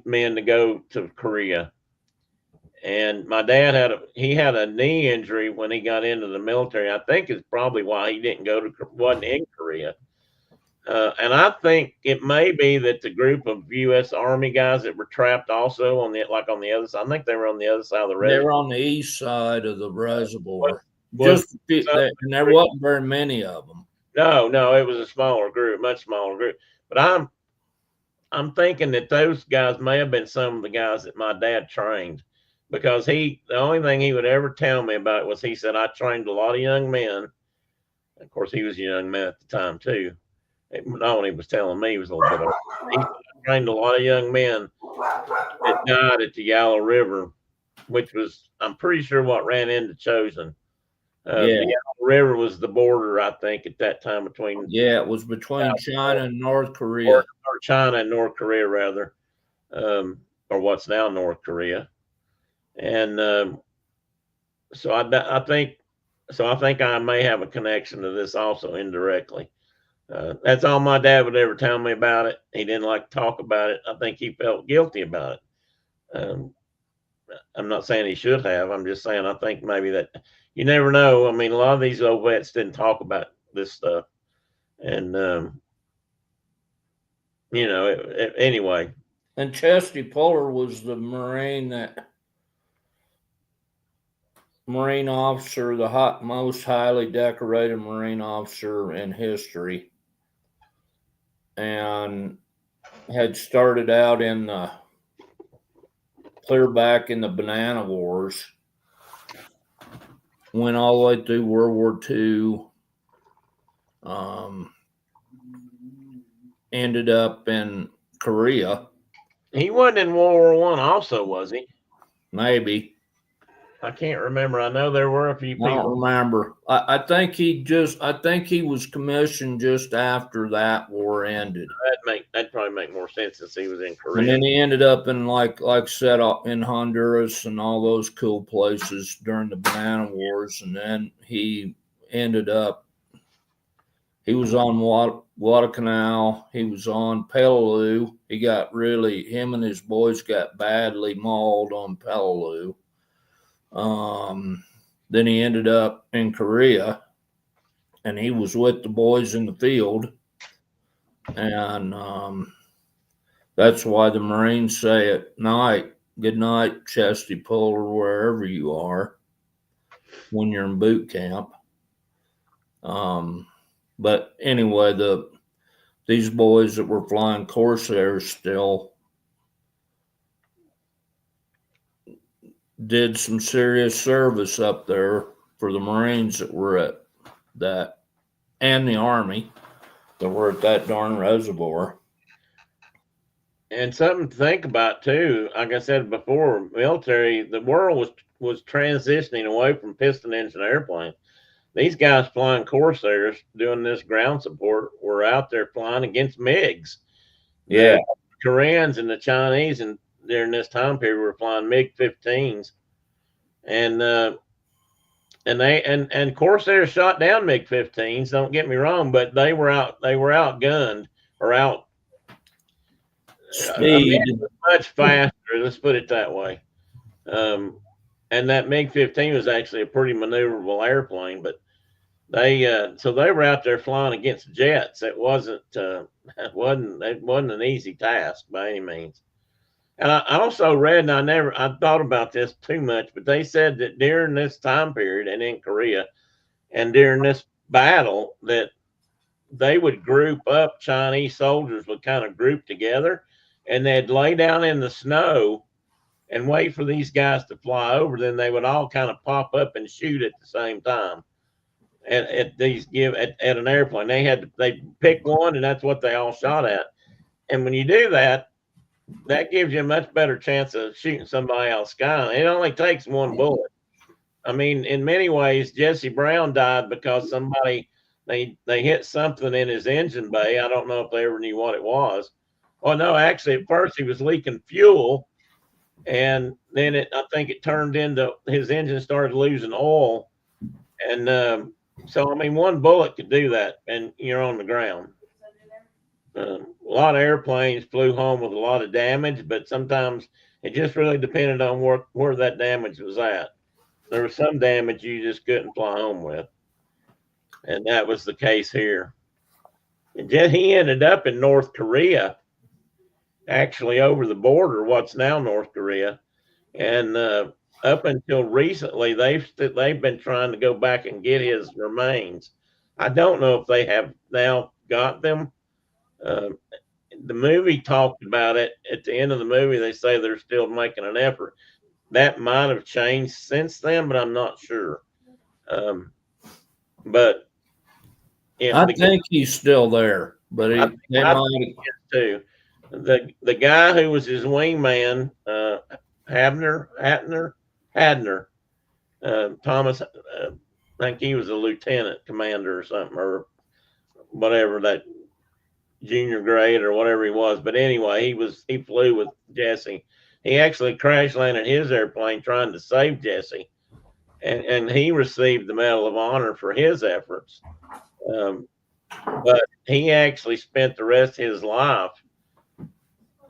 men to go to Korea. And my dad had a knee injury when he got into the military. I think it's probably why he wasn't in Korea. And I think it may be that the group of U.S. Army guys that were trapped also on the other side. I think they were on the other side of the reservoir. They were on the east side of the reservoir. And there wasn't very many of them. No, it was a smaller group, much smaller group. But I'm thinking that those guys may have been some of the guys that my dad trained, because the only thing he would ever tell me about it was he said, I trained a lot of young men. Of course, he was a young man at the time too. Not only was telling me, he was a little bit older. He trained a lot of young men that died at the Yellow River, which was, I'm pretty sure, what ran into Chosen. The Yellow River was the border, I think, at that time between. Yeah, it was between China and North Korea. Or China and North Korea, rather, or what's now North Korea. And so I think I may have a connection to this also indirectly. That's all my dad would ever tell me about it. He didn't like to talk about it. I think he felt guilty about it. I'm not saying he should have. I'm just saying I think maybe that you never know. I mean, a lot of these old vets didn't talk about this stuff, and anyway. And Chesty Puller was the Marine officer, the most highly decorated Marine officer in history, and had started out in clear back in the Banana Wars, went all the way through World War II, ended up in Korea. He wasn't in World War I also, was he? Maybe. I can't remember. I know there were a few people. I don't remember. I think he was commissioned just after that war ended. That'd probably make more sense since he was in Korea. And then he ended up in like set up in Honduras and all those cool places during the Banana Wars. And then he ended up, he was on Guadalcanal. He was on Peleliu. Him and his boys got badly mauled on Peleliu. Then he ended up in Korea, and he was with the boys in the field. And that's why the Marines say at night, good night, chesty puller, wherever you are when you're in boot camp. But anyway, these boys that were flying Corsairs still did some serious service up there for the Marines that were at that, and the Army that were at that darn reservoir. And something to think about too. Like I said before, military, the world was transitioning away from piston engine airplanes. These guys flying Corsairs doing this ground support were out there flying against MiGs. Yeah. The Koreans and the Chinese, and during this time period, were flying MiG-15s, and Corsairs shot down MiG-15s. Don't get me wrong, but they were outgunned or out. Speed. Much faster. Let's put it that way. And that MiG-15 was actually a pretty maneuverable airplane, but they were out there flying against jets. It wasn't an easy task by any means. And I also read, and I thought about this too much, but they said that during this time period and in Korea and during this battle that they would group up, Chinese soldiers would kind of group together and they'd lay down in the snow and wait for these guys to fly over. Then they would all kind of pop up and shoot at the same time. At an airplane, they pick one, and that's what they all shot at. And when you do that, that gives you a much better chance of shooting somebody out of the sky. It only takes one bullet. I mean, in many ways, Jesse Brown died because somebody they hit something in his engine bay. I don't know if they ever knew what it was. Oh no, actually, at first he was leaking fuel, and then I think it turned into his engine started losing oil, and so I mean, one bullet could do that, and you're on the ground. A lot of airplanes flew home with a lot of damage, but sometimes it just really depended on where that damage was at. There was some damage you just couldn't fly home with, and that was the case here. And then he ended up in North Korea, actually over the border, what's now North Korea, and up until recently, they've been trying to go back and get his remains. I don't know if they have now got them. The movie talked about it. At the end of the movie, they say they're still making an effort. That might have changed since then, but I'm not sure. But I think he's still there, but they might too. The guy who was his wingman, Hadner, Thomas. I think he was a lieutenant commander or something, or whatever, that junior grade or whatever he was. But anyway, he flew with Jesse. He actually crash landed his airplane trying to save Jesse, and he received the Medal of Honor for his efforts. But he actually spent the rest of his life,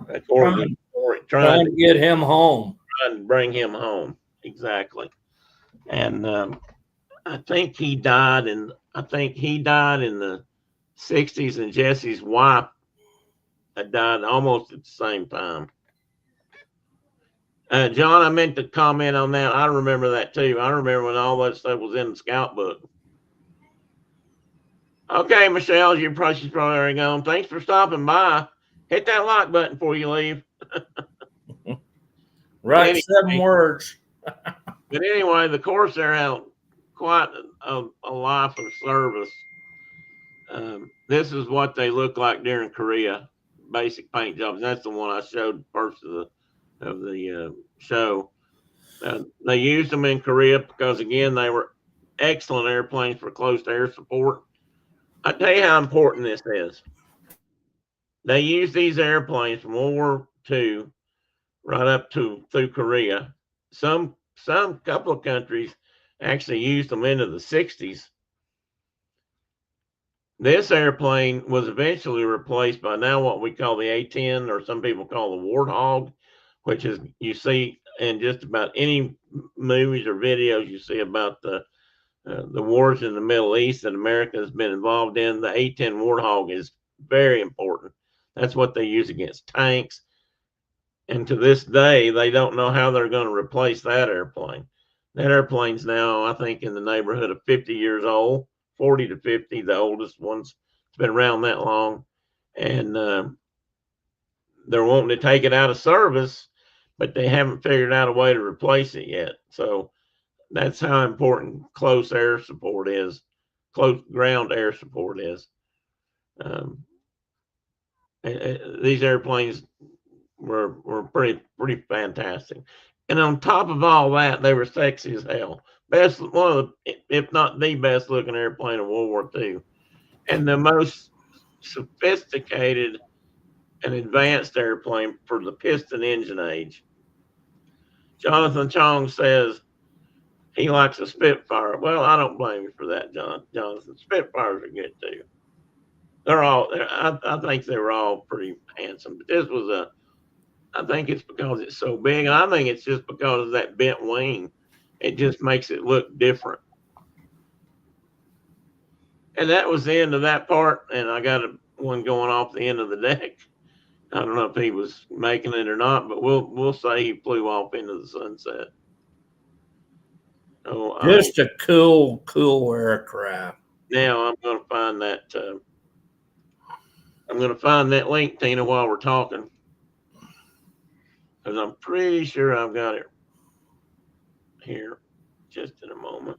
according to the story, trying to get him home, trying to bring him home. Exactly. And I think he died in the 60s, and Jesse's wife had died almost at the same time. John, I meant to comment on that. I remember that too. I remember when all that stuff was in the scout book. Okay, Michelle, she's probably already gone. Thanks for stopping by. Hit that like button before you leave. Right, anyway, 7 words. But anyway, the Corsair had quite a life of service. This is what they look like during Korea, basic paint jobs. That's the one I showed first of the show. They used them in Korea because, again, they were excellent airplanes for close air support. I tell you how important this is. They used these airplanes from World War II right up through Korea. Some couple of countries actually used them into the 60s. This airplane was eventually replaced by now what we call the A-10, or some people call the Warthog, which is, you see in just about any movies or videos you see about the wars in the Middle East that America has been involved in. The A-10 Warthog is very important. That's what they use against tanks. And to this day, they don't know how they're going to replace that airplane. That airplane's now, I think, in the neighborhood of 50 years old, 40 to 50, the oldest one's been around that long. And they're wanting to take it out of service, but they haven't figured out a way to replace it yet. So that's how important close air support is, close ground air support is. These airplanes were pretty fantastic. And on top of all that, they were sexy as hell. Best, one of the, if not the best looking airplane of World War II, and the most sophisticated and advanced airplane for the piston engine age. Jonathan Chong says he likes a Spitfire. Well, I don't blame you for that, Jonathan. Spitfires are good too. They're all. I think they were all pretty handsome, but this was a. I think it's because it's so big. I think it's just because of that bent wing. It just makes it look different. And that was the end of that part. And I got one going off the end of the deck. I don't know if he was making it or not, but we'll say he flew off into the sunset. Oh, Just a cool aircraft. Now I'm going to find that. I'm going to find that link, Tina, while we're talking, because I'm pretty sure I've got it here. Just in a moment.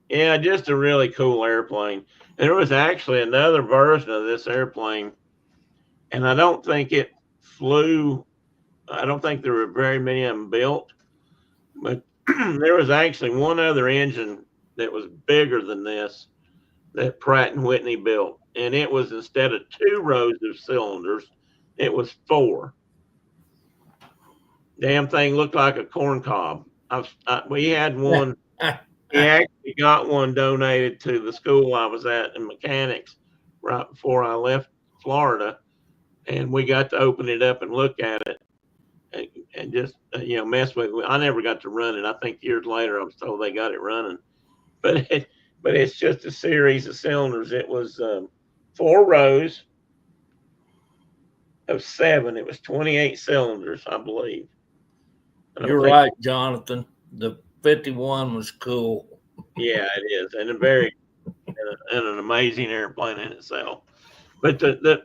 Yeah, just a really cool airplane. And there was actually another version of this airplane, and I don't think it flew. I don't think there were very many of them built, but there was actually one other engine that was bigger than this that Pratt and Whitney built, and it was, instead of 2 rows of cylinders, it was 4. Damn thing looked like a corn cob. We had one. We actually got one donated to the school I was at in mechanics right before I left Florida, and we got to open it up and look at it and just mess with it. I never got to run it. I think years later I was told they got it running, but it's just a series of cylinders. It was 4 rows of 7. It was 28 cylinders, I believe. You're right, Jonathan. The 51 was cool. Yeah, it is, and and an amazing airplane in itself. But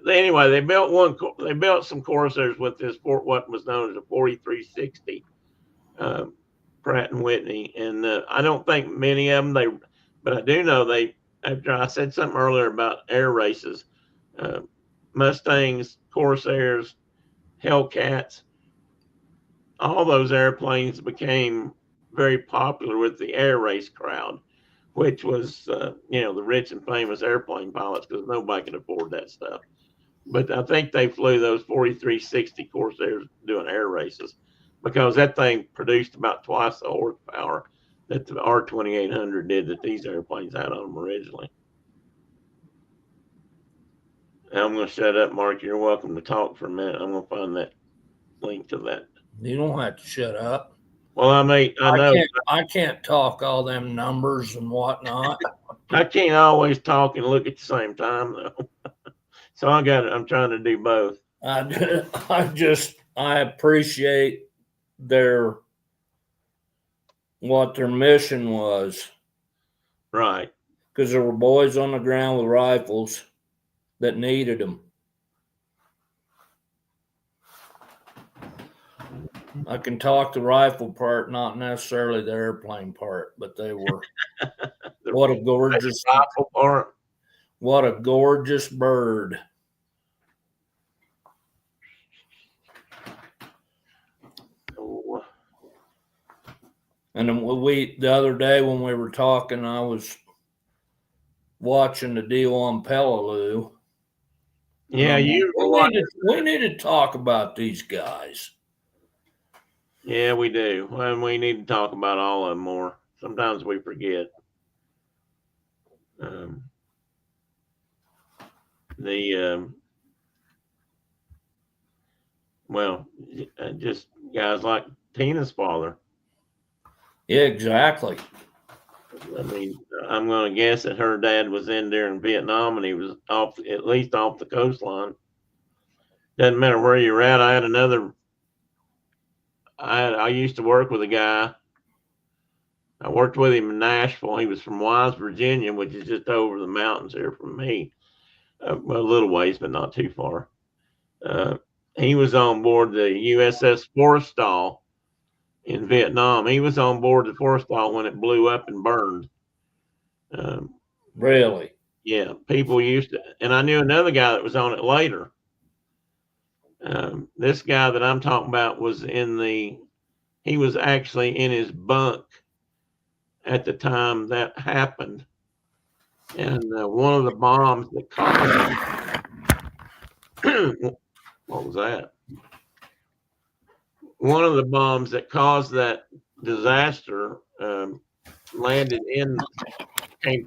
anyway, they built some Corsairs with this what was known as a 4360 Pratt and Whitney, and I don't think many of them but I do know after I said something earlier about air races, Mustangs, Corsairs, Hellcats, all those airplanes became very popular with the air race crowd, which was, the rich and famous airplane pilots, because nobody could afford that stuff. But I think they flew those 4360 Corsairs doing air races, because that thing produced about twice the horsepower that the R2800 did that these airplanes had on them originally. Now I'm going to shut up, Mark. You're welcome to talk for a minute. I'm going to find that link to that. You don't have to shut up. Well, I know. I can't talk all them numbers and whatnot. I can't always talk and look at the same time, though. So I'm trying to do both. I appreciate what their mission was. Right. Because there were boys on the ground with rifles that needed them. I can talk the rifle part, not necessarily the airplane part, but they were what a gorgeous rifle part. What a gorgeous bird. Oh. And then the other day when we were talking, I was watching the deal on Peleliu. Yeah, we need to talk about these guys. Yeah, we do. And we need to talk about all of them more. Sometimes we forget. Just guys like Tina's father. Yeah, exactly. I mean, I'm going to guess that her dad was in there in Vietnam, and he was off, at least off the coastline. Doesn't matter where you're at. I used to work with a guy. I worked with him in Nashville. He was from Wise, Virginia, which is just over the mountains here from me. Well, a little ways, but not too far. He was on board the USS Forrestal in Vietnam. He was on board the Forrestal when it blew up and burned. Really? Yeah, people used to, and I knew another guy that was on it later. This guy that I'm talking about he was actually in his bunk at the time that happened. And one of the bombs that caused what was that? One of the bombs that caused that disaster came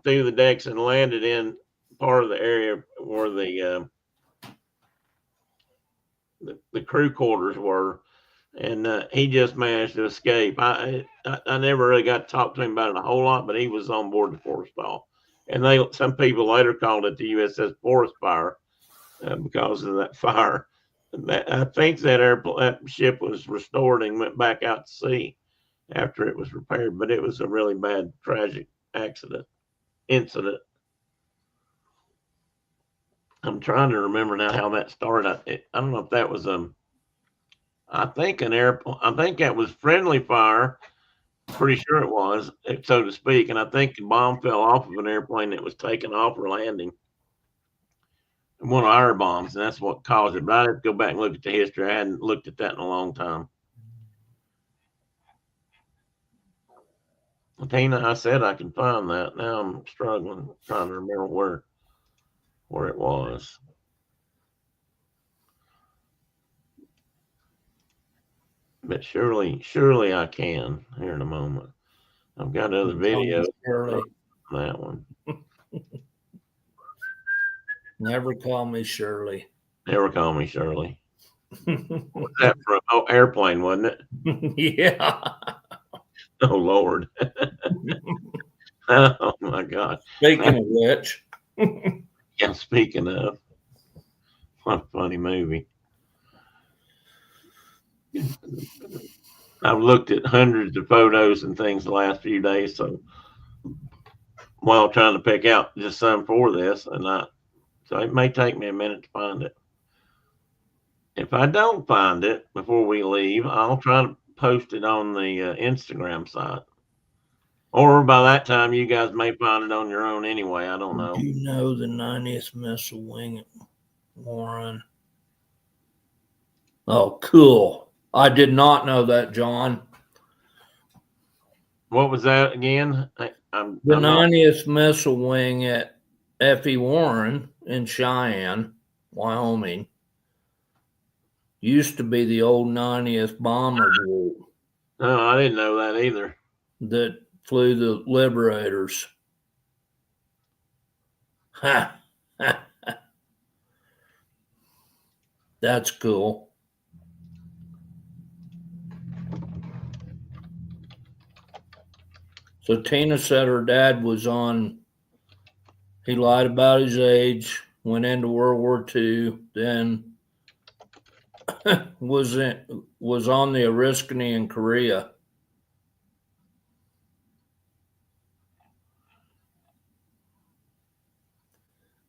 through the decks and landed in part of the area where the crew quarters were, and he just managed to escape. I never really got to talk to him about it a whole lot, but he was on board the Forrestal, and some people later called it the USS Forest Fire because of that fire. I think that ship was restored and went back out to sea after it was repaired, but it was a really bad, tragic incident. I'm trying to remember now how that started. I don't know if that was I think that was friendly fire. Pretty sure it was, so to speak. And I think the bomb fell off of an airplane that was taking off or landing. One of our bombs, and that's what caused it. But I have to go back and look at the history. I hadn't looked at that in a long time. Tina, I said I can find that. Now I'm struggling, trying to remember where it was. But surely I can here in a moment. I've got other videos. That one. Never call me Shirley. Never call me Shirley. Was that for an airplane, wasn't it? Yeah. Oh, Lord. Oh, my God. Speaking of which. Yeah, speaking of. What a funny movie. I've looked at hundreds of photos and things the last few days, so while trying to pick out just some for this, so it may take me a minute to find it. If I don't find it before we leave, I'll try to post it on the Instagram site. Or by that time, you guys may find it on your own anyway. I don't know. Do you know the 90th Missile Wing at Warren? Oh, cool. I did not know that, John. What was that again? The 90th Missile Wing at F.E. Warren in Cheyenne, Wyoming, used to be the old 90th Bomber Group. No, I didn't know that either. That flew the Liberators. Ha! That's cool. So Tina said her dad was he lied about his age, went into World War II, then was on the Oriskany in Korea.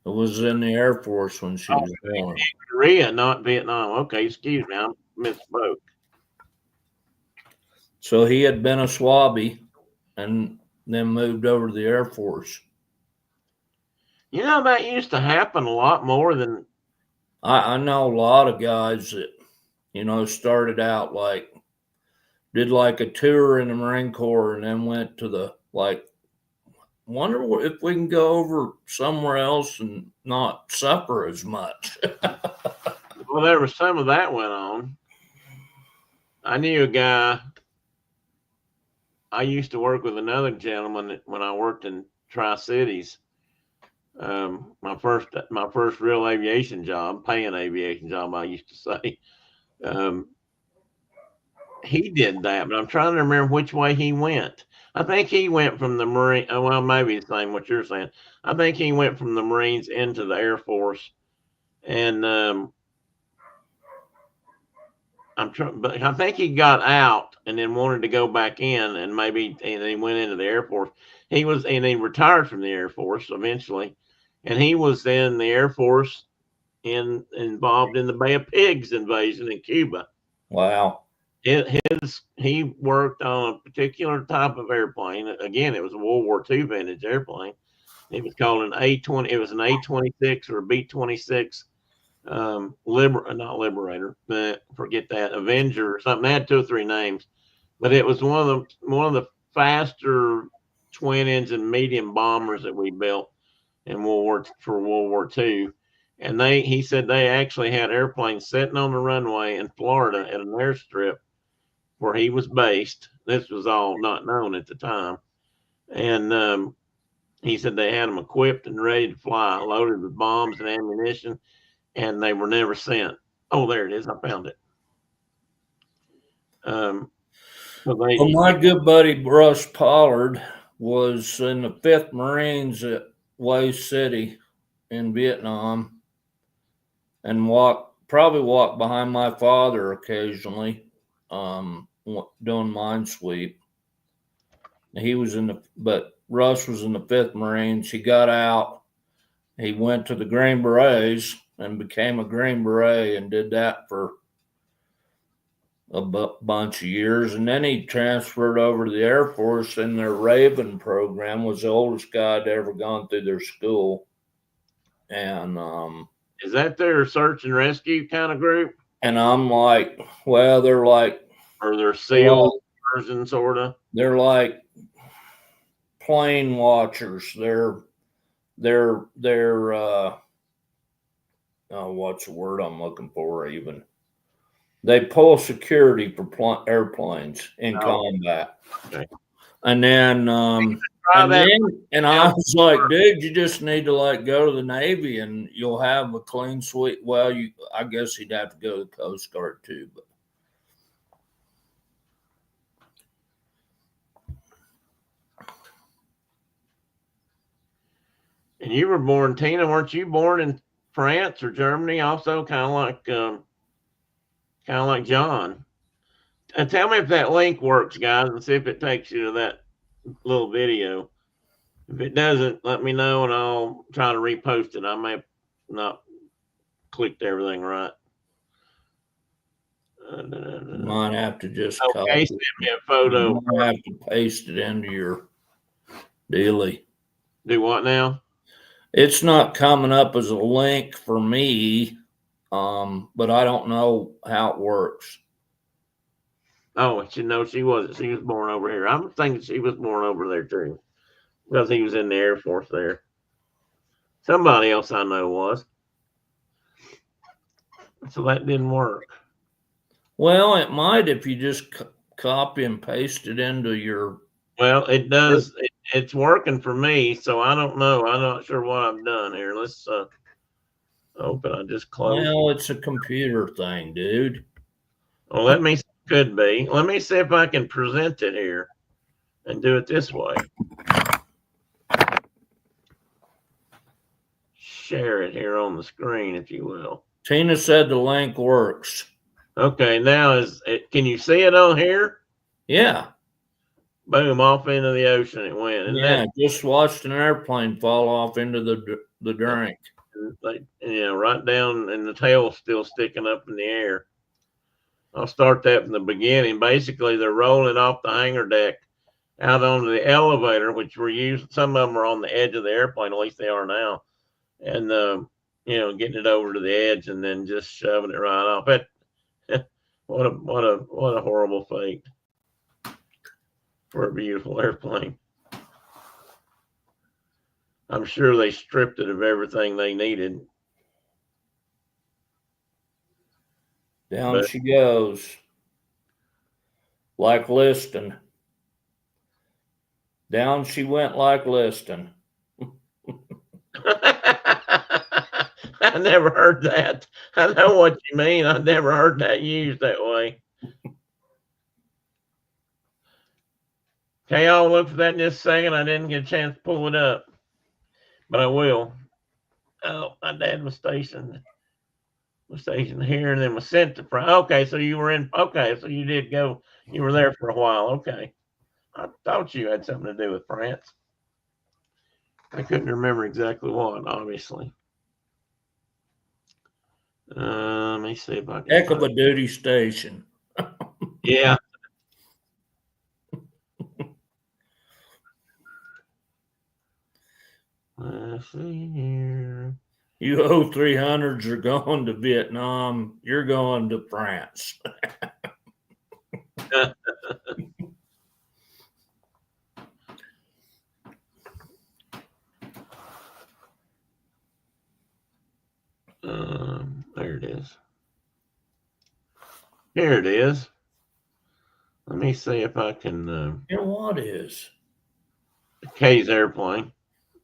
It was in the Air Force when she was born. Korea, not Vietnam. Okay, excuse me, I misspoke. So he had been a Swabie and then moved over to the Air Force. You know, that used to happen a lot more than... I know a lot of guys that, started out did a tour in the Marine Corps and then went to wonder if we can go over somewhere else and not suffer as much. Well, there was some of that went on. I knew a guy. I used to work with another gentleman when I worked in Tri-Cities. My first real aviation job, paying aviation job, I used to say. He did that, but I'm trying to remember which way he went. I think he went from the Marine. Well, maybe the same what you're saying. I think he went from the Marines into the Air Force, and I'm trying, but I think he got out and then wanted to go back in, and he went into the Air Force. And he retired from the Air Force eventually, and he was in the Air Force involved in the Bay of Pigs invasion in Cuba. Wow. He worked on a particular type of airplane. Again, it was a World War II vintage airplane. It was called an A-20. It was an A-26 or a B-26. Not Liberator, but forget that, Avenger or something. They had 2 or 3 names, but it was one of the faster twin engine medium bombers that we built in World War II. And he said they actually had airplanes sitting on the runway in Florida at an airstrip where he was based. This was all not known at the time. And he said they had them equipped and ready to fly, loaded with bombs and ammunition, and they were never sent. Oh, there it is. I found it. Well, my good buddy Russ Pollard was in the 5th Marines at Way City in Vietnam, and probably walked behind my father occasionally, doing minesweep. But Russ was in the 5th Marines. He got out. He went to the Green Berets and became a Green Beret and did that for a bunch of years. And then he transferred over to the Air Force, and their Raven program was the oldest guy I'd ever gone through their school. And is that their search and rescue kind of group? And I'm like, well, they're like, or they're SEAL version, sort of. They're like plane watchers. They're what's the word I'm looking for? Even they pull security for airplanes in combat. Okay. And then and I was like, dude, you just need to like go to the Navy and you'll have a clean sweep. Well, I guess he'd have to go to the Coast Guard too, but. And you were born, Tina, weren't you born in France or Germany also, kind of like John? And tell me if that link works, guys, and see if it takes you to that little video. If it doesn't, let me know and I'll try to repost it. I may have not clicked everything right. Might have to just send me a photo. You might have to paste it into your daily. Do what now? It's not coming up as a link for me, but I don't know how it works. Oh, she wasn't. She was born over here. I'm thinking she was born over there too, because he was in the Air Force there. Somebody else I know was. So that didn't work. Well, it might if you just copy and paste it into your. Well, it does. It's working for me, so I don't know. I'm not sure what I've done here. Let's open. I just closed. Well, it's a computer thing, dude. Well, let me. Could be. Let me see if I can present it here and do it this way. Share it here on the screen, if you will. Tina said the link works. Okay, now can you see it on here? Yeah. Boom, off into the ocean it went. Yeah, just watched an airplane fall off into the drink. Right down, and the tail's still sticking up in the air. I'll start that from the beginning. Basically, they're rolling off the hangar deck out onto the elevator, which we're using. Some of them are on the edge of the airplane, at least they are now. And, getting it over to the edge and then just shoving it right off. What a horrible fate for a beautiful airplane. I'm sure they stripped it of everything they needed. Down she goes, like Liston. Down she went like Liston. I never heard that. I know what you mean. I never heard that used that way. Okay, I'll look for that in just a second. I didn't get a chance to pull it up, but I will. Oh, my dad was stationed here and then was sent to France. Okay, so you were in. Okay, so you did go. You were there for a while. Okay, I thought you had something to do with France. I couldn't remember exactly what, obviously. Let me see if I can. Heck of a duty station. Yeah. Let's see here. You O300s are going to Vietnam. You're going to France. There it is. Here it is. Let me see if I can. You know what is? K's airplane.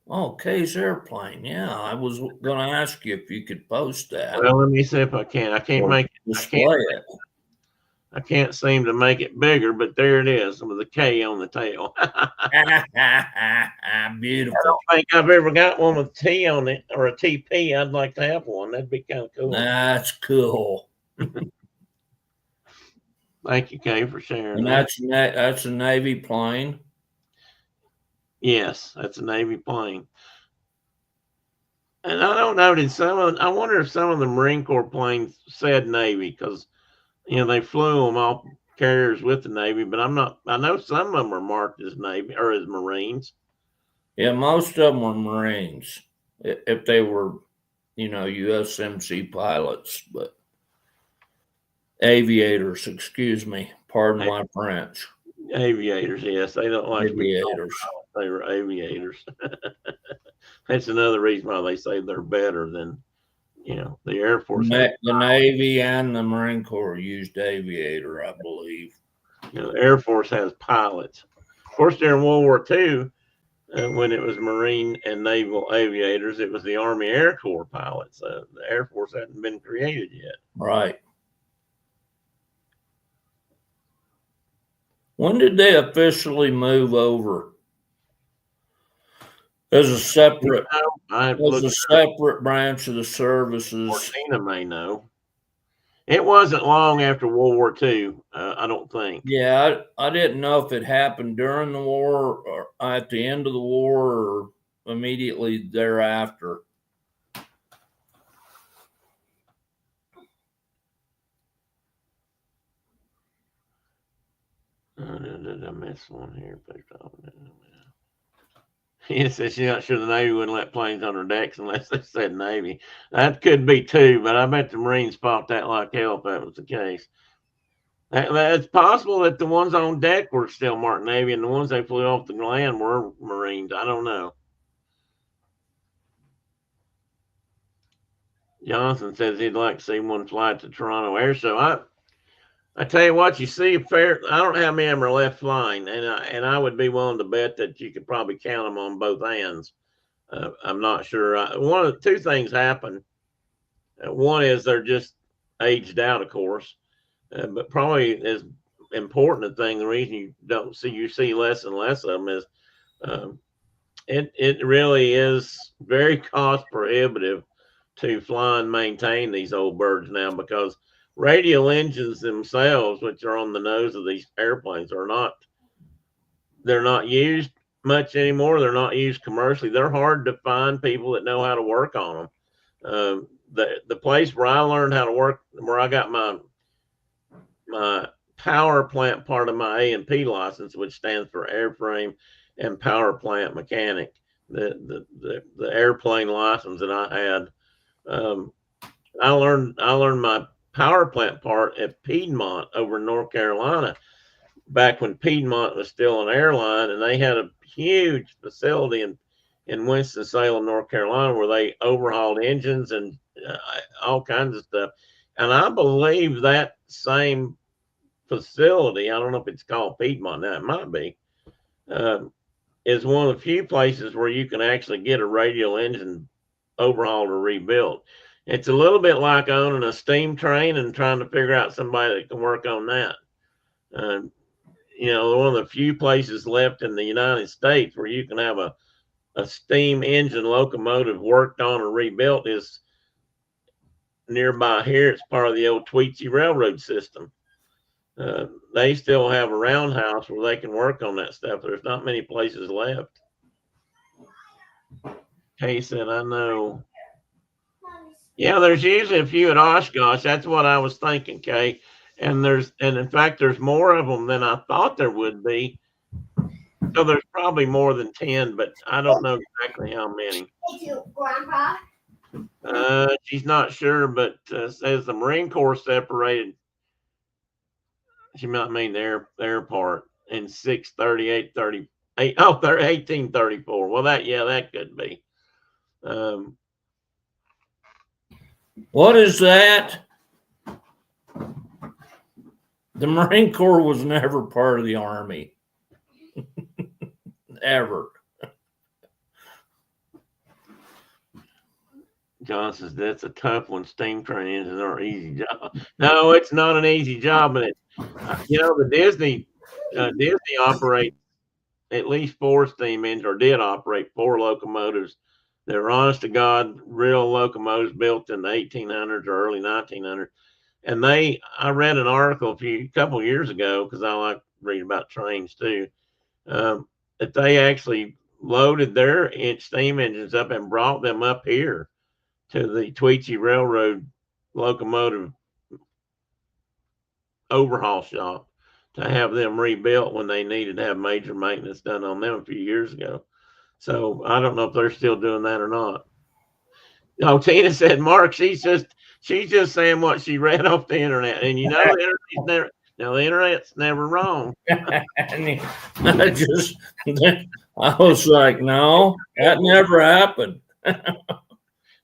Oh, K's airplane. Yeah, I was going to ask you if you could post that. Well, let me see if I can. I can't make it. Display it. I can't seem to make it bigger, but there it is with a K on the tail. Beautiful. I don't think I've ever got one with a T on it or a TP. I'd like to have one. That'd be kind of cool. That's cool. Thank you, Kay, for sharing And that. that's a Navy plane. Yes, that's a Navy plane. And I don't know, I wonder if some of the Marine Corps planes said Navy because, they flew them off carriers with the Navy, but I know some of them are marked as Navy or as Marines. Yeah, most of them were Marines if they were, USMC pilots, but aviators, excuse me. Pardon my French. Aviators, yes. They don't like aviators. They were aviators. That's another reason why they say they're better than, the Air Force. The Navy and the Marine Corps used aviator, I believe. The Air Force has pilots. Of course, during World War II, when it was Marine and Naval aviators, it was the Army Air Corps pilots. The Air Force hadn't been created yet. Right. When did they officially move over as a separate branch of the services? Martina may know. It wasn't long after World War II, I don't think. Yeah, I didn't know if it happened during the war or at the end of the war or immediately thereafter. I missed one here. He says she's not sure the Navy wouldn't let planes on their decks unless they said Navy. That could be too, but I bet the Marines fought that like hell if that was the case. It's possible that the ones on deck were still marked Navy and the ones they flew off the land were Marines. I don't know. Johnson says he'd like to see one fly to Toronto Air Show. I tell you what, you see, I don't know how many of them are left flying, and I would be willing to bet that you could probably count them on both hands. I'm not sure. One of the two things happen. One is they're just aged out, of course, but probably as important a thing, the reason you see less and less of them is it really is very cost prohibitive to fly and maintain these old birds now because radial engines themselves, which are on the nose of these airplanes, they're not used much anymore. They're not used commercially. They're hard to find people that know how to work on them. The place where I learned how to work, where I got my power plant part of my A&P license, which stands for airframe and power plant mechanic, the airplane license that I had. I learned my power plant part at Piedmont over in North Carolina back when Piedmont was still an airline, and they had a huge facility in Winston-Salem, North Carolina, where they overhauled engines and all kinds of stuff. And I believe that same facility, I don't know if it's called Piedmont now, it might be, is one of the few places where you can actually get a radial engine overhauled or rebuilt. It's a little bit like owning a steam train and trying to figure out somebody that can work on that. one of the few places left in the United States where you can have a steam engine locomotive worked on and rebuilt is nearby here. It's part of the old Tweetsie Railroad system. They still have a roundhouse where they can work on that stuff. There's not many places left. Kay said, I know. Yeah, there's usually a few at Oshkosh. That's what I was thinking, Kay. And in fact, there's more of them than I thought there would be. So there's probably more than 10, but I don't know exactly how many. Grandpa. She's not sure, but says the Marine Corps separated. She might mean their part in 638 oh, they're 1834. Well, that could be. What is that? The Marine Corps was never part of the Army. Ever. John says that's a tough one. Steam train engines aren't an easy job. No, it's not an easy job, but the Disney operates at least 4 steam engines, or did operate 4 locomotives. They're honest to God real locomotives built in the 1800s or early 1900s. And I read an article a couple of years ago, because I like reading about trains too, that they actually loaded their steam engines up and brought them up here to the Tweetsie Railroad locomotive overhaul shop to have them rebuilt when they needed to have major maintenance done on them a few years ago. So I don't know if they're still doing that or not. No, Tina said, Mark, she's just saying what she read off the internet, and the internet's never wrong. I was like, no, that never happened.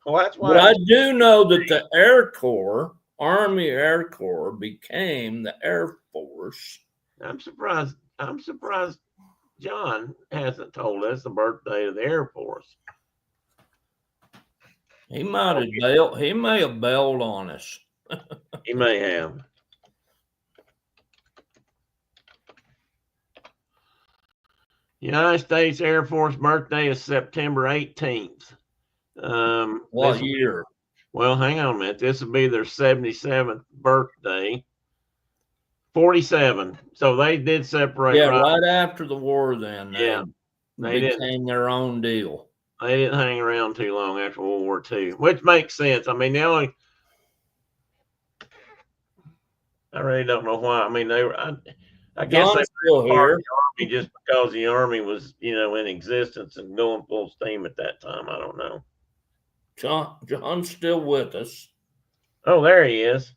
Well, that's why. But I do know that the Air Corps, Army Air Corps, became the Air Force. I'm surprised John hasn't told us the birthday of the Air Force. He may have bailed on us. He may have. United States Air Force birthday is September 18th. What year? Well, hang on a minute. This will be their 77th birthday. 47. So they did separate. Yeah, right after the war then. Yeah. They became their own deal. They didn't hang around too long after World War II, which makes sense. I mean, I really don't know why. I mean, I guess they still here. The Army just because the Army was, in existence and going full steam at that time. I don't know. John's still with us. Oh, there he is.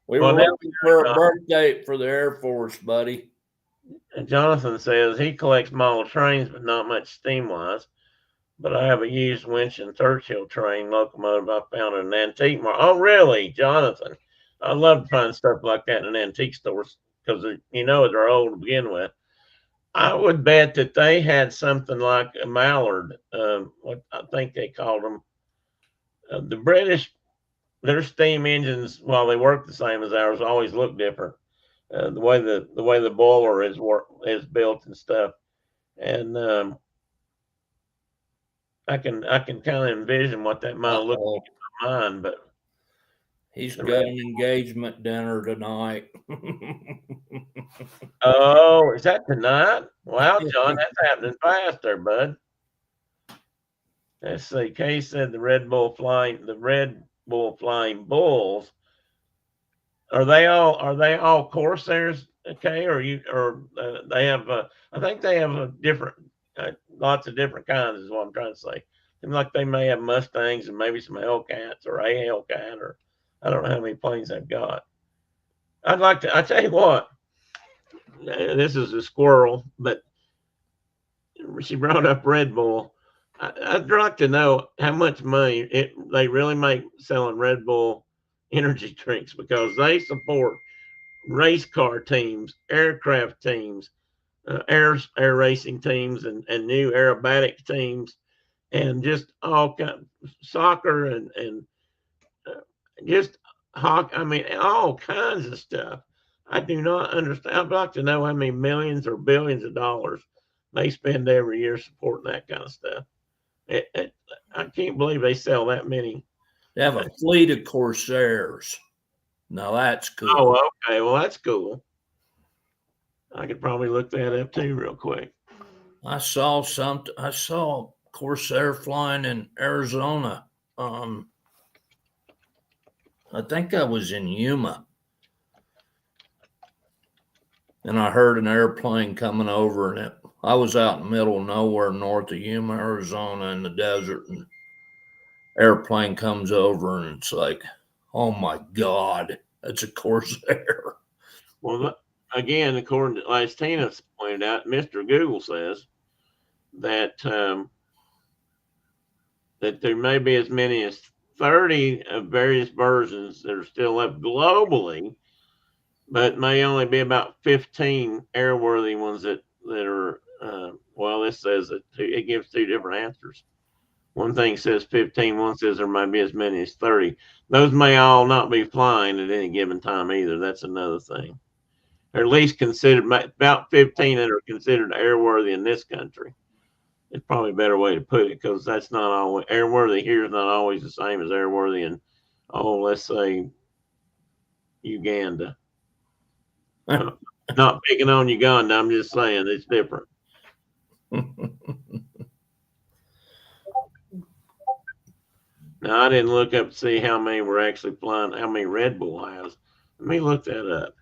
We were looking for a birth date for the Air Force, buddy. And Jonathan says he collects model trains, but not much steam-wise. But I have a used Winston Churchill train locomotive I found in an antique market. Oh, really, Jonathan? I love to find stuff like that in an antique store because they're old to begin with. I would bet that they had something like a Mallard. What I think they called them. The British, their steam engines, while they work the same as ours, always look different. The way the boiler is built and stuff, and I can kind of envision what that might look like in my mind. But he's got an engagement dinner tonight. Oh, is that tonight? Wow, John, that's happening fast there, bud. Let's see. Kay said the Red Bull Flying Bulls. Are they all Corsairs? Okay, they have? I think they have different, lots of different kinds. Is what I'm trying to say. Seems like they may have Mustangs and maybe some Hellcats or a Hellcat, or I don't know how many planes they've got. I tell you what. This is a squirrel, but she brought up Red Bull. I'd like to know how much money they really make selling Red Bull energy drinks, because they support race car teams, aircraft teams, air racing teams, and new aerobatic teams, and just all kind of soccer and just hockey. I mean, all kinds of stuff. I do not understand. I'd like to know how many millions or billions of dollars they spend every year supporting that kind of stuff. I can't believe they sell that many. They have a fleet of Corsairs. Now that's cool. Oh, okay. Well, that's cool. I could probably look that up too real quick. I saw Corsair flying in Arizona. I think I was in Yuma. And I heard an airplane coming over, and I was out in the middle of nowhere north of Yuma, Arizona in the desert, and airplane comes over, and it's like, oh my God, that's a Corsair. Well, again, according to, as Tina pointed out, Mr. Google says that that there may be as many as 30 of various versions that are still left globally, but may only be about 15 airworthy ones that are. Well, this says that it gives two different answers. One thing says 15, one says there might be as many as 30. Those may all not be flying at any given time either. That's another thing. Or at least considered about 15 that are considered airworthy in this country. It's probably a better way to put it, because that's not always airworthy here is not always the same as airworthy in, let's say Uganda. Not picking on Uganda, I'm just saying it's different. Now, I didn't look up to see how many were actually flying, how many Red Bull has. Let me look that up.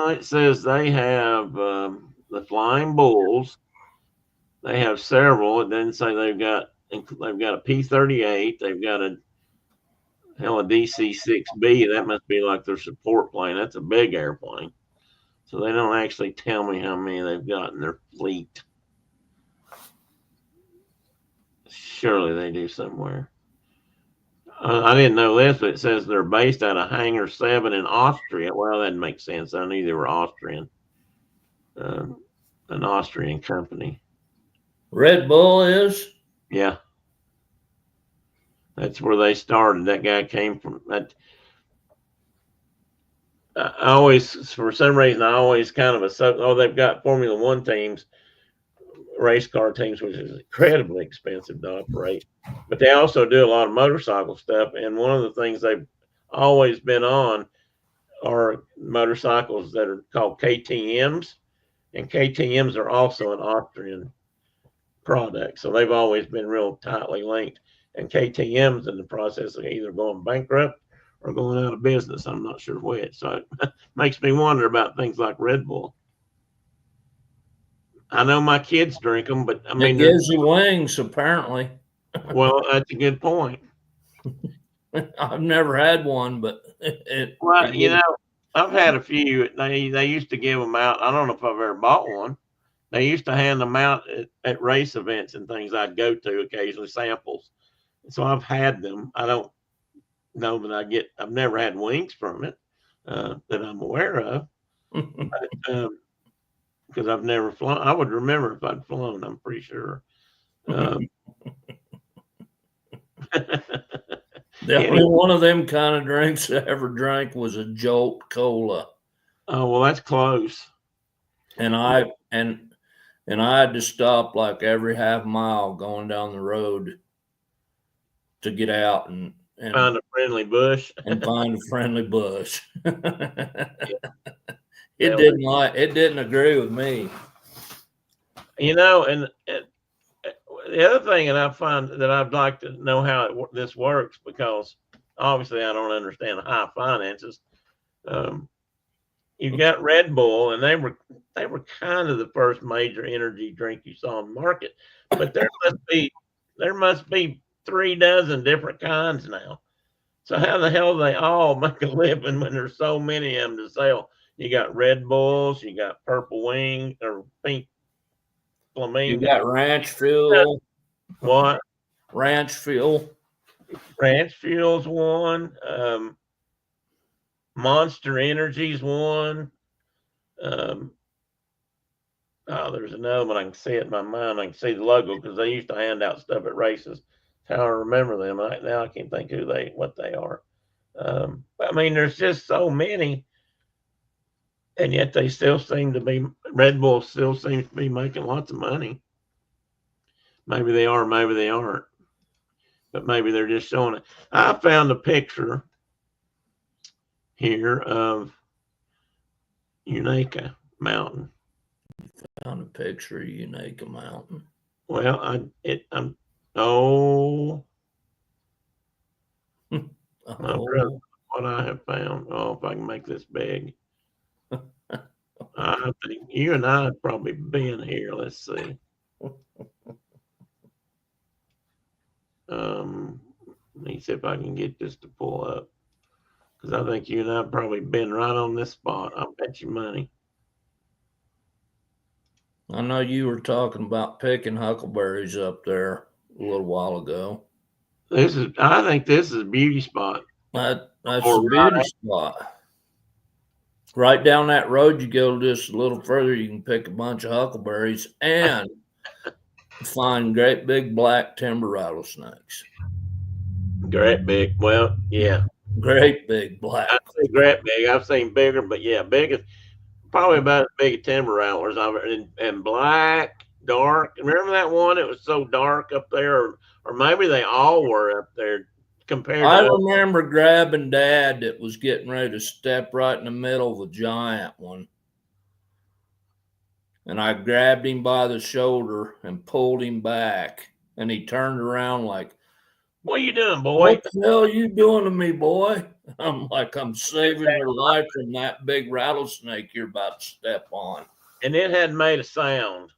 It says they have the Flying Bulls. They have several. It doesn't say they've got a P-38. They've got a DC-6B. That must be like their support plane. That's a big airplane. So they don't actually tell me how many they've got in their fleet. Surely they do somewhere. I didn't know this, but it says they're based out of Hangar 7 in Austria. Well, that makes sense. I knew they were Austrian. An Austrian company. Red Bull is? Yeah. That's where they started. That guy came from that. I always, for some reason, I always kind of they've got Formula One teams, race car teams, which is incredibly expensive to operate. But they also do a lot of motorcycle stuff. And one of the things they've always been on are motorcycles that are called KTMs. And KTMs are also an Austrian product. So they've always been real tightly linked. And KTM's in the process of either going bankrupt or going out of business. I'm not sure which. So it makes me wonder about things like Red Bull. I know my kids drink them, but I mean, it gives you wings, apparently. Well, that's a good point. I've never had one, but I've had a few. They used to give them out. I don't know if I've ever bought one. They used to hand them out at race events and things I'd go to occasionally, samples. So I've had them. I don't know that I've never had wings from it that I'm aware of. Because I've never flown. I would remember if I'd flown, I'm pretty sure. The only one of them kind of drinks I ever drank was a Jolt Cola. Oh, well, that's close. And I had to stop like every half mile going down the road to get out and find a friendly bush. And find a friendly bush. It didn't agree with me. And the other thing that I find that I'd like to know how this works, because obviously I don't understand high finances. You've got Red Bull, and they were kind of the first major energy drink you saw in the market, but there must be 36 different kinds now. So how the hell do they all make a living when there's so many of them to sell? You got Red Bulls, you got Purple Wing or Pink Flamingo. You got Ranch Fuel. What? Ranch Fuel. Ranch Fuel's one. Monster Energy's one. There's another one. I can see it in my mind. I can see the logo because they used to hand out stuff at races. That's how I remember them. Now I can't think what they are. I mean, there's just so many, and yet they still seem to be. Red Bull still seems to be making lots of money. Maybe they are, maybe they aren't, but maybe they're just showing it. I found a picture here of Unaka Mountain. Found a picture of Unaka Mountain. Well, oh, my brother, what I have found. Oh, if I can make this big. I think you and I have probably been here. Let's see. Let me see if I can get this to pull up. Because I think you and I have probably been right on this spot. I'll bet you money. I know you were talking about picking huckleberries up there a little while ago. I think this is a beauty spot. That's a beauty spot. Right down that road, you go just a little further, you can pick a bunch of huckleberries and find great big black timber rattlesnakes. Great big. Well, yeah. Great big black. I'd say great big. I've seen bigger, but yeah, big. Probably about as big as timber rattlers. And black, dark. Remember that one? It was so dark up there, or maybe they all were up there compared to. I remember grabbing Dad that was getting ready to step right in the middle of a giant one. And I grabbed him by the shoulder and pulled him back. And he turned around like, "What are you doing, boy? What the hell are you doing to me, boy?" I'm like, "I'm saving your life from that big rattlesnake you're about to step on." And it hadn't made a sound.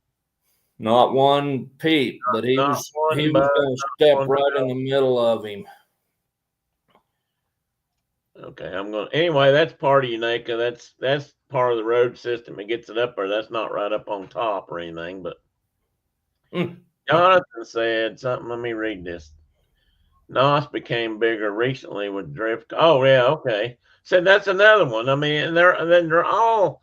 Not one peep, but he was going to step right in the middle of him. Okay, anyway, that's part of Unaka. That's part of the road system. It gets it up there. That's not right up on top or anything, but Jonathan said something. Let me read this. NOS became bigger recently with drift. Oh yeah, okay. So that's another one. I mean, and they're all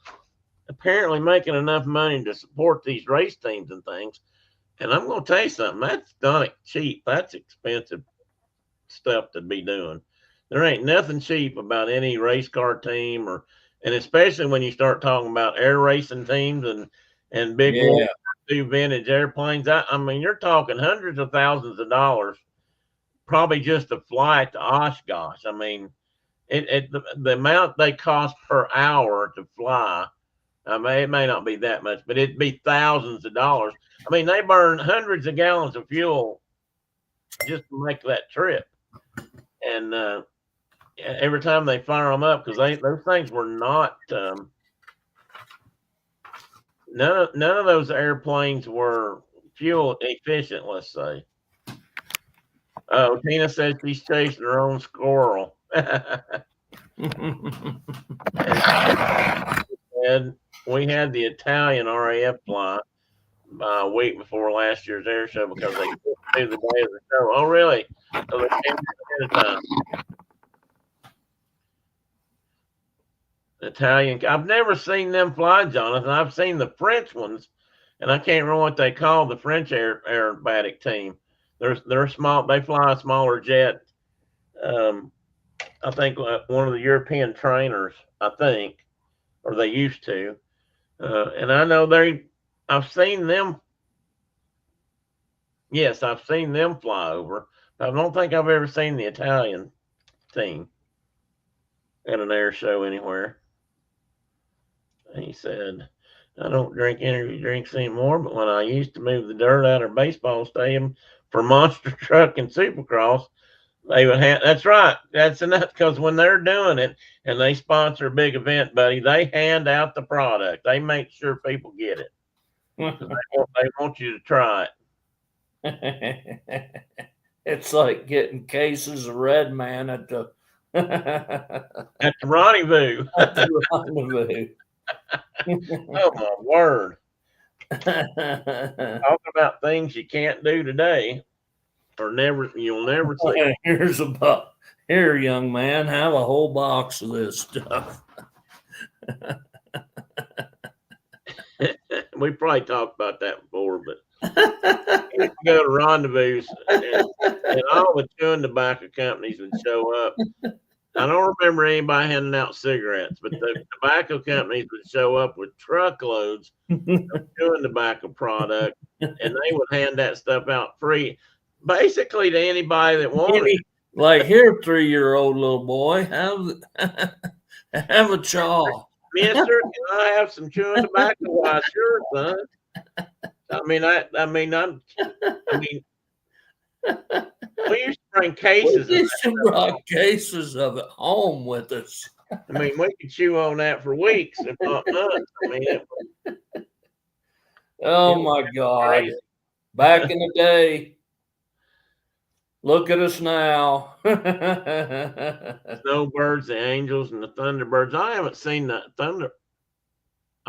apparently making enough money to support these race teams and things. And I'm going to tell you something. That's not cheap. That's expensive stuff to be doing. There ain't nothing cheap about any race car team, and especially when you start talking about air racing teams and big vintage airplanes. I mean, you're talking hundreds of thousands of dollars, probably just to fly to Oshkosh. I mean, the amount they cost per hour to fly. I mean, it may not be that much, but it'd be thousands of dollars. I mean, they burn hundreds of gallons of fuel just to make that trip, and every time they fire them up, because those things were not none of those airplanes were fuel efficient. Let's say. Oh, Tina says she's chasing her own squirrel. And we had the Italian RAF fly a week before last year's air show because they couldn't do the day of the show. Oh, really? So they came ahead of time. Italian. I've never seen them fly, Jonathan. I've seen the French ones, and I can't remember what they call the French aerobatic team. They're small. They fly a smaller jet. I think one of the European trainers. I think, or they used to. And I know I've seen them. Yes, I've seen them fly over. But I don't think I've ever seen the Italian team at an air show anywhere. And he said, "I don't drink energy drinks anymore, but when I used to move the dirt out of baseball stadium for monster truck and supercross, they would have." That's right. That's enough, because when they're doing it and they sponsor a big event, buddy, they hand out the product. They make sure people get it. They want you to try it. It's like getting cases of Red Man at the rendezvous. At the rendezvous. Oh my word! Talking about things you can't do today. or never, you'll never see. Here's a box. Here, young man, have a whole box of this stuff. We probably talked about that before, but we used to go to rendezvous, and all the chewing tobacco companies would show up. I don't remember anybody handing out cigarettes, but the tobacco companies would show up with truckloads of chewing tobacco product, and they would hand that stuff out free, basically to anybody that wanted it. Like, here, 3-year-old little boy, have a chaw. Mister, can I have some chewing tobacco? Why, sure, son. We used to bring cases. We used to brought cases of it home with us. I mean, we could chew on that for weeks, if not months. I mean, Oh my God! crazy. Back in the day. Look at us now. Snowbirds, the Angels, and the Thunderbirds. I haven't seen the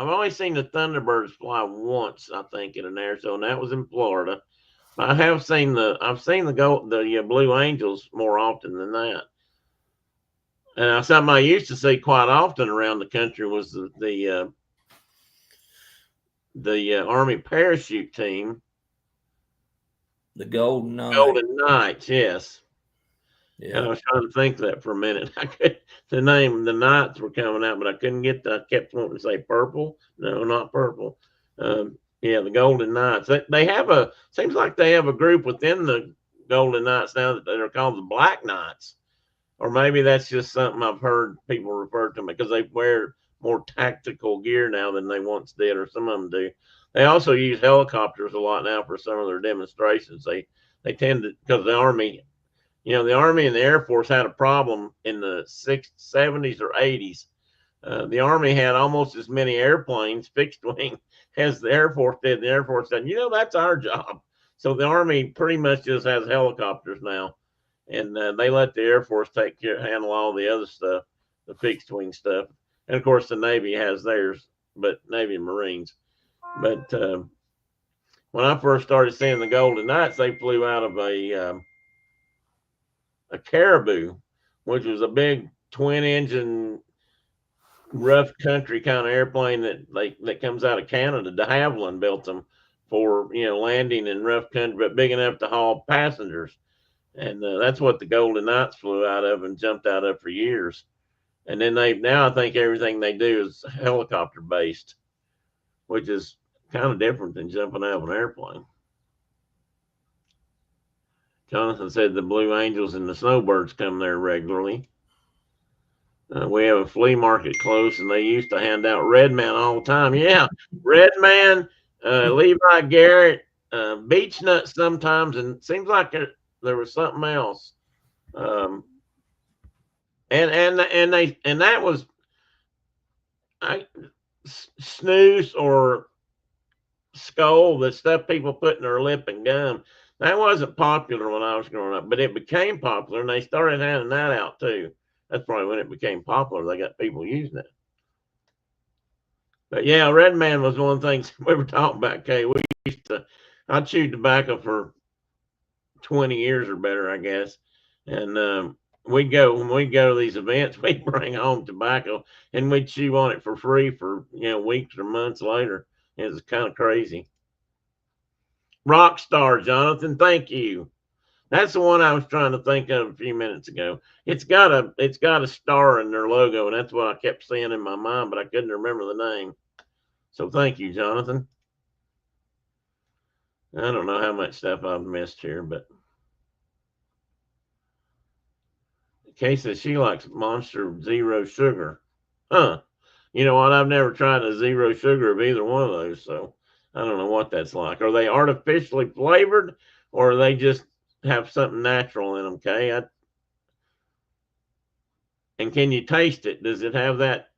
I've only seen the Thunderbirds fly once, I think, in an air show, and that was in Florida. But I've seen the Blue Angels more often than that. And something I used to see quite often around the country was the Army parachute team. The Golden Knights. Golden Knights, yes. Yeah. And I was trying to think of that for a minute. The Knights were coming out, but I couldn't get I kept wanting to say purple. No, not purple. Yeah, the Golden Knights. Seems like they have a group within the Golden Knights now that they're called the Black Knights. Or maybe that's just something I've heard people refer to them because they wear more tactical gear now than they once did, or some of them do. They also use helicopters a lot now for some of their demonstrations. They tend to, because the Army, the Army and the Air Force had a problem in the 70s or 80s. The Army had almost as many airplanes, fixed wing, as the Air Force did. The Air Force said, that's our job. So the Army pretty much just has helicopters now. And they let the Air Force handle all the other stuff, the fixed wing stuff. And of course, the Navy has theirs, but Navy and Marines. But when I first started seeing the Golden Knights, they flew out of a Caribou, which was a big twin-engine, rough country kind of airplane that comes out of Canada. De Havilland built them for landing in rough country, but big enough to haul passengers. And that's what the Golden Knights flew out of and jumped out of for years. And then now I think everything they do is helicopter based, which is kind of different than jumping out of an airplane. Jonathan said the Blue Angels and the Snowbirds come there regularly. We have a flea market close, and they used to hand out Red Man all the time. Yeah, Red Man, Levi Garrett, Beech Nuts sometimes, and it seems like there was something else. And that was snooze or skull, the stuff people put in their lip and gum. That wasn't popular when I was growing up, but it became popular, and they started handing that out too. That's probably when it became popular. They got people using it. But yeah, Red Man was one of the things we were talking about, Kay. I chewed tobacco for 20 years or better, I guess. And when we'd go to these events, we'd bring home tobacco and we'd chew on it for free for weeks or months later. It was kind of crazy. Rockstar, Jonathan, thank you. That's the one I was trying to think of a few minutes ago. It's got a star in their logo, and that's what I kept seeing in my mind, but I couldn't remember the name. So thank you, Jonathan. I don't know how much stuff I've missed here, but Kay says she likes Monster Zero Sugar. Huh. You know what? I've never tried a zero sugar of either one of those, so I don't know what that's like. Are they artificially flavored, or are they just have something natural in them, Kay? And can you taste it? Does it have that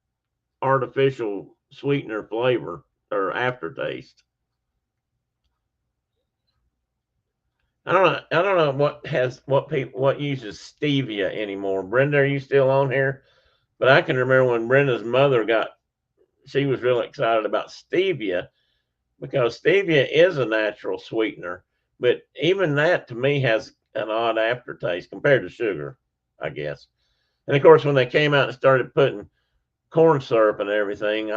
artificial sweetener flavor or aftertaste? I don't know what uses stevia anymore. Brenda, are you still on here? But I can remember when Brenda's mother she was really excited about stevia because stevia is a natural sweetener. But even that to me has an odd aftertaste compared to sugar, I guess. And of course, when they came out and started putting corn syrup and everything,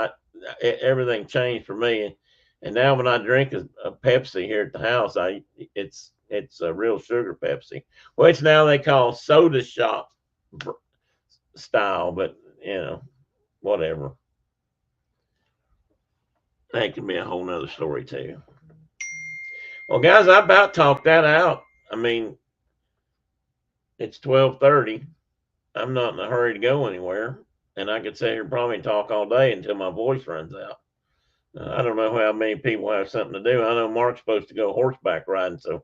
everything changed for me. And now when I drink a Pepsi here at the house, it's a real sugar Pepsi, which now they call soda shop style, but whatever. That can be a whole nother story too. Well, guys, I about talked that out. I mean, it's 12:30. I'm not in a hurry to go anywhere, and I could sit here probably and talk all day until my voice runs out. I don't know how many people have something to do. I know Mark's supposed to go horseback riding, so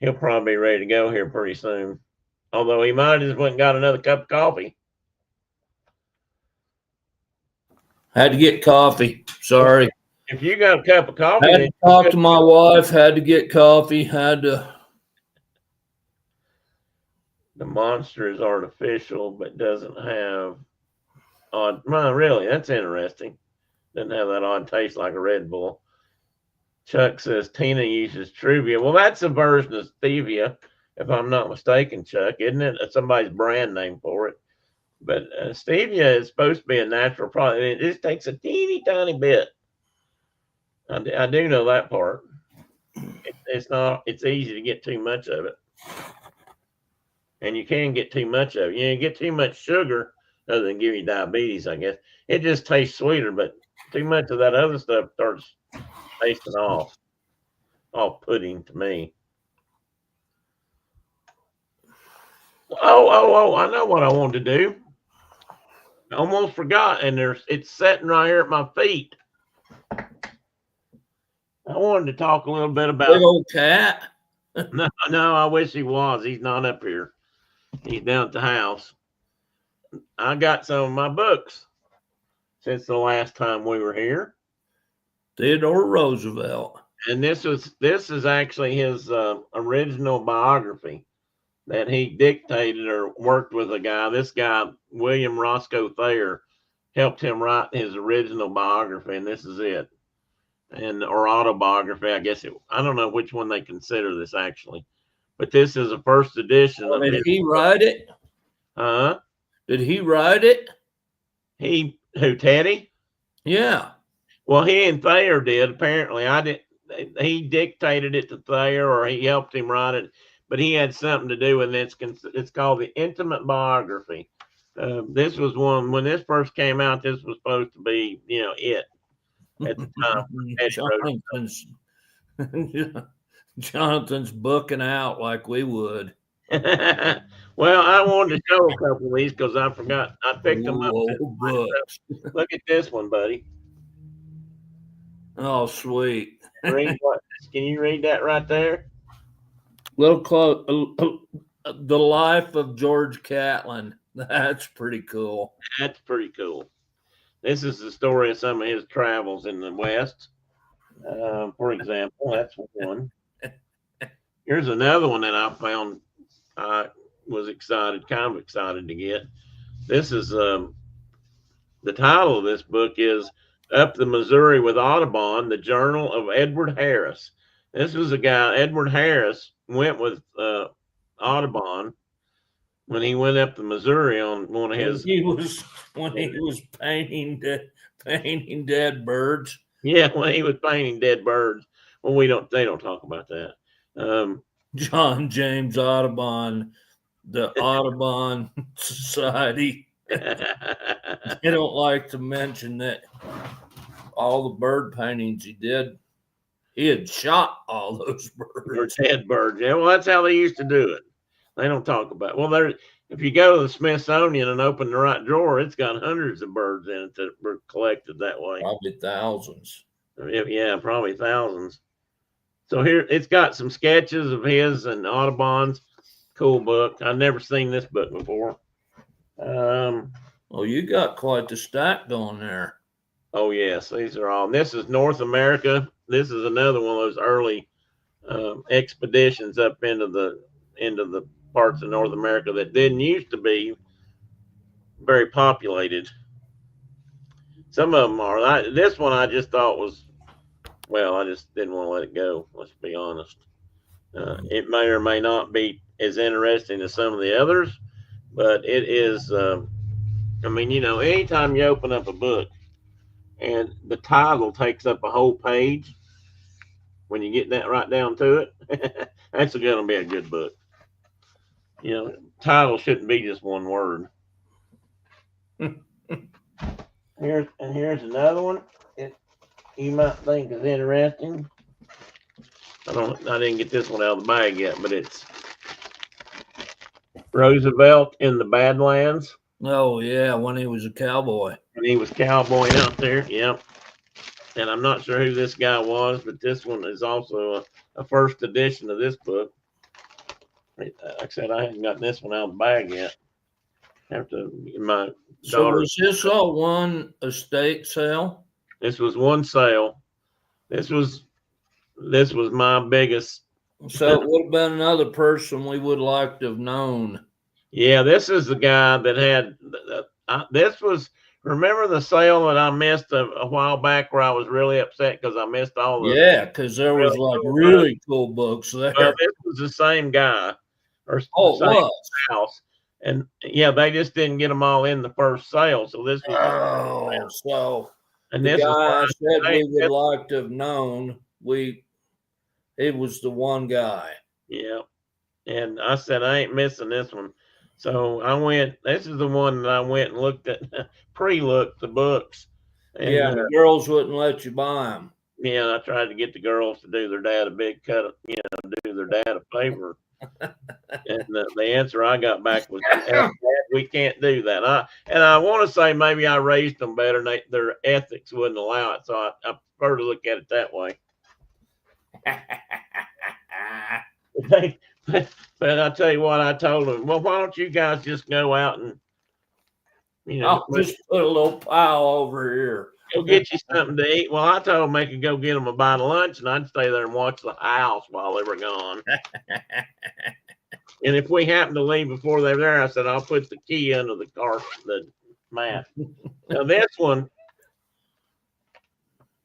he'll probably be ready to go here pretty soon. Although he might have just went and got another cup of coffee. Had to get coffee. Sorry. If you got a cup of coffee, Had to talk to my wife. Had to get coffee. Had to. The Monster is artificial, but doesn't have odd. Well, really, that's interesting. Doesn't have that odd taste like a Red Bull. Chuck says Tina uses Truvia. Well, that's a version of stevia, if I'm not mistaken, Chuck, isn't it? It's somebody's brand name for it. But stevia is supposed to be a natural product. It just takes a teeny tiny bit. I do know that part. It's easy to get too much of it. And you can get too much of it. You get too much sugar, other than give you diabetes, I guess. It just tastes sweeter, but too much of that other stuff starts tasting off pudding to me. Oh, I know what I wanted to do. I almost forgot, and it's sitting right here at my feet. I wanted to talk a little bit about Big old cat. No, I wish he was. He's not up here. He's down at the house. I got some of my books since the last time we were here. Theodore Roosevelt. And this is actually his original biography that he dictated or worked with a guy. This guy, William Roscoe Thayer, helped him write his original biography, and this is it. Or autobiography, I guess. I don't know which one they consider this actually, but this is a first edition. Did he write it? Did he write it? Who, Teddy? Yeah. Well, he and Thayer did. Apparently, he dictated it to Thayer, or he helped him write it, but he had something to do with it. It's called the Intimate Biography. This was one when this first came out. This was supposed to be, it. At the time. Jonathan's booking out like we would. Well, I wanted to show a couple of these because I forgot. I picked them up. Look at this one, buddy. Oh, sweet. Can you read that right there? Little close. The Life of George Catlin. That's pretty cool. That's pretty cool. This is the story of some of his travels in the West. For example, that's one. Here's another one that I found. I was kind of excited to get. This is the title of this book is Up the Missouri with Audubon, the Journal of Edward Harris. This was a guy, Edward Harris, went with Audubon when he went up the Missouri on one of his. When he was painting dead birds. Yeah, when he was painting dead birds. Well, they don't talk about that. John James Audubon, the Audubon Society. They don't like to mention that all the bird paintings he did, he had shot all those birds. Dead birds. Yeah, well, that's how they used to do it. They don't talk about it. Well, if you go to the Smithsonian and open the right drawer, it's got hundreds of birds in it that were collected that way. Probably thousands. Yeah, probably thousands. So here, it's got some sketches of his and Audubon's. Cool book. I've never seen this book before. Well, you got quite the stack going there. Oh, yes. These are all. This is North America. This is another one of those early expeditions up into the parts of North America that didn't used to be very populated. Some of them are. This one I just thought was, well, I just didn't want to let it go. Let's be honest. It may or may not be as interesting as some of the others, but it is. I mean, anytime you open up a book and the title takes up a whole page, when you get that right down to it, that's going to be a good book. Title shouldn't be just one word. Here's another one that you might think is interesting. I didn't get this one out of the bag yet, but it's Roosevelt in the Badlands. Oh yeah, when he was a cowboy. And he was cowboying out there. Yep. And I'm not sure who this guy was, but this one is also a first edition of this book. Like I said, I haven't gotten this one out of the bag yet. After my So daughter. was this all one estate sale? This was one sale. This was my biggest. So it would have been another person we would like to have known. Yeah, this is the guy that had. This was. Remember the sale that I missed a while back where I was really upset because I missed all the. Yeah, because there was like really cool books there. Well, this was the same guy, or Oh, same it was. house, and yeah, they just didn't get them all in the first sale. So this was. Oh, so And the this guy I is said we would like to have known, it was the one guy. Yeah, and I said I ain't missing this one. So I went. This is the one that I went and looked at, pre-looked the books. And, yeah, the girls wouldn't let you buy them. Yeah, I tried to get the girls to do their dad a big cut, do their dad a favor. And the answer I got back was, Dad, we can't do that. I want to say maybe I raised them better, and their ethics wouldn't allow it. So I prefer to look at it that way. But I tell you what, I told them, well, why don't you guys just go out and, I'll just put a little pile over here. Go get you something to eat. Well, I told them they could go get them a bite of lunch, and I'd stay there and watch the house while they were gone. And if we happen to leave before they were there, I said, I'll put the key under the mat. Now this one,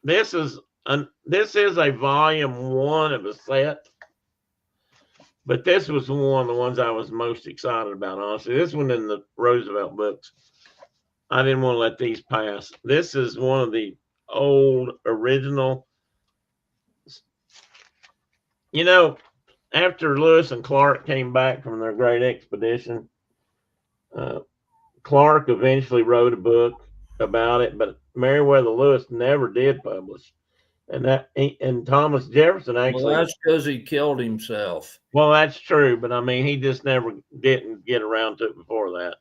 this is a volume 1 of a set. But this was one of the ones I was most excited about, honestly. This one in the Roosevelt books. I didn't want to let these pass. This is one of the old original. After Lewis and Clark came back from their great expedition, Clark eventually wrote a book about it, but Meriwether Lewis never did publish. And Thomas Jefferson actually. Well, that's because he killed himself. Well, that's true, but I mean, he just never didn't get around to it before that,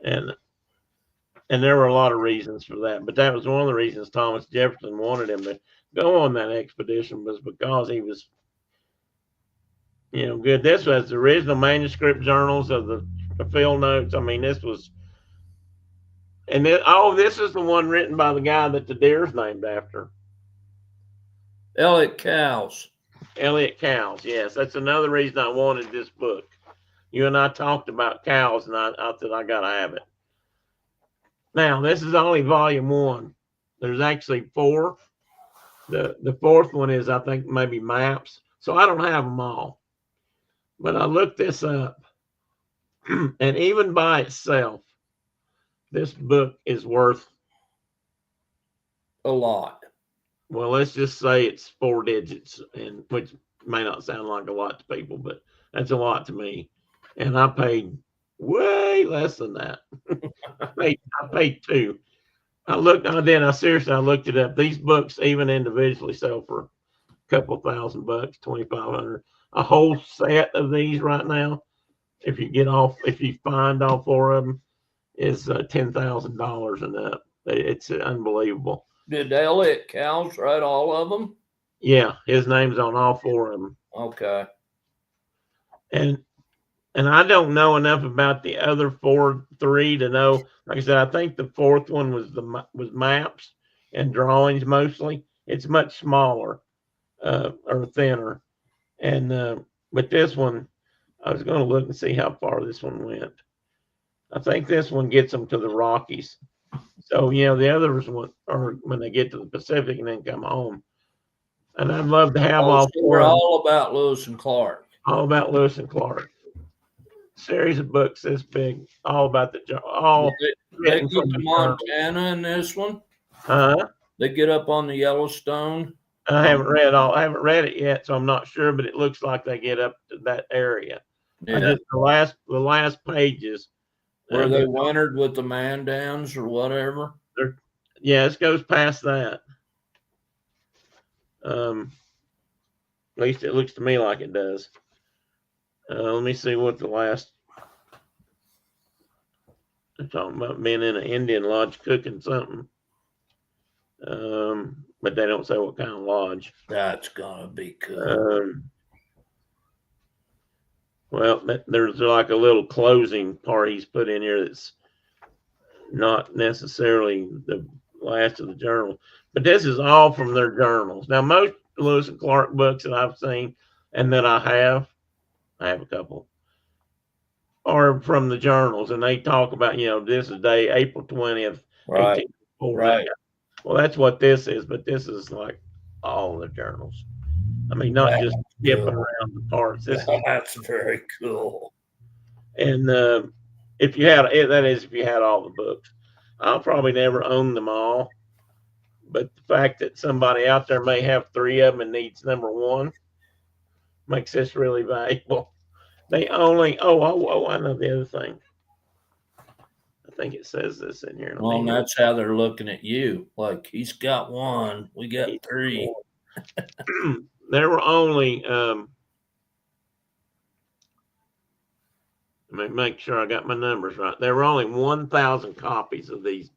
and there were a lot of reasons for that. But that was one of the reasons Thomas Jefferson wanted him to go on that expedition, was because he was, good. This was the original manuscript journals of the field notes. I mean, this was, and this is the one written by the guy that the deer's named after. Elliot Cowles. Elliot Cowles, yes. That's another reason I wanted this book. You and I talked about Cowles, and I said I got to have it. Now, this is only volume 1. There's actually 4. The fourth one is, I think, maybe maps. So I don't have them all. But I looked this up, and even by itself, this book is worth a lot. Well, let's just say it's 4 digits, and which may not sound like a lot to people, but that's a lot to me. And I paid way less than that. I paid 2. I looked it up. These books, even individually, sell for a couple $1,000, $2,500. A whole set of these right now, if you find all 4 of them, is $10,000 and up. It's unbelievable. Did Elliot Cowles write all of them? Yeah, his name's on all 4 of them. Okay. And I don't know enough about the other 3 to know. Like I said, I think the 4th one was maps and drawings mostly. It's much smaller or thinner. And but this one, I was going to look and see how far this one went. I think this one gets them to the Rockies. So, the others or when they get to the Pacific and then come home. and I'd love to have Oh, all so four we're of them. all about Lewis and Clark. All about Lewis and Clark. Series of books this big, all about all They written get from to the journal. Montana in this one. Huh? They get up on the Yellowstone. I haven't read it yet, so I'm not sure, but it looks like they get up to that area. I Yeah. just the last pages. Where they wintered with the Mandans or whatever. Yeah, it goes past that. At least it looks to me like it does. Let me see what the last. They're talking about being in an Indian lodge cooking something. But they don't say what kind of lodge. That's gonna be cool. Well, there's like a little closing part he's put in here that's not necessarily the last of the journal, but this is all from their journals. Now, most Lewis and Clark books that I've seen and that I have a couple, are from the journals, and they talk about, this is day April 20th, Right. 1804. Right. Well, that's what this is, but this is like all the journals. I mean, not just skipping around the parts. That's very cool. And if you had all the books, I'll probably never own them all. But the fact that somebody out there may have 3 of them and needs number 1 makes this really valuable. They only, I know the other thing. I think it says this in here. Well, and that's how they're looking at you. Like, he's got 1, we got 3. There were only, let me make sure I got my numbers right. There were only 1,000 copies of this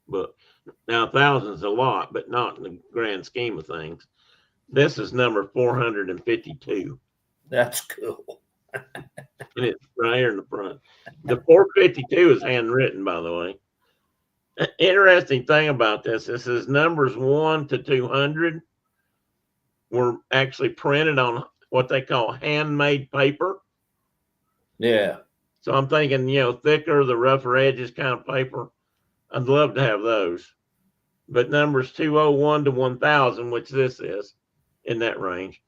book. Now, 1,000 is a lot, but not in the grand scheme of things. This is number 452. That's cool. And it's right here in the front. The 452 is handwritten, by the way. Interesting thing about this is numbers 1 to 200 were actually printed on what they call handmade paper. Yeah. So I'm thinking, thicker, the rougher edges kind of paper. I'd love to have those. But numbers 201 to 1,000, which this is in that range,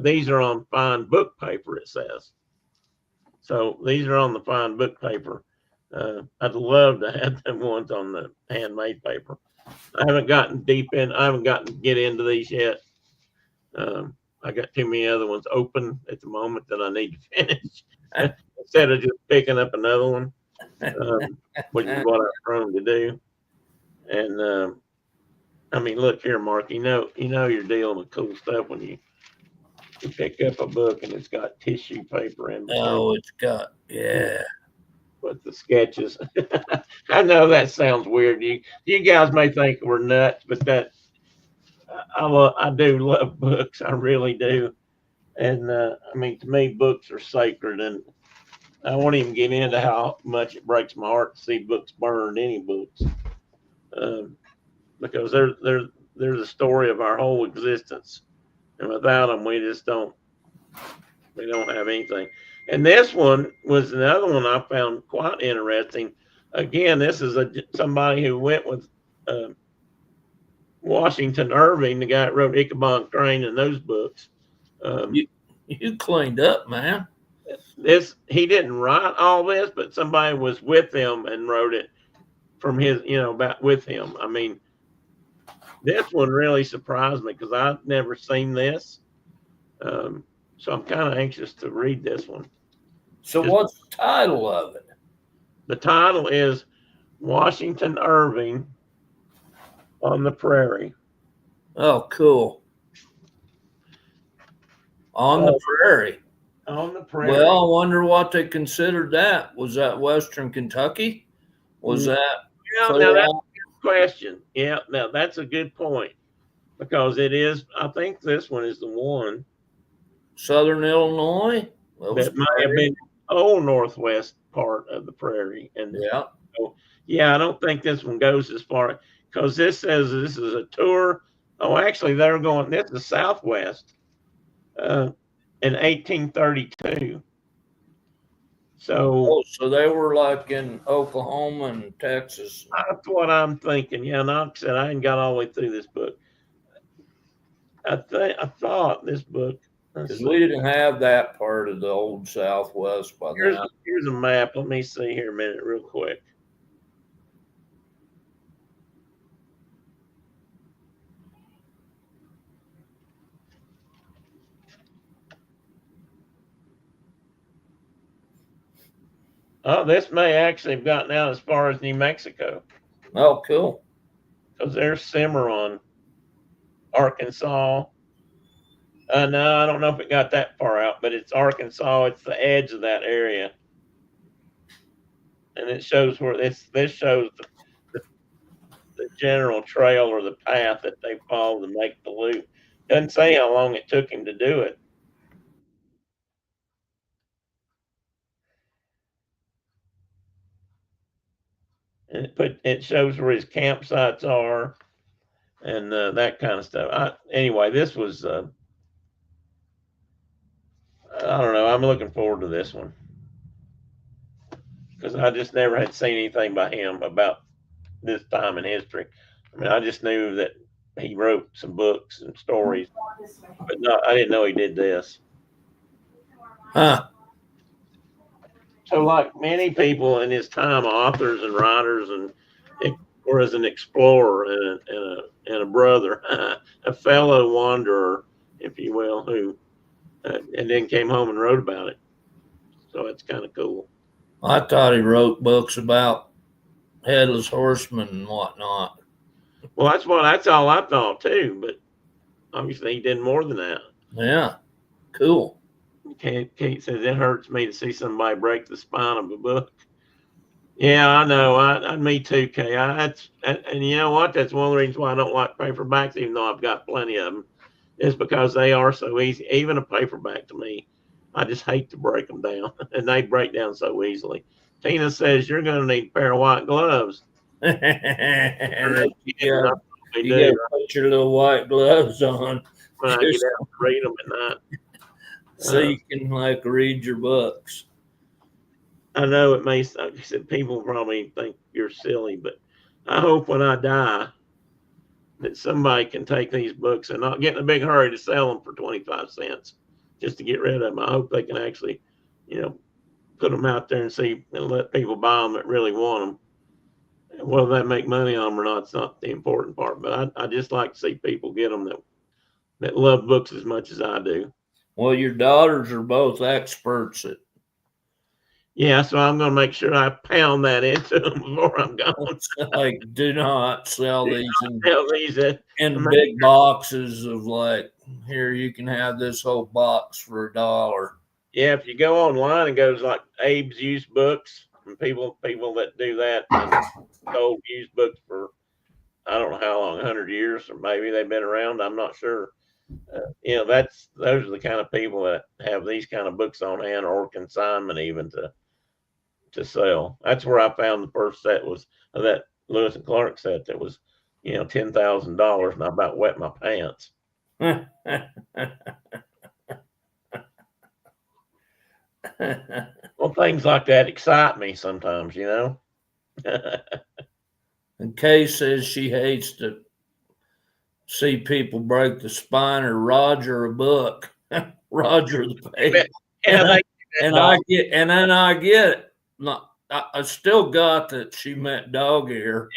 these are on fine book paper, it says. So these are on the fine book paper. I'd love to have them ones on the handmade paper. I haven't gotten to get into these yet. I got too many other ones open at the moment that I need to finish instead of just picking up another one, which is what I'm prone to do. And I mean, look here, Mark. You know you're dealing with cool stuff when you pick up a book and it's got tissue paper in between. Oh, it's got With the sketches. I know that sounds weird. You guys may think we're nuts, but I do love books. I really do. And I mean, to me, books are sacred, and I won't even get into how much it breaks my heart to see books burned, any books, because they're the story of our whole existence, and without them, we don't have anything. And this one was another one I found quite interesting. Again, this is somebody who went with Washington Irving, the guy that wrote Ichabod Crane and those books. You cleaned up, man. He didn't write all this, but somebody was with him and wrote it from his, about with him. I mean, this one really surprised me because I've never seen this. So I'm kind of anxious to read this one. So what's the title of it? The title is Washington Irving on the Prairie. Oh, cool. On the prairie. On the prairie. Well, I wonder what they considered that. Was that Western Kentucky? Was that? Now that's a good question. Yeah, now that's a good point because it is. I think this one is the one. Southern Illinois? That might have been the whole northwest part of the prairie. And I don't think this one goes as far because this says this is a tour. Oh, actually, they're going. This is Southwest in 1832. So they were like in Oklahoma and Texas. That's what I'm thinking. Yeah, and like I said, I ain't got all the way through this book. I thought this book. Let's Because see. we didn't have that part of the old Southwest by then. Here's a map. Let me see here a minute, real quick. Oh, this may actually have gotten out as far as New Mexico Oh, cool. because there's Cimarron, Arkansas. No, I don't know if it got that far out, but it's Arkansas. It's the edge of that area, and it shows where this shows the general trail or the path that they followed to make the loop. Doesn't say how long it took him to do it. And it shows where his campsites are and that kind of stuff. Anyway, this was I don't know. I'm looking forward to this one because I just never had seen anything by him about this time in history. I mean, I just knew that he wrote some books and stories, but I didn't know he did this. Huh. So, like many people in his time, authors and writers, or as an explorer and a brother, a fellow wanderer, if you will, who and then came home and wrote about it. So it's kind of cool. I thought he wrote books about headless horsemen and whatnot. Well, that's all I thought too, but obviously he did more than that. Yeah, cool. Kate says it hurts me to see somebody break the spine of a book. Yeah, I know. Me too, Kay. And you know what? That's one of the reasons why I don't like paperbacks, even though I've got plenty of them. Is because they are so easy. Even a paperback to me, I just hate to break them down, and they break down so easily. Tina says you're going to need a pair of white gloves. You gotta put your little white gloves on when I get out to read them at night, so you can like read your books. I know it may. Like I said, people probably think you're silly, but I hope when I die that somebody can take these books and not get in a big hurry to sell them for 25 cents just to get rid of them. I hope they can actually, put them out there and see and let people buy them that really want them. Whether they make money on them or not, it's not the important part. But I just like to see people get them that love books as much as I do. Well, your daughters are both experts at. Yeah, so I'm going to make sure I pound that into them before I'm gone. Like, do not sell these in in big boxes of like, here, you can have this whole box for $1. Yeah, if you go online and goes like Abe's used books, and people that do that sold used books for I don't know how long, 100 years, or maybe they've been around. I'm not sure. Those are the kind of people that have these kind of books on hand or consignment even to sell. That's where I found the first set was of that Lewis and Clark set that was, $10,000, and I about wet my pants. Well, things like that excite me sometimes, And Kay says she hates to see people break the spine or Roger a book. Roger the page. And then I get it. I still got that she meant dog ear.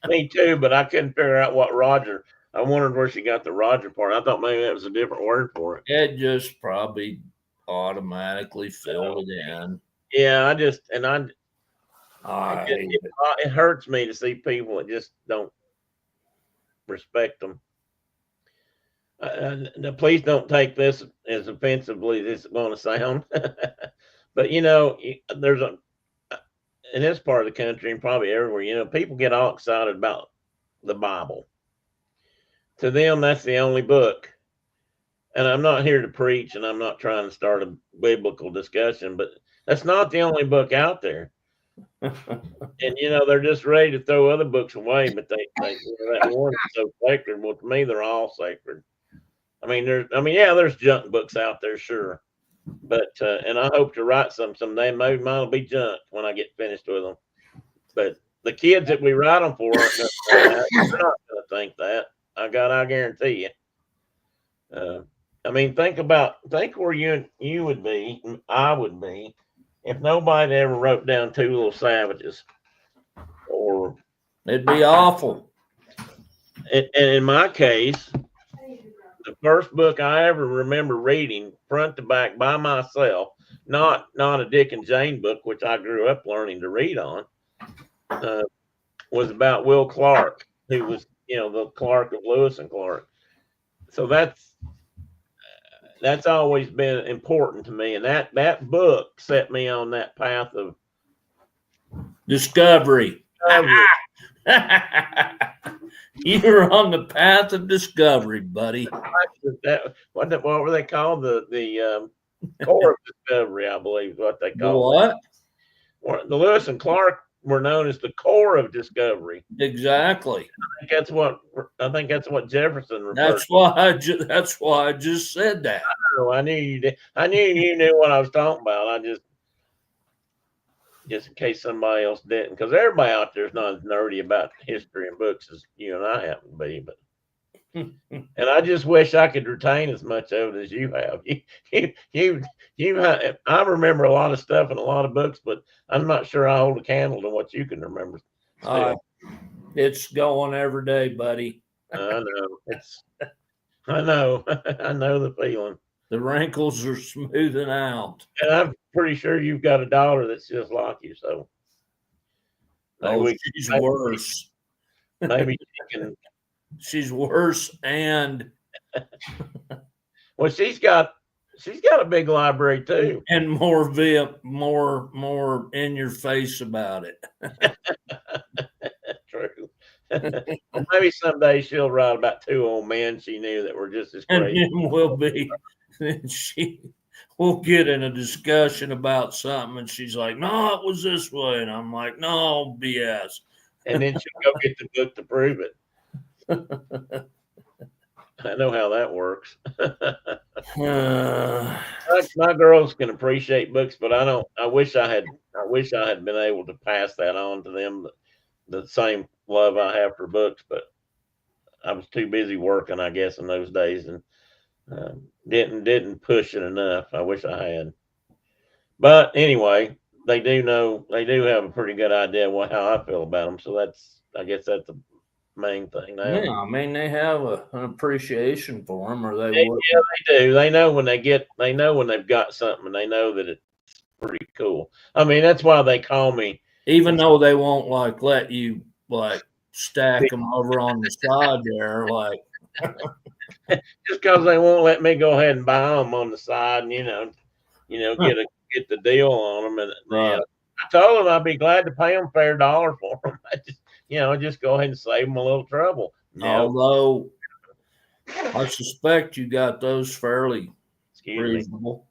Me too, but I couldn't figure out what Roger. I wondered where she got the Roger part. I thought maybe that was a different word for it. It just probably automatically filled it in. Yeah, it hurts me to see people that just don't respect them. Please don't take this as offensively as it's going to sound. But there's in this part of the country and probably everywhere, people get all excited about the Bible. To them, that's the only book. And I'm not here to preach, and I'm not trying to start a biblical discussion, but that's not the only book out there. And they're just ready to throw other books away, but they that one is so sacred. Well, to me, they're all sacred. There's junk books out there, sure, but and I hope to write some someday. Maybe mine will be junk when I get finished with them. But the kids that we write them for, they're not going to think that. I guarantee you. I mean, think where you would be, I would be, if nobody ever wrote down Two Little Savages, or It'd be awful. and in my case, the first book I ever remember reading front to back by myself, not a Dick and Jane book, which I grew up learning to read on, was about Will Clark, who was, the Clark of Lewis and Clark. So that's always been important to me, and that book set me on that path of discovery. You're on the path of discovery, buddy. What were they called? The core of discovery, I believe, is what they call it. What? The Lewis and Clark were known as the core of discovery. Exactly. I think that's what Jefferson referred. That's why I just said that. I knew you did. I knew you knew what I was talking about. I just in case somebody else didn't, because everybody out there is not as nerdy about history and books as you and I happen to be. But and I just wish I could retain as much of it as you have. I remember a lot of stuff in a lot of books, but I'm not sure I hold a candle to what you can remember. It's going every day, buddy. I know. I know the feeling. The wrinkles are smoothing out. And I'm pretty sure you've got a daughter that's just like you. So she's worse. Maybe she can. She's worse, and well, she's got a big library too, and more in your face about it. True. Maybe someday she'll write about two old men she knew that were just as crazy. And we'll get in a discussion about something, and she's like, "No, it was this way," and I'm like, "No, BS." And then she'll go get the book to prove it. I know how that works. My girls can appreciate books, but I don't. I wish I had been able to pass that on to them, the same love I have for books. But I was too busy working, I guess, in those days, and didn't push it enough. I wish I had. But anyway, they do have a pretty good idea how I feel about them. So I guess that's the main thing now. Yeah, I mean, they have an appreciation for them, or they would. Yeah, they do. They know when they've got something, and they know that it's pretty cool. I mean, that's why they call me. Even though they won't let you stack them over on the side there, just because they won't let me go ahead and buy them on the side, and get the deal on them. And right. I told them I'd be glad to pay them fair dollar for them. Just go ahead and save them a little trouble. Although I suspect you got those fairly reasonable.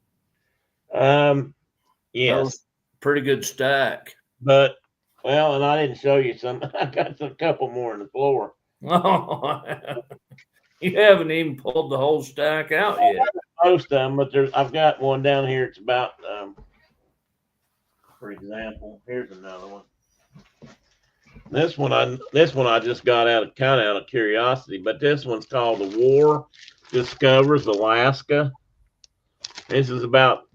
Yes, pretty good stack. But and I didn't show you some. I got a couple more on the floor. Oh, you haven't even pulled the whole stack out yet. Most of them, but I've got one down here. It's about, for example, here's another one. This one I just got out of curiosity, but this one's called "The War Discovers Alaska." This is about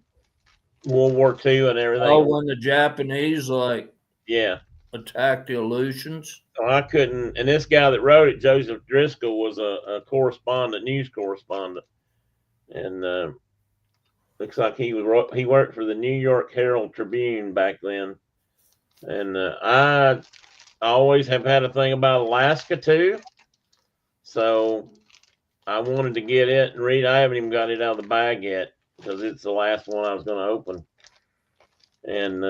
World War II and everything. Oh, when the Japanese attacked the Aleutians. So I couldn't, and this guy that wrote it, Joseph Driscoll, was a news correspondent, and looks like he worked for the New York Herald Tribune back then, and I always have had a thing about Alaska too, so I wanted to get it and read. I haven't even got it out of the bag yet because it's the last one I was going to open, and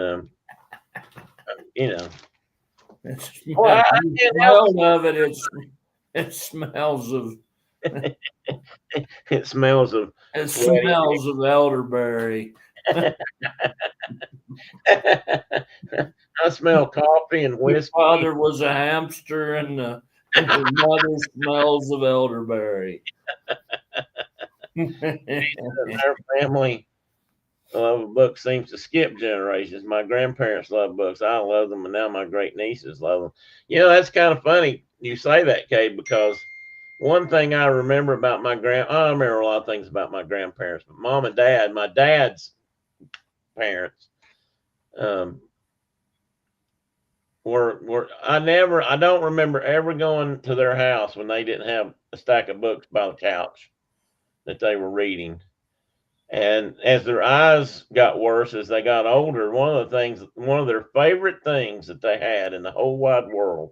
It smells of it smells of elderberry. I smell coffee and whiskey. My father was a hamster, and the mother smells of elderberry. Our family love of books seems to skip generations. My grandparents love books. I love them, and now my great nieces love them. That's kind of funny you say that, Kay, because one thing I remember about I remember a lot of things about my grandparents, but mom and dad, my dad's parents, were I don't remember ever going to their house when they didn't have a stack of books by the couch that they were reading. And as their eyes got worse as they got older, one of their favorite things that they had in the whole wide world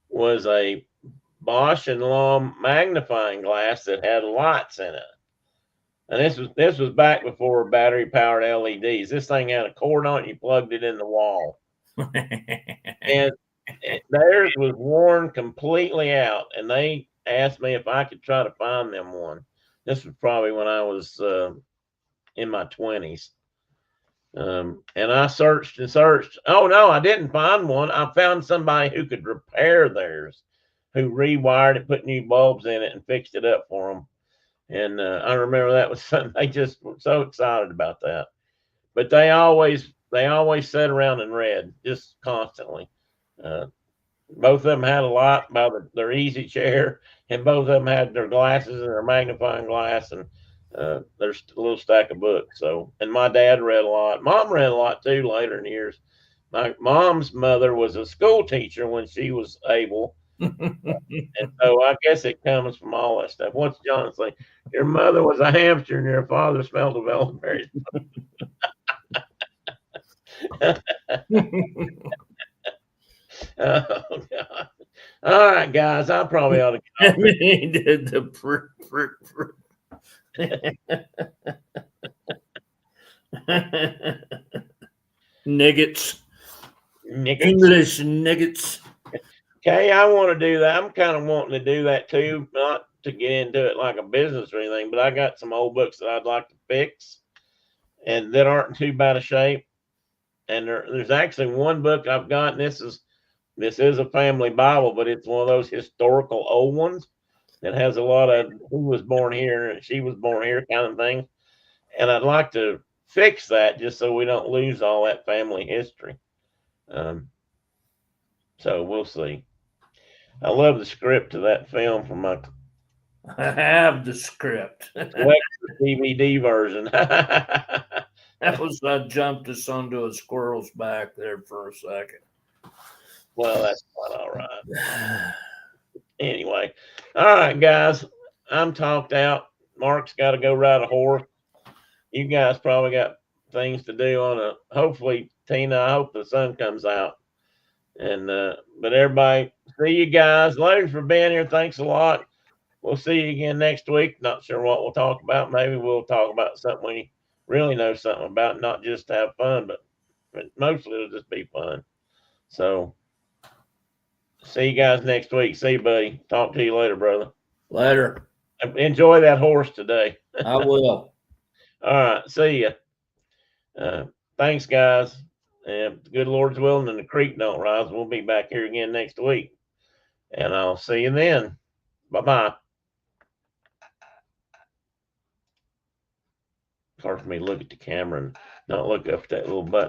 was a Bosch and Lomb magnifying glass that had lights in it. And this was back before battery powered LEDs. This thing had a cord on it, you plugged it in the wall. And theirs was worn completely out. And they asked me if I could try to find them one. This was probably when I was in my 20s. And I searched and searched. Oh, no, I didn't find one. I found somebody who could repair theirs, who rewired it, put new bulbs in it, and fixed it up for them. And I remember that was something they just were so excited about that. But they always sat around and read just constantly. Both of them had a lot by their easy chair, and both of them had their glasses and their magnifying glass, and there's a little stack of books. So, and my dad read a lot. Mom read a lot too later in years. My mom's mother was a school teacher when she was able. And so I guess it comes from all that stuff. What's John say? Your mother was a hamster and your father smelled of elderberries. Oh, God. All right, guys. I probably ought to get off He did the nuggets. English nuggets. Okay, I want to do that. I'm kind of wanting to do that too, not to get into it like a business or anything, but I got some old books that I'd like to fix and that aren't in too bad a shape. And there's actually one book I've got, and this is a family Bible, but it's one of those historical old ones that has a lot of who was born here and she was born here kind of thing. And I'd like to fix that just so we don't lose all that family history. So we'll see. I love the script to that film from my I have the script. DVD version. That was I jumped us onto a squirrel's back there for a second. Well, that's not all right. Anyway, all right, guys. I'm talked out. Mark's got to go ride a horse. You guys probably got things to do on a. Hopefully, Tina. I hope the sun comes out. And but everybody, see you guys. Later for being here. Thanks a lot. We'll see you again next week. Not sure what we'll talk about. Maybe we'll talk about something we really know something about, not just to have fun, but mostly it'll just be fun. So see you guys next week. See you, buddy. Talk to you later, brother. Later. Enjoy that horse today. I will. All right. See ya. Thanks, guys. And good Lord's willing and the creek don't rise. We'll be back here again next week. And I'll see you then. Bye-bye. Hard for me to look at the camera and not look up at that little button.